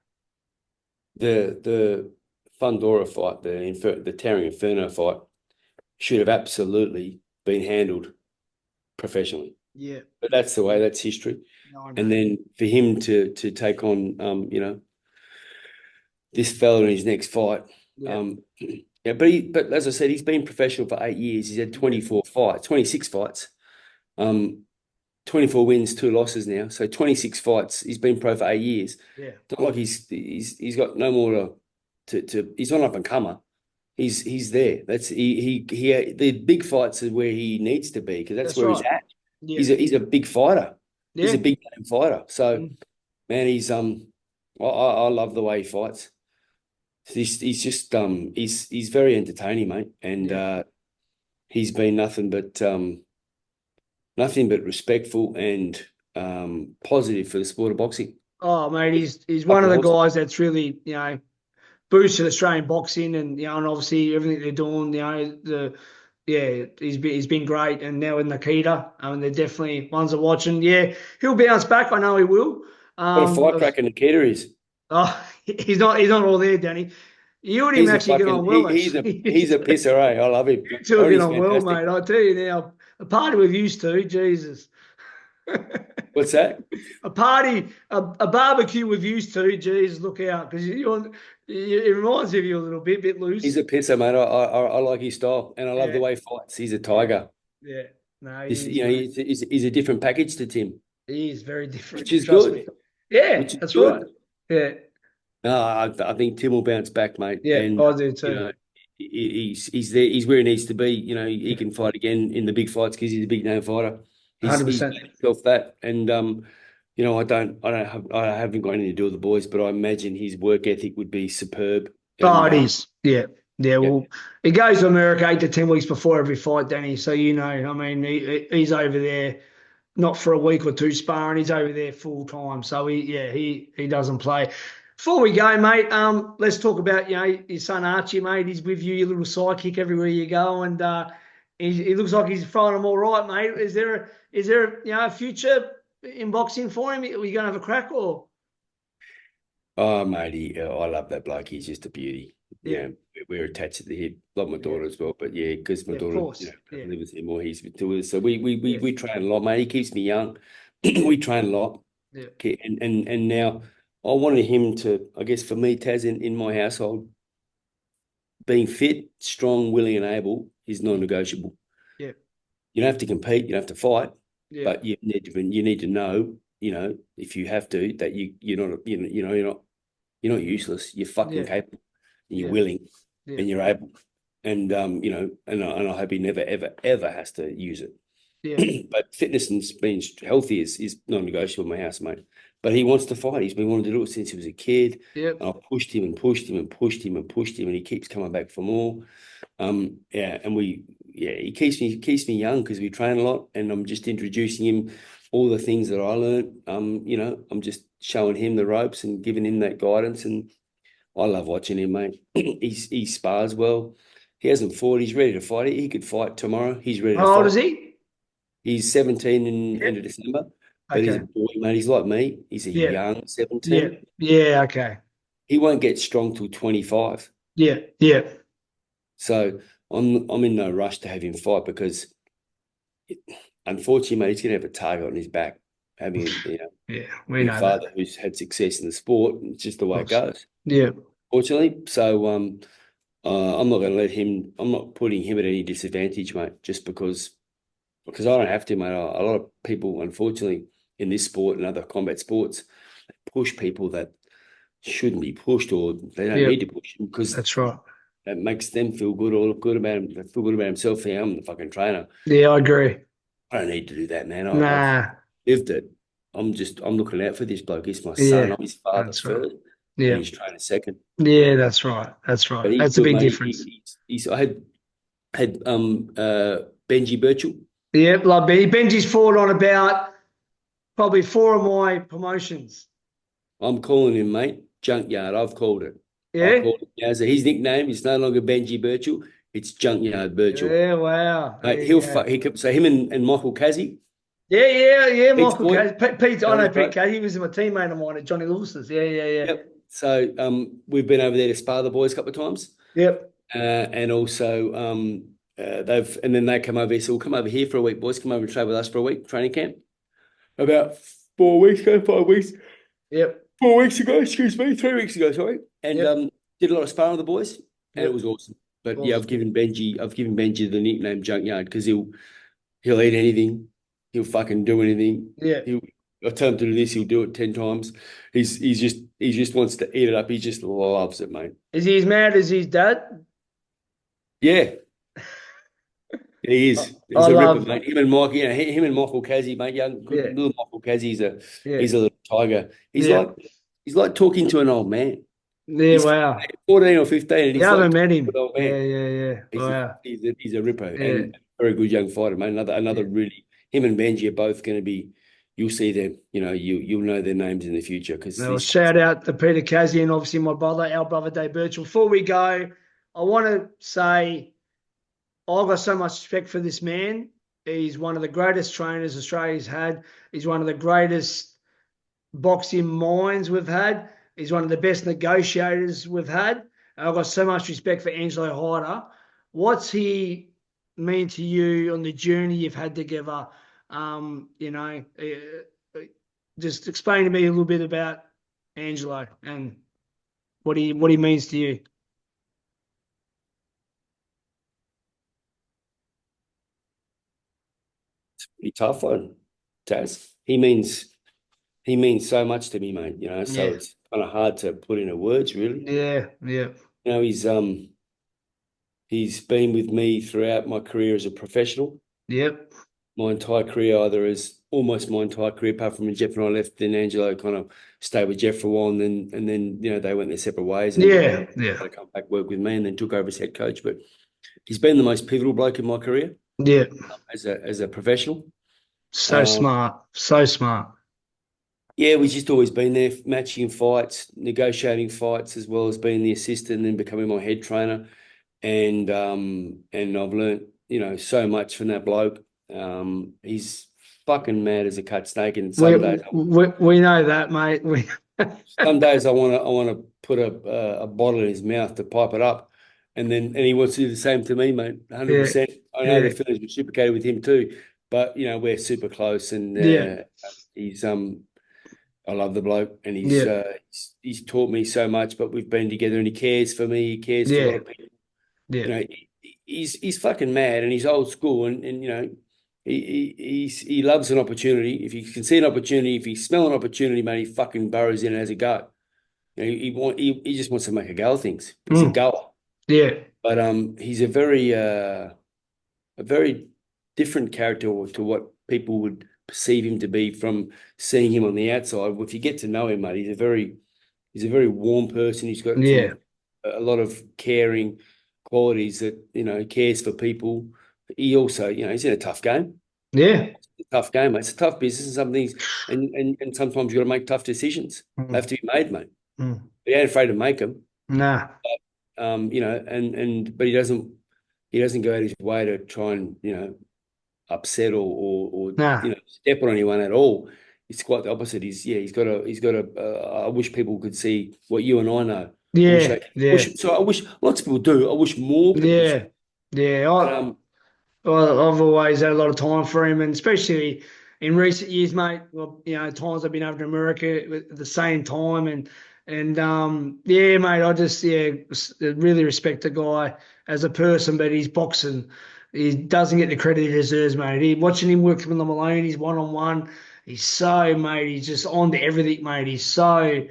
The Fundora fight, the Terry Inferno fight, should have absolutely been handled professionally. Yeah. But that's the way, that's history. No, and then for him to take on this fella in his next fight, Yeah, but as I said, he's been professional for 8 years. He's had 26 fights. 24 wins, 2 losses now. So 26 fights. He's been pro for 8 years. Yeah. It's not like he's got no more to he's not an up and comer. He's there. The big fights are where he needs to be, because that's where he's at. Yeah. He's a big fighter. Yeah. He's a big name fighter. So man, I love the way he fights. He's just he's very entertaining, mate. And he's been nothing but respectful and positive for the sport of boxing. Oh, mate, he's one of the guys that's really, boosted Australian boxing, and and obviously everything they're doing, he's been great, and now with Nikita, they're definitely ones that are watching. Yeah, he'll bounce back. I know he will. What a fight cracker Nikita is. Oh, he's not all there, Danny. You and him actually get on well. He's a pisser, eh? I love him. You two get on well, mate. I tell you now, a party with used to, Jesus. What's that? A barbecue with used to, Jesus, look out, because it reminds me of you a little bit loose. He's a pisser, mate. I like his style, and I love the way he fights. He's a tiger. Yeah, no, he's a different package to Tim. He is very different, which is good. Me. Yeah, that's good. Right. Yeah. No, I think Tim will bounce back, mate. Yeah, and, I do too. He's there. He's where he needs to be. He can fight again in the big fights because he's a big name fighter. 100%. He's himself that, and I haven't got anything to do with the boys, but I imagine his work ethic would be superb. It is. Yeah. Well, he goes to America 8 to 10 weeks before every fight, Danny. So I mean, he's over there not for a week or two sparring. He's over there full time. So he doesn't play. Before we go, mate, let's talk about your son Archie, mate. He's with you, your little sidekick everywhere you go, and he looks like he's throwing them all right, mate. Is there a future in boxing for him? Are you going to have a crack or? Oh, mate, I love that bloke. He's just a beauty. Yeah, we're attached at the hip. Love my daughter as well, but because my daughter lives with him or he's with us. So we train a lot, mate. He keeps me young. We train a lot. Yeah. Okay, and now I wanted him to, I guess for me, Taz, in my household, being fit, strong, willing, and able is non-negotiable. Yeah. You don't have to compete, you don't have to fight, but you need to know, if you have to, that you're not useless. You're fucking capable, and you're willing, and you're able, and and I hope he never ever has to use it. Yeah. But fitness and being healthy is non-negotiable in my house, mate. But he wants to fight. He's been wanting to do it since he was a kid. Yep. And I pushed him and pushed him and pushed him and pushed him, and he keeps coming back for more. He keeps me young because we train a lot, and I'm just introducing him all the things that I learned. I'm just showing him the ropes and giving him that guidance, and I love watching him, mate. He spars well. He hasn't fought. He's ready to fight. He could fight tomorrow. He's ready to fight. How old is he? He's 17 in end of December. But he's a boy, mate. He's like me. He's a young 17. Yeah, okay. He won't get strong till 25. Yeah. So I'm in no rush to have him fight because, unfortunately, mate, he's going to have a target on his back. Having we know father who's had success in the sport. It's just the way it goes. Yeah. Fortunately, so I'm not going to let him. I'm not putting him at any disadvantage, mate. Just because I don't have to, mate. A lot of people, unfortunately, in this sport and other combat sports, push people that shouldn't be pushed, or they don't need to push them because that's right. That makes them feel good or look good about him. They feel good about himself. Hey, I'm the fucking trainer. Yeah, I agree. I don't need to do that, man. I've lived it. I'm looking out for this bloke. He's my son. I'm his father first. Right. Yeah, and he's training second. Yeah, that's right. That's right. That's a big difference. I had Benji Birchall. Yeah, like Benji's fought on about probably 4 of my promotions. I'm calling him, mate, Junkyard. I've called it. Yeah? So his nickname is no longer Benji Birchall. It's Junkyard Birchall. Yeah, wow. Mate, so him and Michael Casey. Yeah. Michael Casey. Pete, I know Pete Casey. He was a teammate of mine at Johnny Lewis's. Yeah. Yep. So we've been over there to spar the boys a couple of times. Yep. And also they come over here. So we'll come over here for a week, boys. Come over and train with us for a week, training camp. About 5 weeks. Yep. 4 weeks ago, 3 weeks ago, sorry. And did a lot of sparring with the boys, and it was awesome. But yeah, I've given Benji the nickname Junkyard because he'll eat anything, he'll fucking do anything. Yeah. I tell him to do this, he'll do it 10 times. He just wants to eat it up. He just loves it, mate. Is he as mad as his dad? Yeah. He is. He's a ripper, mate. Him and Michael Kazzy, mate. Little Michael Kazzy, he's a little tiger. He's like talking to an old man. Yeah, he's wow. 14 or 15. And you haven't met him. Yeah. Wow. He's a ripper and a very good young fighter, mate. Another really, him and Benji are both going to be, you'll see them, you'll know their names in the future. Shout out to Peter Kazzy and obviously my brother, our brother Dave Birchall. Before we go, I want to say I've got so much respect for this man. He's one of the greatest trainers Australia's had. He's one of the greatest boxing minds we've had. He's one of the best negotiators we've had. I've got so much respect for Angelo Hyder. What's he mean to you on the journey you've had together? Just explain to me a little bit about Angelo and what he means to you. It's a pretty tough one, Taz. He means so much to me, mate. So it's kind of hard to put into words, really. Yeah. He's been with me throughout my career as a professional. Yep. My entire career, almost my entire career, apart from when Jeff and I left, then Angelo kind of stayed with Jeff for a while, and then they went their separate ways. And they come back work with me, and then took over as head coach. But he's been the most pivotal bloke in my career. Yeah. As a professional. So smart. Yeah, we've just always been there, matching fights, negotiating fights, as well as being the assistant and then becoming my head trainer. And I've learnt, so much from that bloke. He's fucking mad as a cut snake, and some days we know that, mate. Some days I want to put a bottle in his mouth to pipe it up, and he wants to do the same to me, mate. 100%. I know the feelings reciprocated with him too, but we're super close, and he's I love the bloke, and he's taught me so much. But we've been together, and he cares for me. He cares for a lot of people. Yeah. He's fucking mad, and he's old school, and he loves an opportunity. If he can see an opportunity, if he smell an opportunity, mate, he fucking burrows in and has a go. He just wants to make a go of things. He's a goer. Yeah. But he's a very different character to what people would perceive him to be from seeing him on the outside. If you get to know him, mate, he's a very warm person. He's got a lot of caring qualities that, he cares for people. He also, he's in a tough game. Yeah. It's a tough game, mate. It's a tough business, and some things, and sometimes you've got to make tough decisions. They have to be made, mate. But he ain't afraid to make them. Nah. But, but he doesn't go out his way to try and, upset or step on anyone at all. It's quite the opposite. He's got a. I wish people could see what you and I know. I wish lots of people do. I wish more people. I've always had a lot of time for him, and especially in recent years, mate. Well, times I've been over to America at the same time, and mate, I just really respect the guy as a person, but he's boxing. He doesn't get the credit he deserves, mate. Watching him work with him alone, he's one-on-one. He's just on to everything, mate. He's so,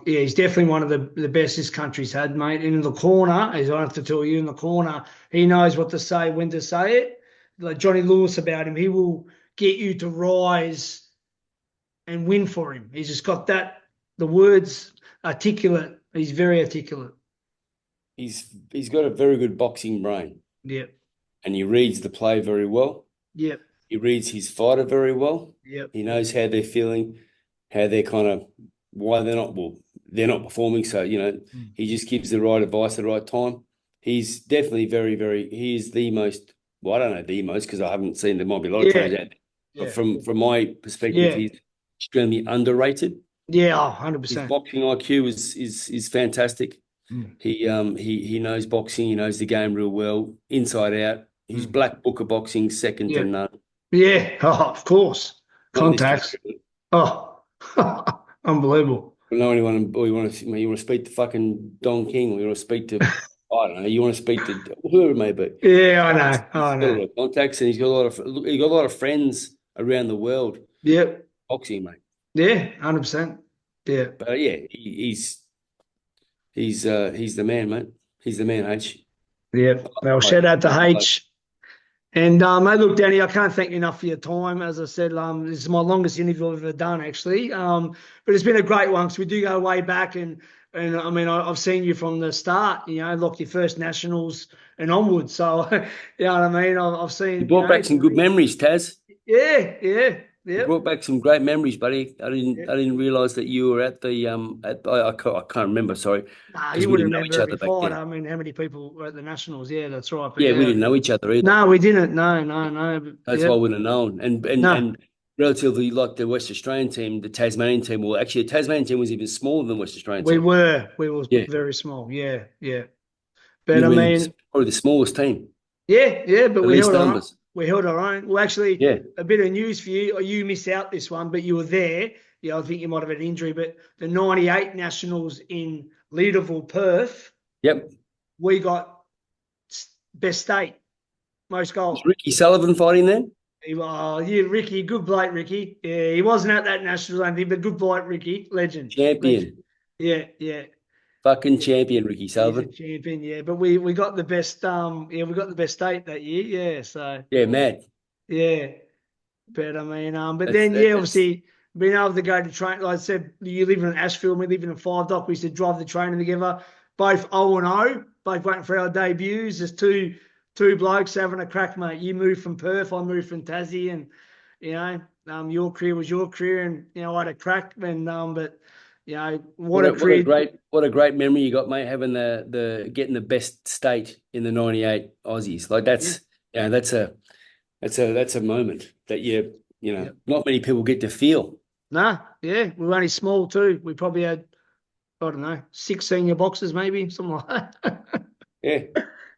he's definitely one of the best this country's had, mate. And in the corner, as I have to tell you, in the corner, he knows what to say, when to say it. Like Johnny Lewis about him, he will get you to rise and win for him. He's just got the words articulate. He's very articulate. He's got a very good boxing brain. Yep. And he reads the play very well. Yep. He reads his fighter very well. Yep. He knows how they're feeling, how they're why they're not performing. So, he just gives the right advice at the right time. He's definitely very, very, he is the most, well, I don't know the most because I haven't seen, there might be a lot of trainers out there. But from my perspective, he's extremely underrated. Yeah, 100%. His boxing IQ is fantastic. He knows boxing. He knows the game real well, inside out. His black book of boxing, second to none. Yeah, of course. Contacts. Oh, unbelievable. I don't know anyone. Or you want to speak to fucking Don King, or you want to speak to I don't know. You want to speak to whoever it may be. Yeah, I know. He's got a lot of contacts, and he's got a lot of friends around the world. Yep. Boxing, mate. Yeah, 100%. Yeah. But yeah, he's the man, mate. He's the man, H. Yeah. Well, shout out to H. And mate, look, Danny, I can't thank you enough for your time. As I said, this is my longest interview I've ever done, actually. But it's been a great one because we do go way back, and I mean, I've seen you from the start. You know, like your first nationals and onwards. So, you know what I mean. I've seen. You brought back some good memories, Taz. Yeah. You brought back some great memories, buddy. I didn't realise that you were at the I can't remember. Sorry. Nah, you would remember every fight. I mean, how many people were at the nationals? Yeah, that's right. But yeah, we didn't know each other either. No, we didn't. No. That's why I wouldn't have known. And relatively like the West Australian team, the Tasmanian team. Well, actually, the Tasmanian team was even smaller than the West Australian team. We were very small. Yeah. But I mean, probably the smallest team. Yeah. But we held numbers. We held our own. Well, actually, a bit of news for you. You missed out this one, but you were there. Yeah, I think you might have had an injury, but the 98 nationals in Leederville, Perth. Yep. We got best state, most goals. Was Ricky Sullivan fighting then? Ricky, good bloke, Ricky. Yeah, he wasn't at that national anything, but good bloke, Ricky, legend. Champion. Legend. Yeah. Fucking champion, Ricky Sullivan. He's a champion, yeah. But we got the best we got the best state that year, yeah. So mad. Yeah. But I mean, obviously being able to go to train, like I said, you live in Ashfield, we live in Five Dock, we used to drive the training together, both 0-0, both waiting for our debuts. There's two blokes having a crack, mate. You moved from Perth, I moved from Tassie, and you know, your career was your career, and you know, I had a crack, and but you know, what a great memory you got, mate, having the getting the best state in the 98 Aussies. Like that's that's a moment that not many people get to feel. Nah, yeah, we were only small too. We probably had, I don't know, 6 senior boxers, maybe something like that. Yeah.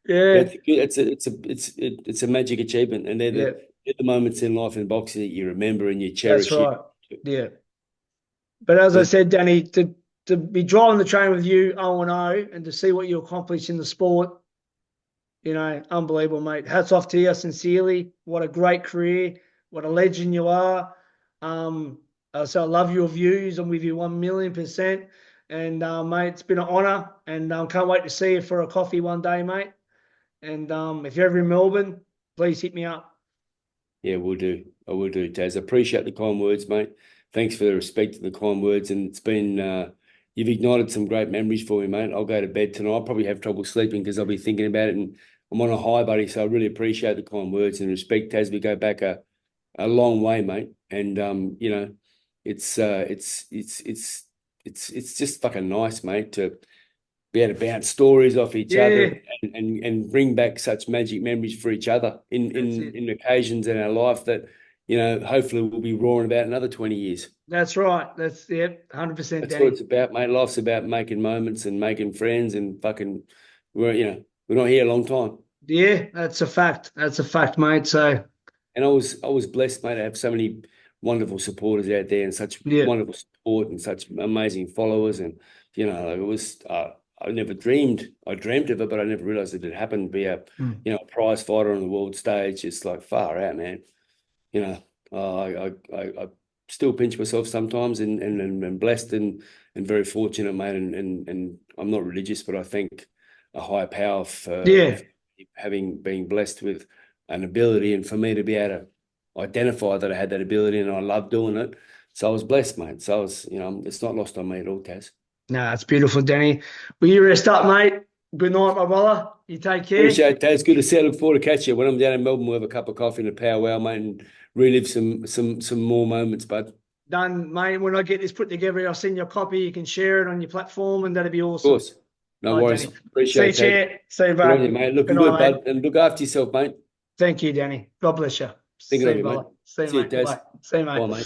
It's a magic achievement, and they're the moments in life in boxing that you remember and you cherish. That's right. Yeah. But as I said, Danny, to be driving the train with you 0-0 and to see what you accomplished in the sport, you know, unbelievable, mate. Hats off to you, sincerely. What a great career. What a legend you are. So I love your views. I'm with you 1,000,000%. And, mate, it's been an honour. And can't wait to see you for a coffee one day, mate. And if you're ever in Melbourne, please hit me up. Yeah, we'll do. I will do, Taz. I appreciate the kind words, mate. Thanks for the respect and the kind words. And it's been, you've ignited some great memories for me, mate. I'll go to bed tonight. I'll probably have trouble sleeping because I'll be thinking about it. And I'm on a high, buddy. So I really appreciate the kind words and respect, Taz. We go back a long way, mate. And, you know, it's just fucking nice, mate, to be able to bounce stories off each other and bring back such magic memories for each other in occasions in our life that, you know, hopefully we'll be roaring about another 20 years. That's right. That's 100%. That's Danny. what it's about, mate. Life's about making moments and making friends and fucking, we're not here a long time. Yeah, that's a fact. That's a fact, mate. So, and I was blessed, mate, to have so many wonderful supporters out there and such wonderful support and such amazing followers. And, you know, like it was, I never dreamed. I dreamt of it, but I never realised it had happened. Be a, a prize fighter on the world stage. It's like far out, man. You know, I still pinch myself sometimes, and blessed and very fortunate, mate. And I'm not religious, but I thank a higher power for being blessed with an ability, and for me to be able to identify that I had that ability, and I love doing it. So I was blessed, mate. So I was, it's not lost on me at all, Taz. No, it's beautiful, Danny. Will you rest up, mate? Good night, my brother. You take care. Appreciate it, Taz. Good to see you. I look forward to catch you. When I'm down in Melbourne, we'll have a cup of coffee and a powwow, mate, and relive some more moments, bud. Done, mate. When I get this put together, I'll send you a copy. You can share it on your platform, and that'd be awesome. Of course. No worries. Danny. Appreciate it. See you, See you, bud. You, mate. Looking good, bud. And look after yourself, mate. Thank you, Danny. God bless you. Thinking of you, mate. See you, mate. Taz. See you, mate. Bye, mate.